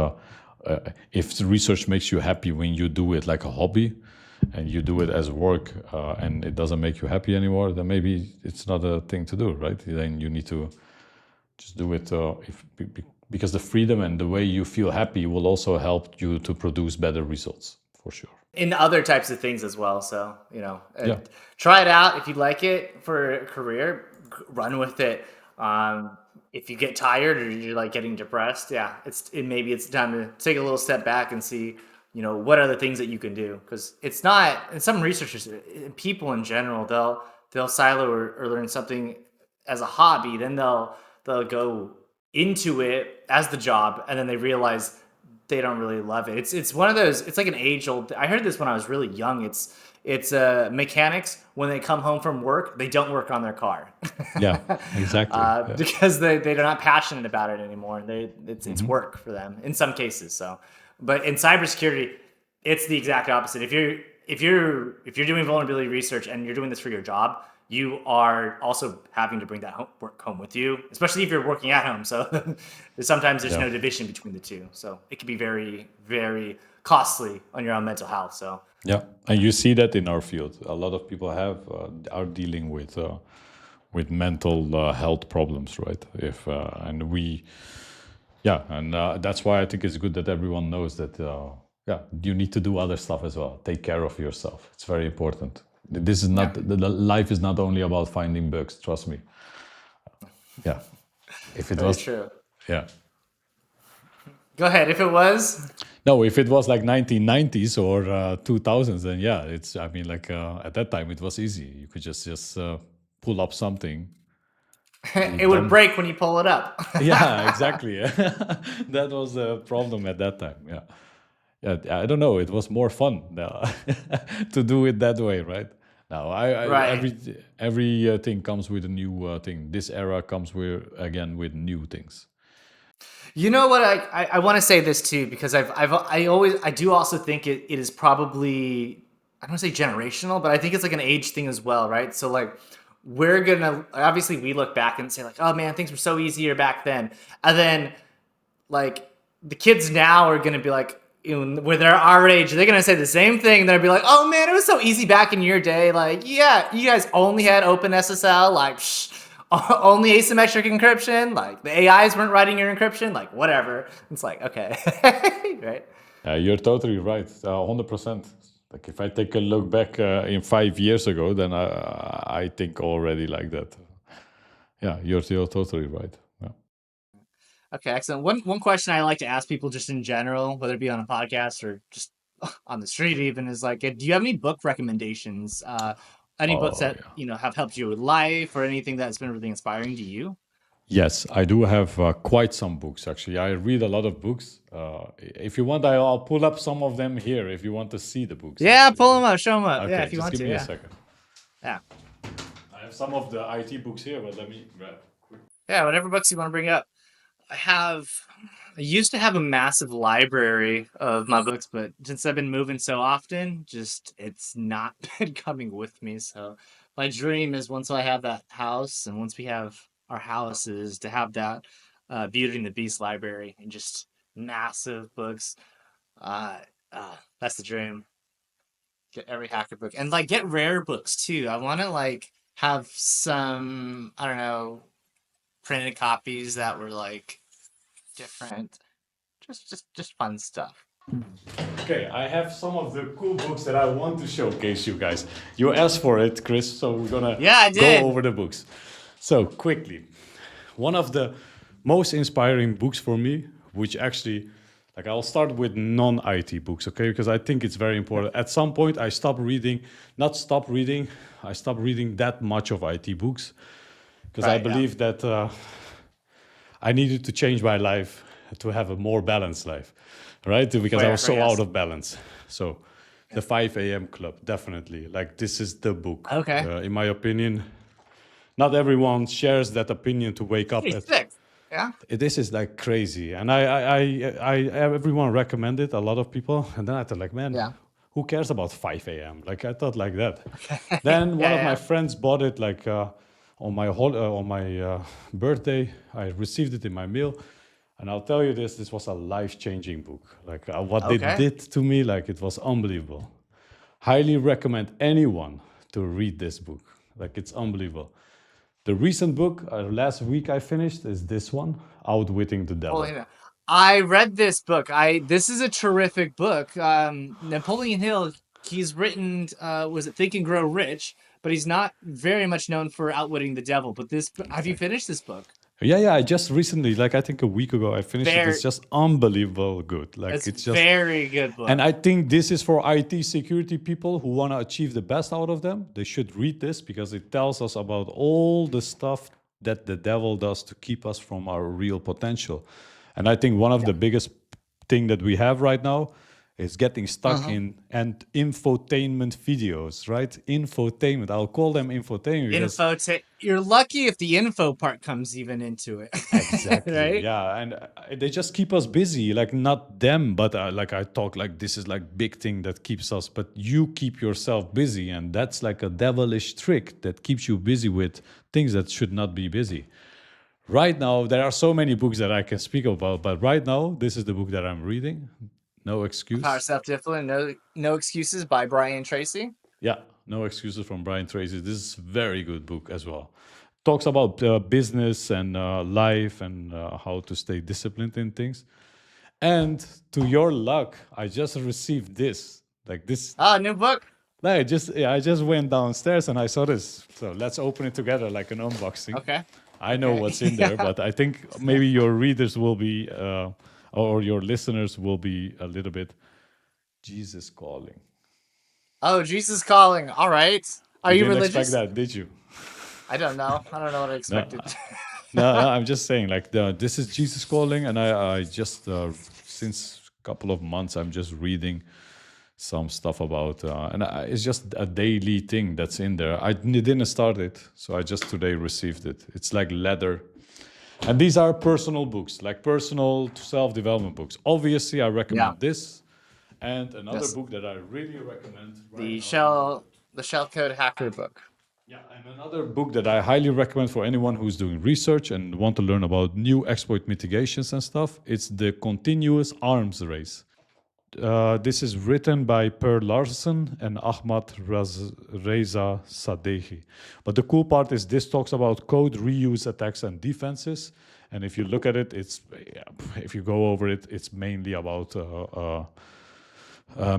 if the research makes you happy when you do it like a hobby, and you do it as work, and it doesn't make you happy anymore, then maybe it's not a thing to do, right? Then you need to just do it because the freedom and the way you feel happy will also help you to produce better results for sure. In other types of things as well. So, Yeah. try it out. If you like it for a career, run with it. If you get tired or you're like getting depressed, yeah, maybe it's time to take a little step back and see, what are the things that you can do. Because it's not, and some researchers, people in general, they'll silo or learn something as a hobby, then they'll go into it as the job, and then they realize they don't really love it. It's one of those. It's like an age old. I heard this when I was really young. It's mechanics when they come home from work, they don't work on their car Yeah, exactly. Yeah. because they're not passionate about it anymore. It's work for them in some cases. So, but in cybersecurity, it's the exact opposite. If you're doing vulnerability research and you're doing this for your job, you are also having to bring that work home with you, especially if you're working at home. So sometimes there's Yeah. no division between the two. So it can be very, very costly on your own mental health. So Yeah, and you see that in our field. A lot of people are dealing with mental health problems, right? If and we, yeah, and that's why I think it's good that everyone knows that. Yeah, you need to do other stuff as well. Take care of yourself. It's very important. This is not the life is not only about finding bugs. Trust me. Yeah, if it very was, true. yeah. Go ahead. If it was, No, if it was like 1990s or 2000s, then yeah, it's. I mean, like at that time, it was easy. You could just pull up something. You it would don't. break when you pull it up. Yeah, exactly. That was the problem at that time. Yeah, yeah. I don't know. It was more fun now to do it that way, right? Now, Right. every thing comes with a new thing. This era comes with new things. You know what? I want to say this too because I do also think it is probably, I don't want to say generational, but I think it's like an age thing as well, right? So like we're gonna, obviously we look back and say like, oh man, things were so easier back then, and then like the kids now are gonna be like, where they're our age, they're gonna say the same thing. They'll be like, "Oh man, it was so easy back in your day. Like, yeah, you guys only had open SSL, like, only asymmetric encryption. Like, the AIs weren't writing your encryption. Like, whatever." It's like, okay, right? You're totally right, 100%. Like if I take a look back in 5 years ago, then I think already like that. Yeah, you're totally right. Yeah. Okay, excellent. One question I like to ask people just in general, whether it be on a podcast or just on the street, even, is like, do you have any book recommendations? Any books Oh that yeah. have helped you with life, or anything that's been really inspiring to you? Yes, I do have quite some books actually. I read a lot of books. If you want, I'll pull up some of them here. If you want to see the books, Yeah, actually. pull them up, show them up. Yeah, Okay, if you just want give to. me a Yeah, second. yeah, I have some of the IT books here, but let me grab. yeah. Whatever books you want to bring up. I used to have a massive library of my books, but since I've been moving so often, just it's not been coming with me. So my dream is once I have that house and once we have our houses to have that Beauty and the Beast library and just massive books. Uh, that's the dream. Get every hacker book and like get rare books too. I want to like have some, I don't know, printed copies that were like different, just fun stuff. Okay, I have some of the cool books that I want to showcase you guys. You asked for it, Chris, so we're gonna Yeah, I go did. over the books. So quickly, one of the most inspiring books for me, which actually, Like I'll start with non-IT books, okay? Because I think it's very important. At some point, I stopped reading, not stop reading, I stopped reading that much of IT books because I Right. Yeah. believe that I needed to change my life to have a more balanced life, right? Because I was Fair. so out Yes. of balance. So the 5 a.m. club, definitely. Like this is the book, Okay. in my opinion. Not everyone shares that opinion to wake up at. 36. Yeah. This is like crazy, and everyone recommended a lot of people, and then I thought like, man, Yeah. who cares about 5 a.m. Like I thought like that. Okay. Then one Yeah. of my Yeah. friends bought it like on my birthday. I received it in my mail, and I'll tell you this: this was a life-changing book. Like what it Okay. did to me, like it was unbelievable. Highly recommend anyone to read this book. Like it's unbelievable. The recent book, last week I finished, is this one, Outwitting the Devil. Napoleon. I read this book. This is a terrific book. Napoleon Hill. He's written. Was it Think and Grow Rich? But he's not very much known for outwitting the devil. But this. Have you Exactly. finished this book? Yeah, I just recently, like I think a week ago, I finished it. It's Very. just unbelievable good. Like It's it's just, very good and book. I think this is for IT security people who want to achieve the best out of them. They should read this because it tells us about all the stuff that the devil does to keep us from our real potential. And I think one of Yeah. the biggest thing that we have right now is getting stuck Uh-huh. in and infotainment videos, right? Infotainment. I'll call them infotainment because You're lucky if the info part comes even into it. exactly. Right? Yeah, and they just keep us busy. Like not them, but like I talk like this is like big thing that keeps us. But you keep yourself busy, and that's like a devilish trick that keeps you busy with things that should not be busy. Right now, there are so many books that I can speak about, but right now, this is the book that I'm reading. No Power excuse. Self Discipline. No excuses by Brian Tracy. Yeah, no excuses from Brian Tracy. This is a very good book as well. Talks about business and life and how to stay disciplined in things. And to your luck, I just received this. Like this, Ah, new book. I just went downstairs and I saw this. So let's open it together like an unboxing. Okay. I know Okay. what's in there, Yeah. but I think maybe your readers will be, or your listeners will be a little bit Jesus calling. Oh, Jesus calling. All right. Are You you didn't expect religious? that, did you? I don't know. I don't know what I No, expected. no, I'm just saying, like this is Jesus calling, and I just since a couple of months I'm just reading some stuff about, and it's just a daily thing that's in there. I didn't start it, so I just today received it. It's like leather, and these are personal books, like personal self-development books. Obviously, I Yeah. recommend this, and another Yes. book that I really recommend right The now is shell the shell code hacker book. yeah, and another book that I highly recommend for anyone who's doing research and want to learn about new exploit mitigations and stuff. It's The Continuous Arms Race. This is written by Per Larsen and Reza Sadehi. But the cool part is this talks about code reuse attacks and defenses. And if you look at it, if you go over it, it's mainly about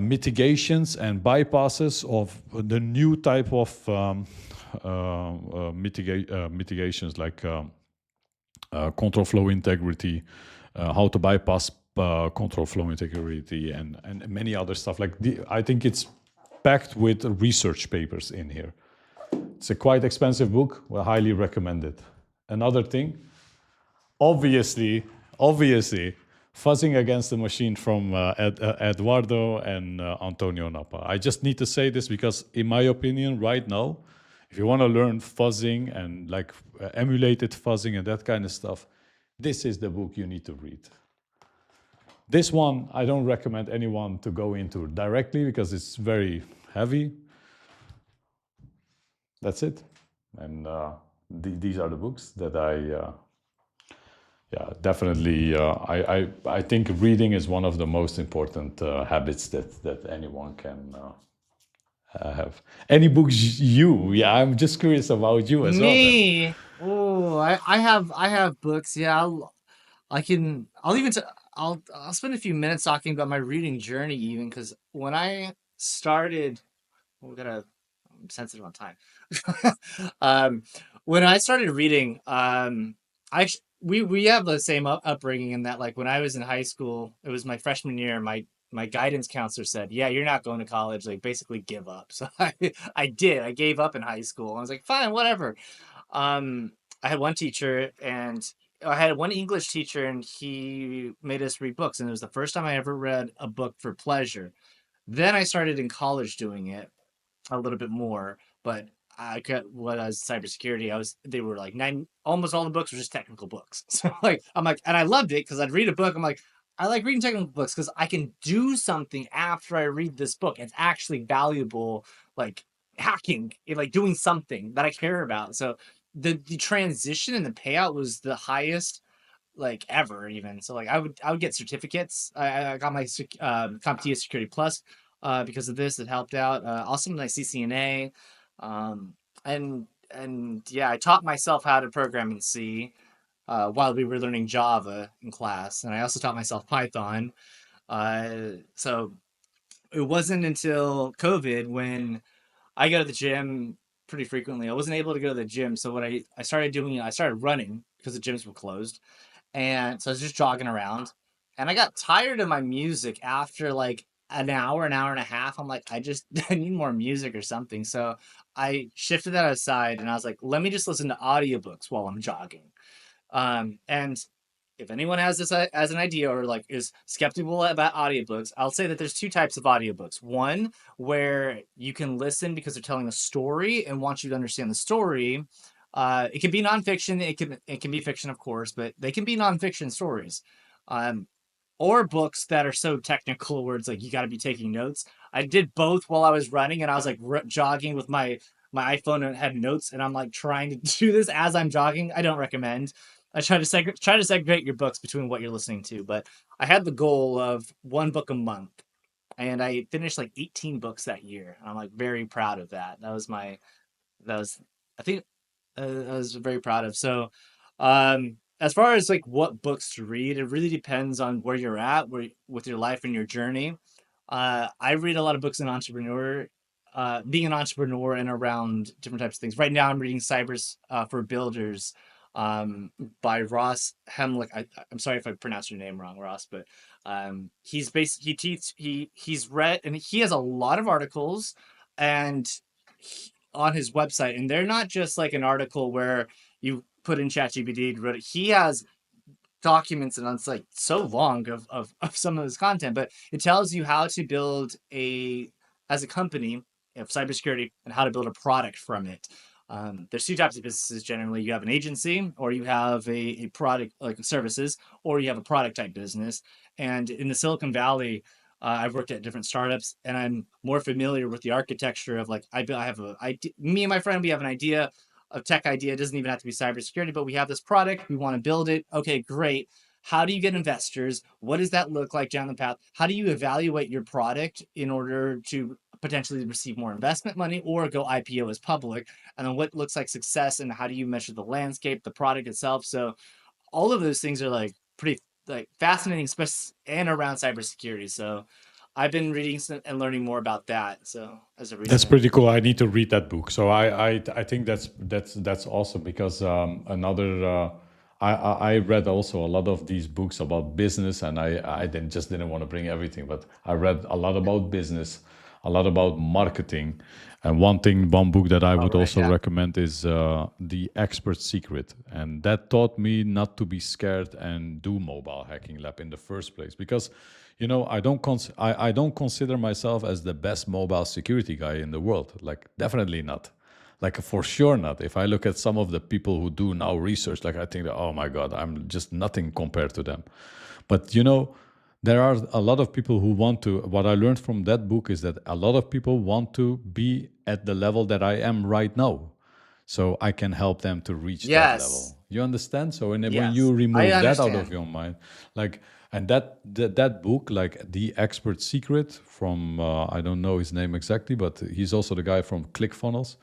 mitigations and bypasses of the new type of mitigations like control flow integrity, how to bypass control flow integrity, and many other stuff. I think it's packed with research papers in here. It's a quite expensive book. I highly recommend it. Another thing, obviously, Fuzzing Against the Machine from Eduardo and Antonio Napa. I just need to say this because, in my opinion, right now, if you want to learn fuzzing and like emulated fuzzing and that kind of stuff, this is the book you need to read. This one, I don't recommend anyone to go into directly because it's very heavy. That's it. And these are the books that yeah, definitely. I think reading is one of the most important habits that anyone can have. Any books you? Yeah, I'm just curious about you as well. Then. Me. Oh, I have books. Yeah, I can. I'll spend a few minutes talking about my reading journey, even because when I started, I'm sensitive on time. um, when I started reading, I we have the same upbringing in that, like, when I was in high school, it was my freshman year. My guidance counselor said, "Yeah, you're not going to college. Like, basically, give up." So I did. I gave up in high school. I was like, fine, whatever. Um, I had one teacher, and I had one English teacher, and he made us read books, and it was the first time I ever read a book for pleasure. Then I started in college doing it a little bit more, but I got what I was cybersecurity. They were like almost all the books were just technical books. So like I'm like, and I loved it because I'd read a book. I'm like, I like reading technical books because I can do something after I read this book. It's actually valuable, like hacking, like doing something that I care about. So the transition and the payout was the highest like ever even. So like I would get certificates. I got my CompTIA Security Plus because of this. It helped out. Also my CCNA, um, and yeah, I taught myself how to program in C while we were learning Java in class, and I also taught myself Python. So it wasn't until COVID when I go to the gym pretty frequently. I wasn't able to go to the gym, so what I started doing, I started running because the gyms were closed, and so I was just jogging around, and I got tired of my music after like an hour and a half. I'm like, I just I need more music or something. So I shifted that aside, and I was like, let me just listen to audiobooks while I'm jogging. And if anyone has this as an idea or like is skeptical about audiobooks, I'll say that there's two types of audiobooks. One where you can listen because they're telling a story and want you to understand the story. It can be nonfiction. It can be fiction, of course, but they can be nonfiction stories. Um, or books that are so technical where it's like you got to be taking notes. I did both while I was running, and I was like jogging with my iPhone and had notes, and I'm like trying to do this as I'm jogging. I don't recommend. I try to segregate your books between what you're listening to, but I had the goal of one book a month, and I finished like 18 books that year. I'm like very proud of that. That was I think I was very proud of. So, as far as like what books to read, it really depends on where you're at, with your life and your journey. I read a lot of books in being an entrepreneur and around different types of things. Right now, I'm reading Cybers for Builders by Ross Hemlick. I'm sorry if I pronounced your name wrong, Ross, but he's read and he has a lot of articles and on his website, and they're not just like an article where you put in ChatGPT to read it. He has documents and it's like so long of some of his content, but it tells you how to build as a company of cybersecurity and how to build a product from it. There's two types of businesses generally. You have an agency, or you have a product like services, or you have a product type business. And in the Silicon Valley, I've worked at different startups, and I'm more familiar with the architecture of like I have me and my friend, we have an idea, a tech idea. It doesn't even have to be cybersecurity, but we have this product. We want to build it. Okay, great. How do you get investors? What does that look like down the path? How do you evaluate your product in order to potentially receive more investment money or go IPO as public? And then what looks like success and how do you measure the landscape, the product itself? So all of those things are like pretty like fascinating, especially and around cybersecurity. So I've been reading and learning more about that. So as of That's recent, pretty cool. I need to read that book. So I think that's awesome because another I read also a lot of these books about business, and I didn't want to bring everything, but I read a lot about business, a lot about marketing, and one book that I all would right, also yeah. recommend is The Expert Secret, and that taught me not to be scared and do mobile hacking lab in the first place because I don't consider myself as the best mobile security guy in the world. Like definitely not. Like for sure not. If I look at some of the people who do now research, like I think that oh my god, I'm just nothing compared to them. But there are a lot of people who want to. What I learned from that book is that a lot of people want to be at the level that I am right now, so I can help them to reach that Yes. level. You understand? So when Yes. you I remove that out of understand. your mind, like, and that book, like The Expert Secret from I don't know his name exactly, but he's also the guy from ClickFunnels,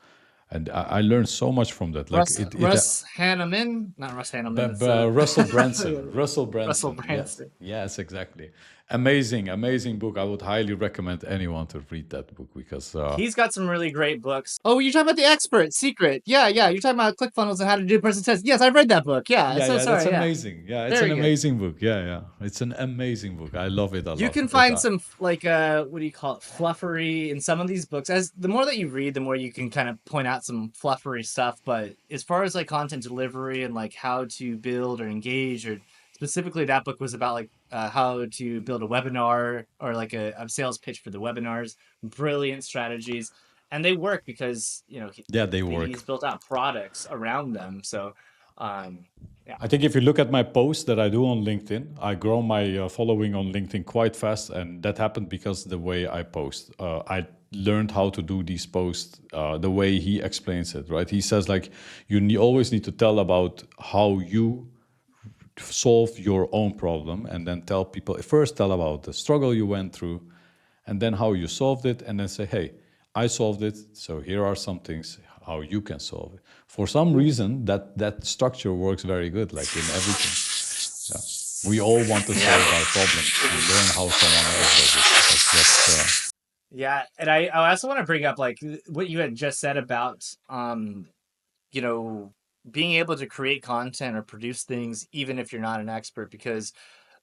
and I learned so much from that. Like it Russ Hanneman, not Russ Hanneman. It's Russell Branson. Russell Russell Branson. Yes, Branson. yes, exactly. Amazing, amazing book. I would highly recommend anyone to read that book because He's got some really great books. Oh, you're talking about The Expert Secret. Yeah, yeah. You're talking about ClickFunnels and how to do person tests. Yes, I've read that book. Yeah. yeah, So yeah, that's sorry. Yeah. amazing. Yeah, it's an Very good. amazing book. Yeah, yeah, it's an amazing book. I love it a You lot. can find some like what do you call it, fluffery in some of these books. As the more that you read, the more you can kind of point out some fluffery stuff. But as far as like content delivery and like how to build or engage, or specifically that book was about like how to build a webinar or like a sales pitch for the webinars. Brilliant strategies, and they work because Yeah, they he's work. built out products around them. So, yeah. I think if you look at my posts that I do on LinkedIn, I grow my following on LinkedIn quite fast, and that happened because the way I post. I learned how to do these posts the way he explains it. Right? He says like always need to tell about how you solve your own problem, and then tell people first tell about the struggle you went through, and then how you solved it, and then say, hey, I solved it, so here are some things how you can solve it. For some reason, that structure works very good, like in everything. Yeah. We all want to solve our problems and learn how someone else does it. That's just Yeah, and I also want to bring up like what you had just said about you know being able to create content or produce things even if you're not an expert, because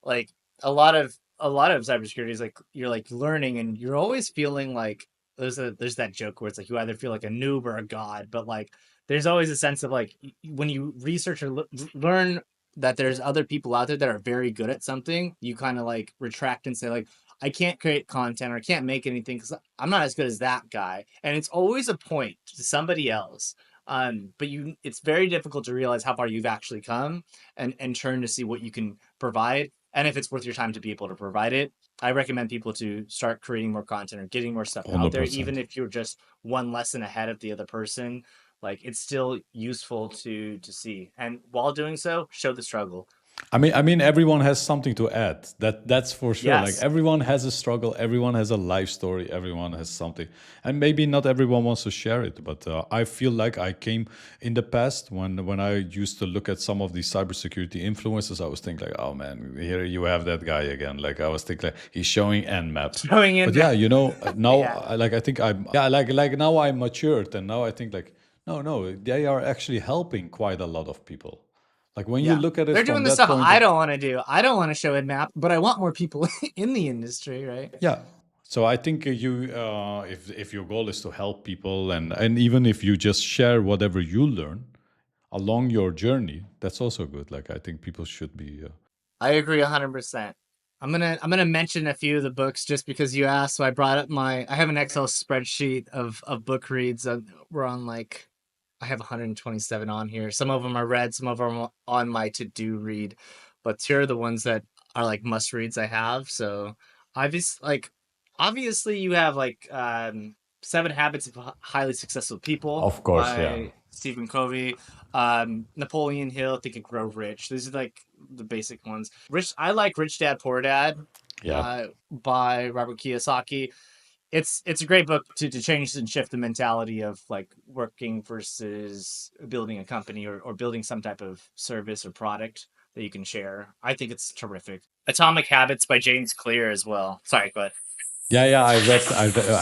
like a lot of cybersecurity is like you're like learning and you're always feeling like there's that joke where it's like you either feel like a noob or a god, but like there's always a sense of like when you research or learn that there's other people out there that are very good at something, you kind of like retract and say like I can't create content or I can't make anything because I'm not as good as that guy, and it's always a point to somebody else. But it's very difficult to realize how far you've actually come and turn to see what you can provide, and if it's worth your time to be able to provide it. I recommend people to start creating more content or getting more stuff out there, even 100%. if you're just one lesson ahead of the other person. Like it's still useful to see, and while doing so, show the struggle. I mean, everyone has something to add. That's for sure. Like Yes. everyone has a struggle, everyone has a life story, everyone has something, and maybe not everyone wants to share it. But I feel like I came in the past when I used to look at some of these cybersecurity influencers, I was thinking like, oh man, here you have that guy again. Like I was thinking like he's showing Nmap. Throwing in But yeah, now yeah. like I think I'm yeah like now I'm matured, and now I think like no, they are actually helping quite a lot of people. Like when you Yeah. look at it They're from doing the that stuff point I of don't want to do. I don't want to show a map, but I want more people in the industry, right? yeah. So I think if your goal is to help people, and even if you just share whatever you learn along your journey, that's also good. Like I think people should be. I agree 100%. I'm gonna mention a few of the books just because you asked. So I brought up I have an Excel spreadsheet of book reads. We're on like I have 127 on here. Some of them are read, some of them are on my to-do read, but here are the ones that are like must reads I have. So obviously you have like Seven Habits of Highly Successful People Of course, yeah, by Stephen Covey, Napoleon Hill, Think and Grow Rich. These are like the basic ones. I like Rich Dad Poor Dad yeah. by Robert Kiyosaki. It's a great book to change and shift the mentality of like working versus building a company, or building some type of service or product that you can share. I think it's terrific. Atomic Habits by James Clear as well. Sorry, go ahead. Yeah, yeah, I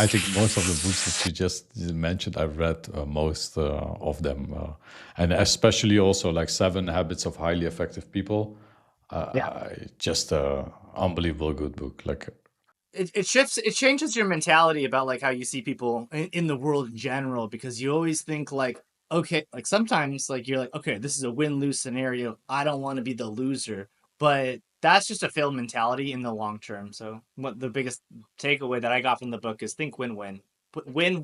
think most of the books that you just mentioned, I've read most of them, and especially also like Seven Habits of Highly Effective People. Yeah. Just a unbelievable good book. Like It changes your mentality about like how you see people in the world in general, because you always think like, okay, like sometimes like you're like, okay, this is a win-lose scenario, I don't want to be the loser, but that's just a failed mentality in the long term. So what the biggest takeaway that I got from the book is think win-win. Win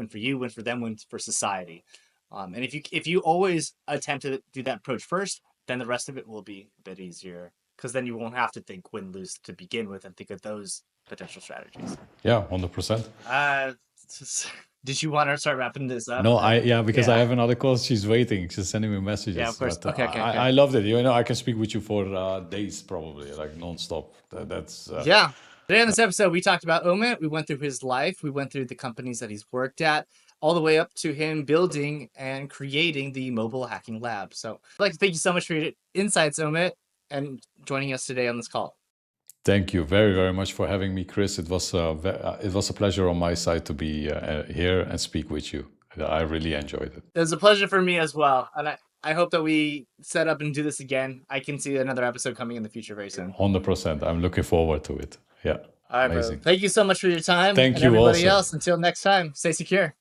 for you, win for them, win for society. And if you always attempt to do that approach first, then the rest of it will be a bit easier, because then you won't have to think win lose to begin with and think of those potential strategies. yeah, 100%. Uh, did you want to start wrapping this up? No, yeah, because I Yeah, have another call. She's waiting. She's sending me yeah, of messages. course. But Okay, okay, okay. I loved it. I can speak with you for days probably, like nonstop. That's Yeah. Today on this episode, we talked about Omit. We went through his life. We went through the companies that he's worked at, all the way up to him building and creating the mobile hacking lab. So I'd like to thank you so much for your insights, Omit, and joining us today on this call. Thank you very, very much for having me, Chris. It was a pleasure on my side to be here and speak with you. I really enjoyed it. It was a pleasure for me as well. And I hope that we set up and do this again. I can see another episode coming in the future very soon. 100%. I'm looking forward to it. Yeah. All right, Amazing. bro. Thank you so much for your time. Thank and you everybody also. else. Until next time, stay secure.